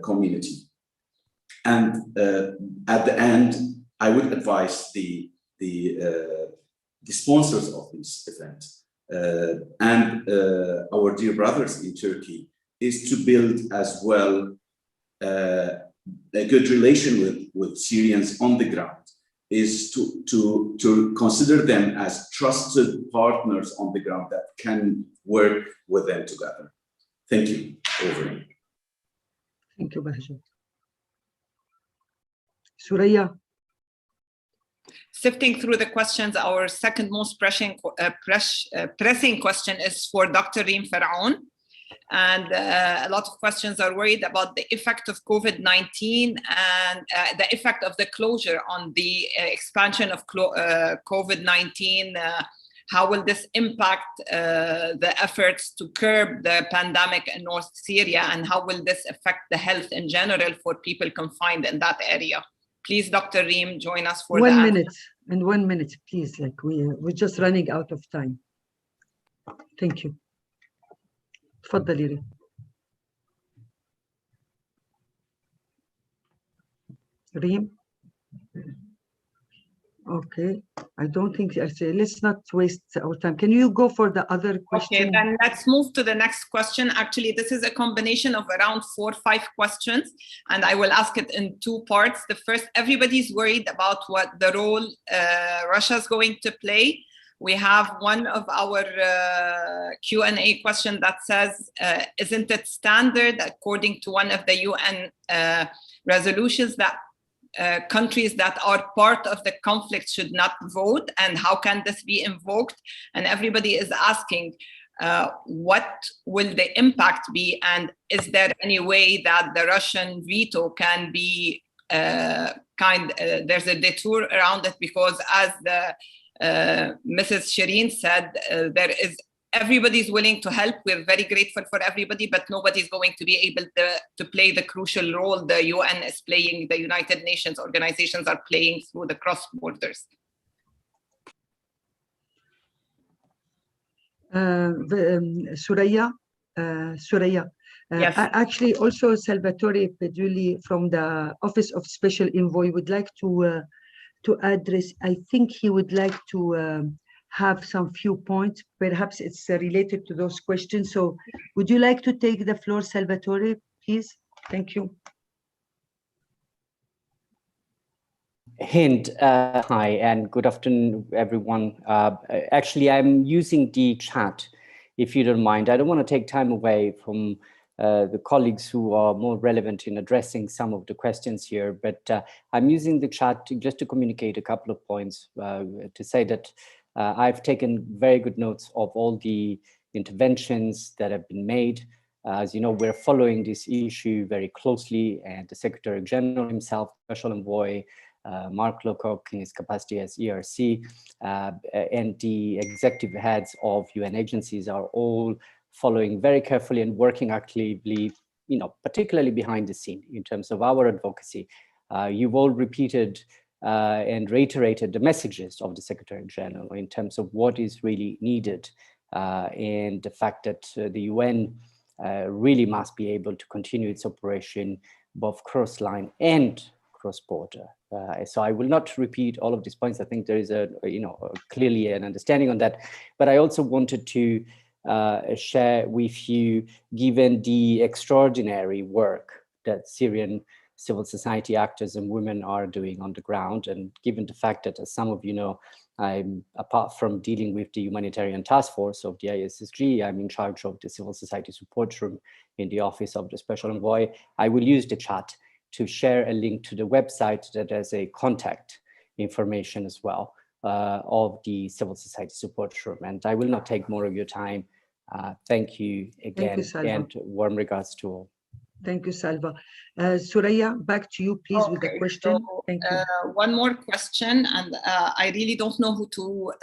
community. And at the end, I would advise the sponsors of this event and our dear brothers in Turkey is to build as well a good relation with Syrians on the ground, is to consider them as trusted partners on the ground that can work with them together. Thank you. Over. Thank you, Bahjat. Suraya. Sifting through the questions, our second most pressing question is for Dr. Reem Faraoun. And a lot of questions are worried about the effect of COVID-19 and the effect of the closure on the expansion of COVID-19. How will this impact the efforts to curb the pandemic in North Syria, and how will this affect the health in general for people confined in that area? Please, Dr. Reem, join us for 1 minute. And 1 minute, please. Like we're just running out of time. Thank you. تفضلي ريم. Reem. Okay, I don't think let's not waste our time. Can you go for the other question? Okay, then let's move to the next question. Actually, this is a combination of around 4 or 5 questions, and I will ask it in 2 parts. The first, everybody's worried about what the role Russia is going to play. We have one of our Q&A question that says, isn't it standard according to one of the UN resolutions that countries that are part of the conflict should not vote, and how can this be invoked? And everybody is asking, what will the impact be, and is there any way that the Russian veto can be there's a detour around it, because as the Mrs. Shireen said, everybody's willing to help. We're very grateful for everybody, but nobody's going to be able to play the crucial role the UN is playing, the United Nations organizations are playing through the cross borders. Suraya, yes. Actually, also Salvatore Pedulli from the Office of Special Envoy would like to address. I think he would like to have some few points. Perhaps it's related to those questions. So would you like to take the floor, Salvatore, please? Thank you. Hind, hi, and good afternoon, everyone. Actually, I'm using the chat, if you don't mind. I don't want to take time away from the colleagues who are more relevant in addressing some of the questions here, but I'm using the chat just to communicate a couple of points, to say that I've taken very good notes of all the interventions that have been made. As you know, we're following this issue very closely, and the Secretary General himself, Special Envoy, Mark Lowcock in his capacity as ERC, and the executive heads of UN agencies are all following very carefully and working actively, particularly behind the scene in terms of our advocacy. You've all repeated and reiterated the messages of the Secretary General in terms of what is really needed, and the fact that the UN really must be able to continue its operation both cross-line and cross-border. So I will not repeat all of these points. I think there is clearly an understanding on that. But I also wanted to share with you, given the extraordinary work that Syrian civil society actors and women are doing on the ground, and given the fact that, as some of you know, I'm, apart from dealing with the humanitarian task force of the ISSG, I'm in charge of the civil society support room in the office of the special envoy. I will use the chat to share a link to the website that has a contact information as well of the civil society support room. And I will not take more of your time. Thank you again, and warm regards to all. Thank you, Salva. Suraya, back to you, please, with the question. So, Thank you. One more question, and I really don't know who to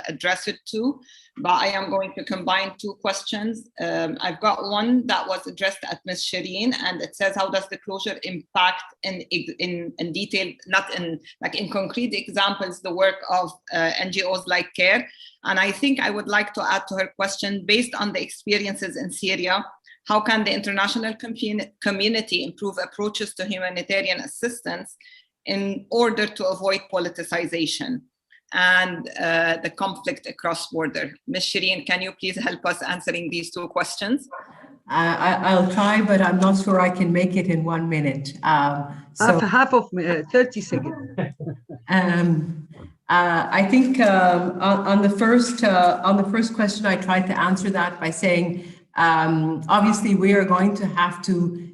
address it to, but I am going to combine two questions. I've got one that was addressed at Ms. Shireen, and it says, how does the closure impact in detail, not in concrete examples, the work of NGOs like CARE? And I think I would like to add to her question, based on the experiences in Syria, how can the international community improve approaches to humanitarian assistance in order to avoid politicization and the conflict across border? Ms. Shireen, can you please help us answering these two questions? I'll try, but I'm not sure I can make it in 1 minute. Half of 30 seconds. I think on the first question, I tried to answer that by saying, obviously, we are going to have to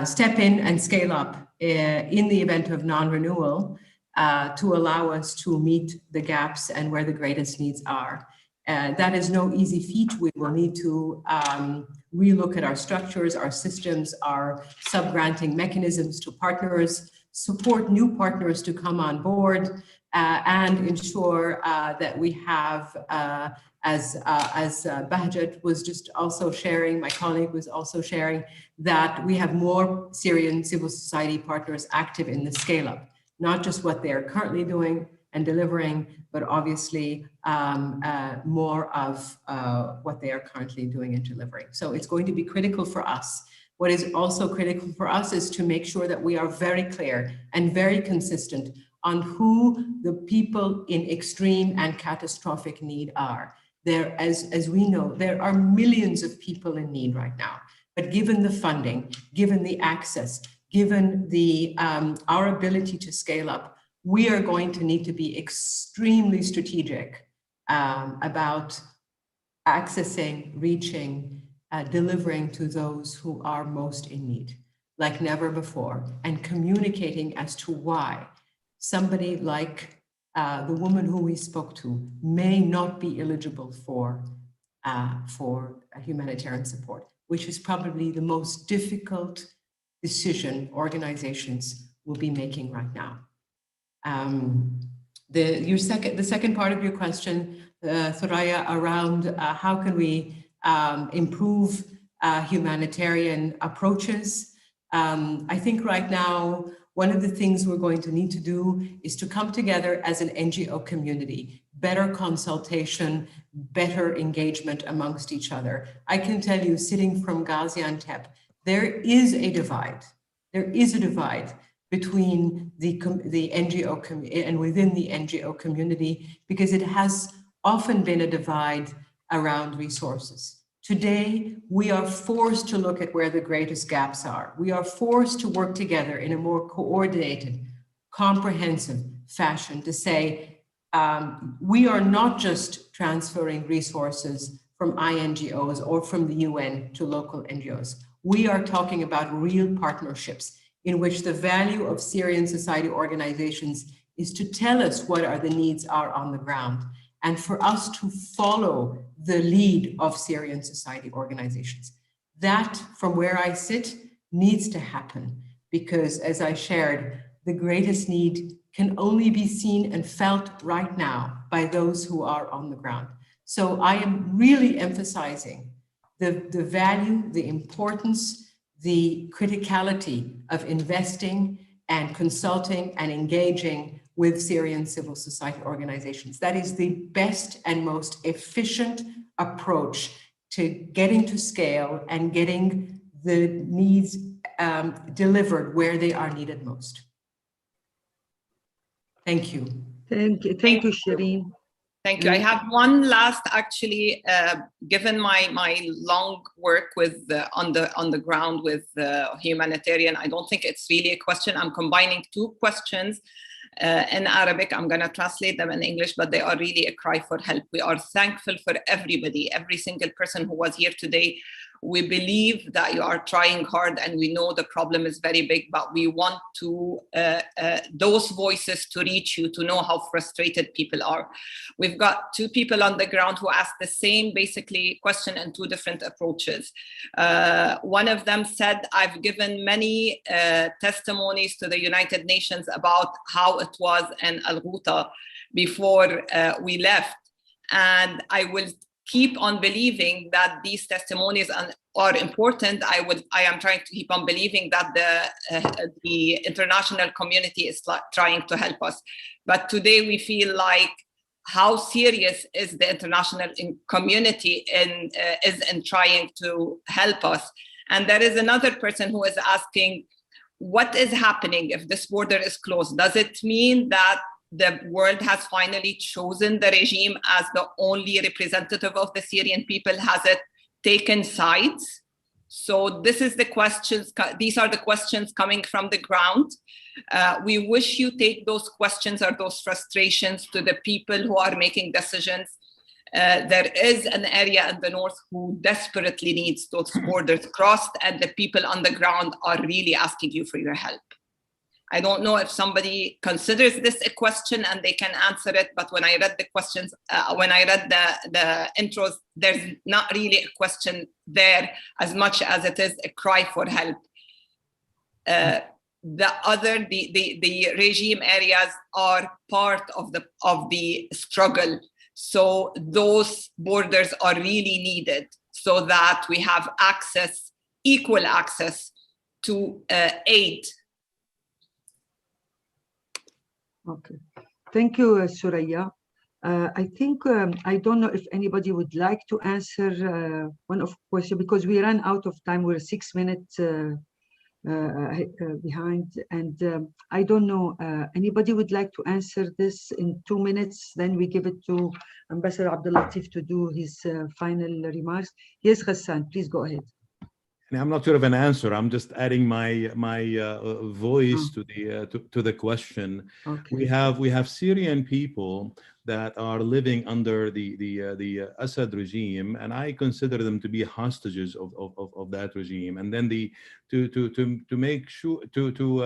step in and scale up in the event of non-renewal to allow us to meet the gaps and where the greatest needs are. That is no easy feat. We will need to relook at our structures, our systems, our sub-granting mechanisms to partners, support new partners to come on board, and ensure that we have, as Bahjat was just also sharing, my colleague was also sharing, that we have more Syrian civil society partners active in the scale-up, not just what they are currently doing and delivering, but obviously more of what they are currently doing and delivering. So it's going to be critical for us. What is also critical for us is to make sure that we are very clear and very consistent on who the people in extreme and catastrophic need are. There, as we know, there are millions of people in need right now, but given the funding, given the access, given the our ability to scale up, we are going to need to be extremely strategic about accessing, reaching, delivering to those who are most in need, like never before, and communicating as to why somebody like the woman who we spoke to may not be eligible for humanitarian support, which is probably the most difficult decision organizations will be making right now. The second part of your question, Thoraya, around how can we improve humanitarian approaches. I think right now, one of the things we're going to need to do is to come together as an NGO community, better consultation, better engagement amongst each other. I can tell you, sitting from Gaziantep, there is a divide. There is a divide between the NGO and within the NGO community, because it has often been a divide around resources. Today, we are forced to look at where the greatest gaps are. We are forced to work together in a more coordinated, comprehensive fashion to say, we are not just transferring resources from INGOs or from the UN to local NGOs. We are talking about real partnerships in which the value of Syrian society organizations is to tell us what are the needs are on the ground, and for us to follow the lead of Syrian society organizations. That, from where I sit, needs to happen, because as I shared, the greatest need can only be seen and felt right now by those who are on the ground. So I am really emphasizing the value, the importance, the criticality of investing and consulting and engaging with Syrian civil society organizations. That is the best and most efficient approach to getting to scale and getting the needs delivered where they are needed most. Thank you. Thank you, Shireen. Thank you. I have one last, actually, given my long work with on the ground with Humanitarian, I don't think it's really a question. I'm combining two questions in Arabic. I'm going to translate them in English, but they are really a cry for help. We are thankful for everybody, every single person who was here today. We believe that you are trying hard, and we know the problem is very big, but we want to those voices to reach you, to know how frustrated people are. We've got two people on the ground who asked the same basically question in two different approaches. One of them said, I've given many testimonies to the United Nations about how it was in Al-Ghouta before we left, and I will keep on believing that these testimonies are important. I am trying to keep on believing that the international community is trying to help us. But today we feel like how serious is the international community is in trying to help us. And there is another person who is asking, what is happening if this border is closed? Does it mean that the world has finally chosen the regime as the only representative of the Syrian people? Has it taken sides? So this is the questions. These are the questions coming from the ground. We wish you take those questions or those frustrations to the people who are making decisions. There is an area in the north who desperately needs those borders crossed, and the people on the ground are really asking you for your help. I don't know if somebody considers this a question and they can answer it, but when I read the questions, when I read the intros, there's not really a question there as much as it is a cry for help. The regime areas are part of the struggle. So those borders are really needed so that we have access, equal access to aid. Okay, thank you, Suraya. I think, I don't know if anybody would like to answer one of the questions, because we ran out of time. We're 6 minutes behind, and I don't know, anybody would like to answer this in 2 minutes? Then we give it to Ambassador Abdul Latif to do his final remarks. Yes, Ghassan, please go ahead. And I'm not sure of an answer. I'm just adding my voice to the question. Okay. We have Syrian people that are living under the Assad regime, and I consider them to be hostages of that regime. And then to make sure to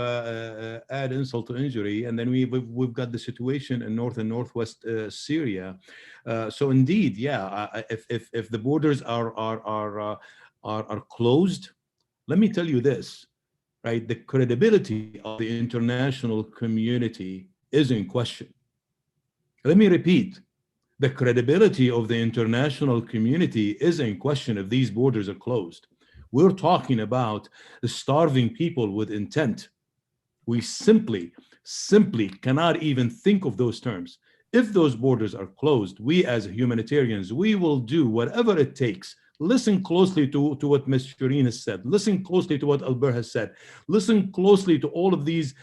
add insult to injury, and then we've got the situation in north and northwest Syria. So indeed, yeah, if the borders are closed, let me tell you this, right? The credibility of the international community is in question. Let me repeat, the credibility of the international community is in question if these borders are closed. We're talking about starving people with intent. We simply cannot even think of those terms. If those borders are closed, we as humanitarians, we will do whatever it takes. Listen closely to what Ms. Shireen has said. Listen closely to what Albert has said. Listen closely to all of these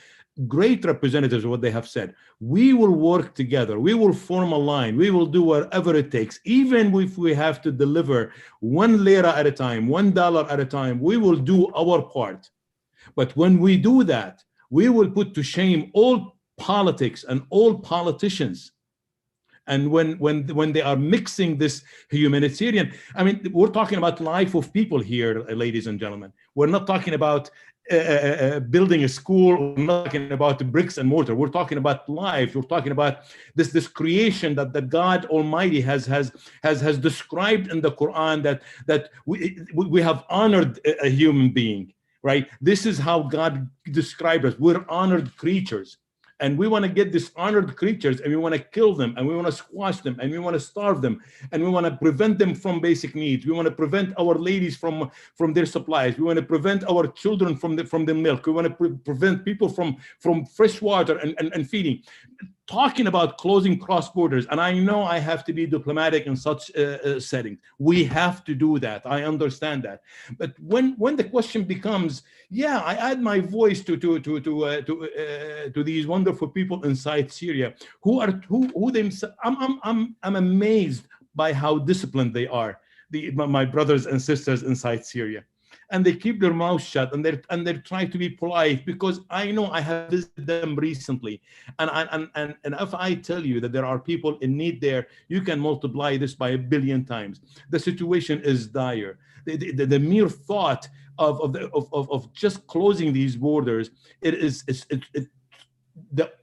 great representatives of what they have said. We will work together. We will form a line. We will do whatever it takes. Even if we have to deliver 1 lira at a time, $1 at a time, we will do our part. But when we do that, we will put to shame all politics and all politicians. And when they are mixing this humanitarian, I mean, we're talking about life of people here, ladies and gentlemen. We're not talking about building a school. We're not talking about bricks and mortar. We're talking about life. We're talking about this creation that God Almighty has described in the Quran, that we have honored a human being, right? This is how God described us. We're honored creatures. And we want to get these honored creatures, and we want to kill them, and we want to squash them, and we want to starve them, and we want to prevent them from basic needs. We want to prevent our ladies from their supplies. We want to prevent our children from the milk. We want to prevent people from fresh water and feeding. talking about closing cross borders, and I know I have to be diplomatic in such a setting. We have to do that. I understand that. But when the question becomes, yeah, I add my voice to these wonderful people inside Syria who themselves, I'm amazed by how disciplined they are, my brothers and sisters inside Syria. And they keep their mouths shut, and they're trying to be polite, because I know I have visited them recently, and if I tell you that there are people in need there, you can multiply this by 1 billion times. The situation is dire. The mere thought of just closing these borders, the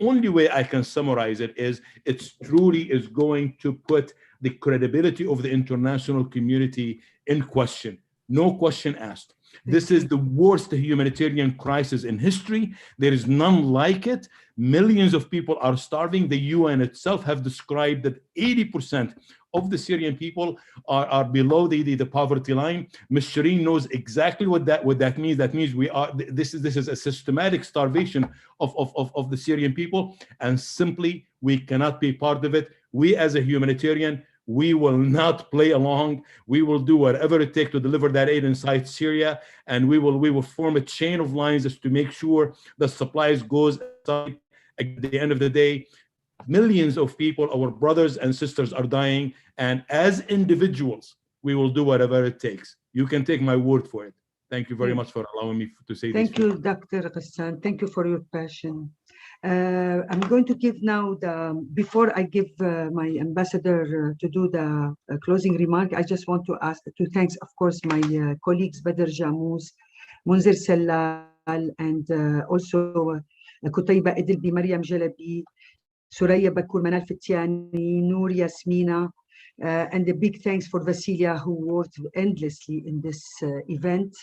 only way I can summarize it is it truly is going to put the credibility of the international community in question. No question asked. This is the worst humanitarian crisis in history. There is none like it. Millions of people are starving. The UN itself have described that 80% of the Syrian people are below the poverty line. Ms. Shireen knows exactly what that means. That means this is a systematic starvation of the Syrian people, and simply we cannot be part of it. We as a humanitarian, we will not play along. We will do whatever it takes to deliver that aid inside Syria, and we will form a chain of lines as to make sure the supplies goes outside. At the end of the day, millions of people, our brothers and sisters, are dying, and as individuals, we will do whatever it takes. You can take my word for it. Thank you very much for allowing me to say this. Thank you, Dr. Ghassan. Thank you for your passion. I'm going to give now before I give my ambassador to do the closing remark, I just want to thank, of course, my colleagues Badr Jamous, Munzir Sellal, and also Kutayba Idilbi, Mariam Jalabi, Suraya Bakur, Manal Fitiani, Noor Yasmina, and a big thanks for Vasilia, who worked endlessly in this event.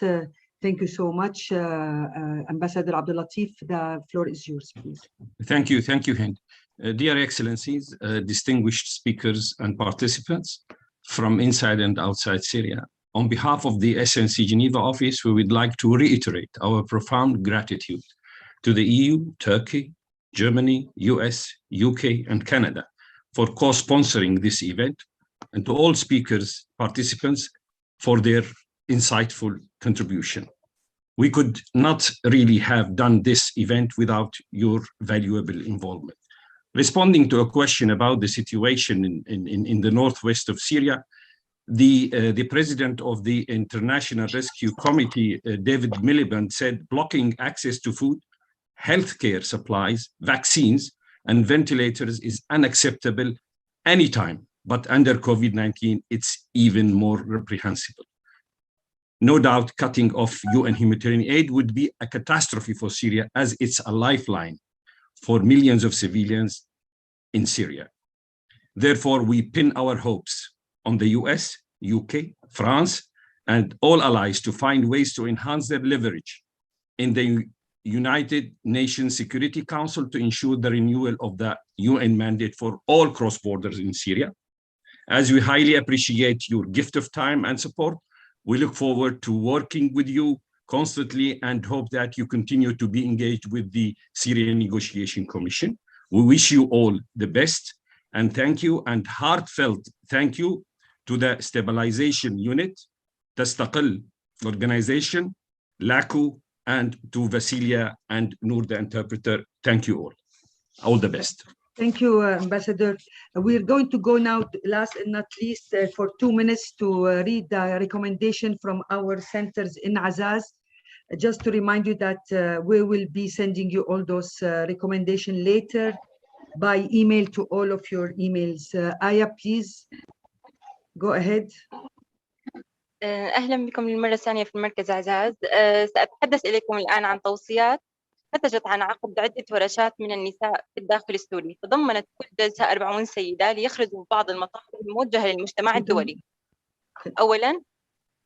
Thank you so much, Ambassador Abdul Latif. The floor is yours, please. Thank you, Hind. Dear Excellencies, distinguished speakers and participants from inside and outside Syria, on behalf of the SNC Geneva office, we would like to reiterate our profound gratitude to the EU, Turkey, Germany, US, UK, and Canada for co-sponsoring this event, and to all speakers, participants, for their insightful contribution. We could not really have done this event without your valuable involvement. Responding to a question about the situation in the northwest of Syria, the president of the International Rescue Committee, David Miliband, said blocking access to food, healthcare supplies, vaccines, and ventilators is unacceptable anytime, but under COVID-19, it's even more reprehensible. No doubt, cutting off UN humanitarian aid would be a catastrophe for Syria, as it's a lifeline for millions of civilians in Syria. Therefore, we pin our hopes on the US, UK, France, and all allies to find ways to enhance their leverage in the United Nations Security Council to ensure the renewal of the UN mandate for all cross borders in Syria. As we highly appreciate your gift of time and support, we look forward to working with you constantly and hope that you continue to be engaged with the Syrian Negotiation Commission. We wish you all the best, and thank you, and heartfelt thank you to the Stabilization Unit, Tastaqil Organization, LACU, and to Vasilia and Noor, the interpreter. Thank you all. All the best. Thank you, Ambassador. We're going to go now, last and not least, for 2 minutes to read the recommendation from our centers in Azaz. Just to remind you that we will be sending you all those recommendations later by email to all of your emails. Aya, please go ahead. أهلا بكم للمرة الثانية في المركز عزاز. سأتحدث إليكم الآن عن توصيات نتجت عن عقد عدة ورشات من النساء في الداخل السوري، تضمنت كل جلسة 40 سيدة ليخرجوا بعض المطالب الموجهة للمجتمع الدولي. أولاً،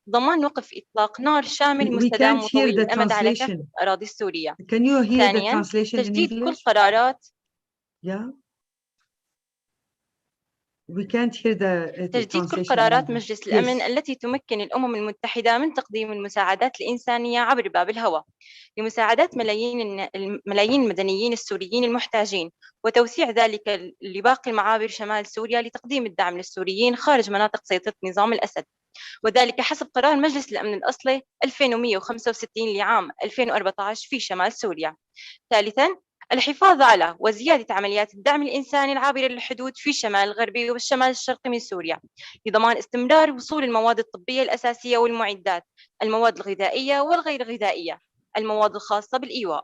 ضمان وقف إطلاق نار شامل مستدام وطويل الأمد على كافة الأراضي السورية. ثانياً، تجديد كل قرارات We can't hear the تجديد كل translation. قرارات مجلس الأمن Yes. التي تمكن الأمم المتحدة من تقديم المساعدات الإنسانية عبر باب الهواء لمساعدة ملايين المدنيين السوريين المحتاجين، وتوسيع ذلك لباقي المعابر شمال سوريا لتقديم الدعم للسوريين خارج مناطق سيطرة نظام الأسد، وذلك حسب قرار مجلس الأمن الأصلي 2165 لعام 2014 في شمال سوريا. ثالثاً، الحفاظ على وزيادة عمليات الدعم الإنساني العابرة للحدود في الشمال الغربي والشمال الشرقي من سوريا لضمان استمرار وصول المواد الطبية الأساسية والمعدات، المواد الغذائية والغير غذائية، المواد الخاصة بالإيواء.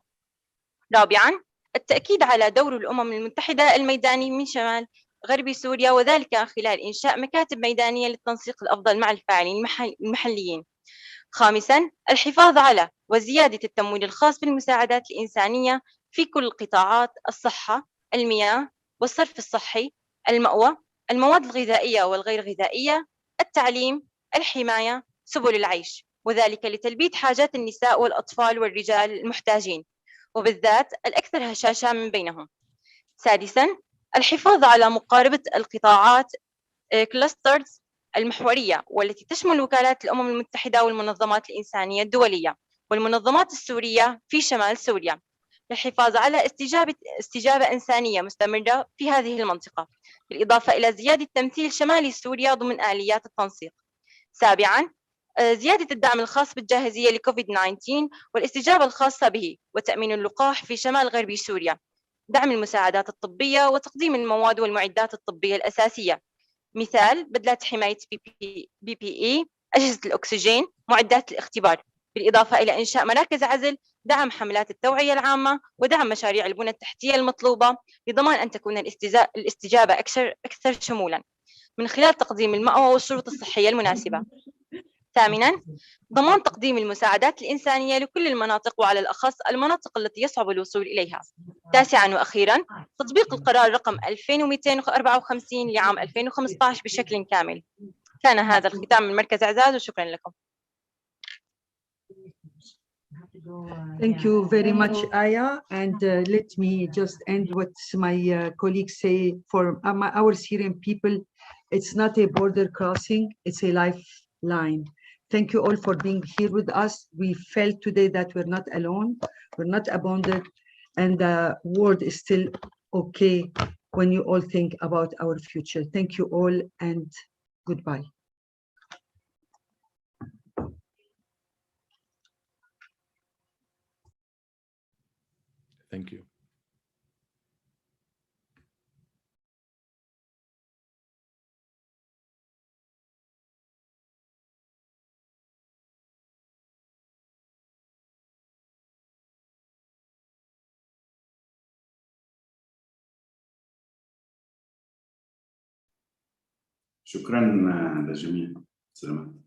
رابعاً، التأكيد على دور الأمم المتحدة الميداني من شمال غربي سوريا، وذلك خلال إنشاء مكاتب ميدانية للتنسيق الأفضل مع الفاعلين المحليين. خامساً، الحفاظ على وزيادة التمويل الخاص بالمساعدات الإنسانية في كل القطاعات: الصحة، المياه والصرف الصحي، المأوى، المواد الغذائية والغير غذائية، التعليم، الحماية، سبل العيش، وذلك لتلبية حاجات النساء والأطفال والرجال المحتاجين، وبالذات الأكثر هشاشة من بينهم. سادساً، الحفاظ على مقاربة القطاعات كلاسترز المحورية والتي تشمل وكالات الأمم المتحدة والمنظمات الإنسانية الدولية والمنظمات السورية في شمال سوريا للحفاظ على استجابة إنسانية مستمرة في هذه المنطقة، بالإضافة إلى زيادة تمثيل شمال سوريا ضمن آليات التنسيق. سابعاً، زيادة الدعم الخاص بالجاهزية لكوفيد 19 والاستجابة الخاصة به وتأمين اللقاح في شمال غربي سوريا، دعم المساعدات الطبية وتقديم المواد والمعدات الطبية الأساسية، مثال بدلات حماية PPE، أجهزة الأكسجين، معدات الاختبار، بالإضافة إلى إنشاء مراكز عزل، دعم حملات التوعية العامة، ودعم مشاريع البنى التحتية المطلوبة لضمان أن تكون الاستجابة أكثر شمولاً من خلال تقديم المأوى والشروط الصحية المناسبة. ثامناً، ضمان تقديم المساعدات الإنسانية لكل المناطق وعلى الأخص المناطق التي يصعب الوصول إليها. تاسعاً وأخيراً، تطبيق القرار رقم 2254 لعام 2015 بشكل كامل. كان هذا الختام من مركز إعزاز، وشكراً لكم. Thank you very much, Aya. And let me just end what my colleagues say. For our Syrian people, it's not a border crossing, it's a lifeline. Thank you all for being here with us. We felt today that we're not alone, we're not abandoned, and the world is still okay when you all think about our future. Thank you all, and goodbye. Thank you. شكرا للجميع. سلامات.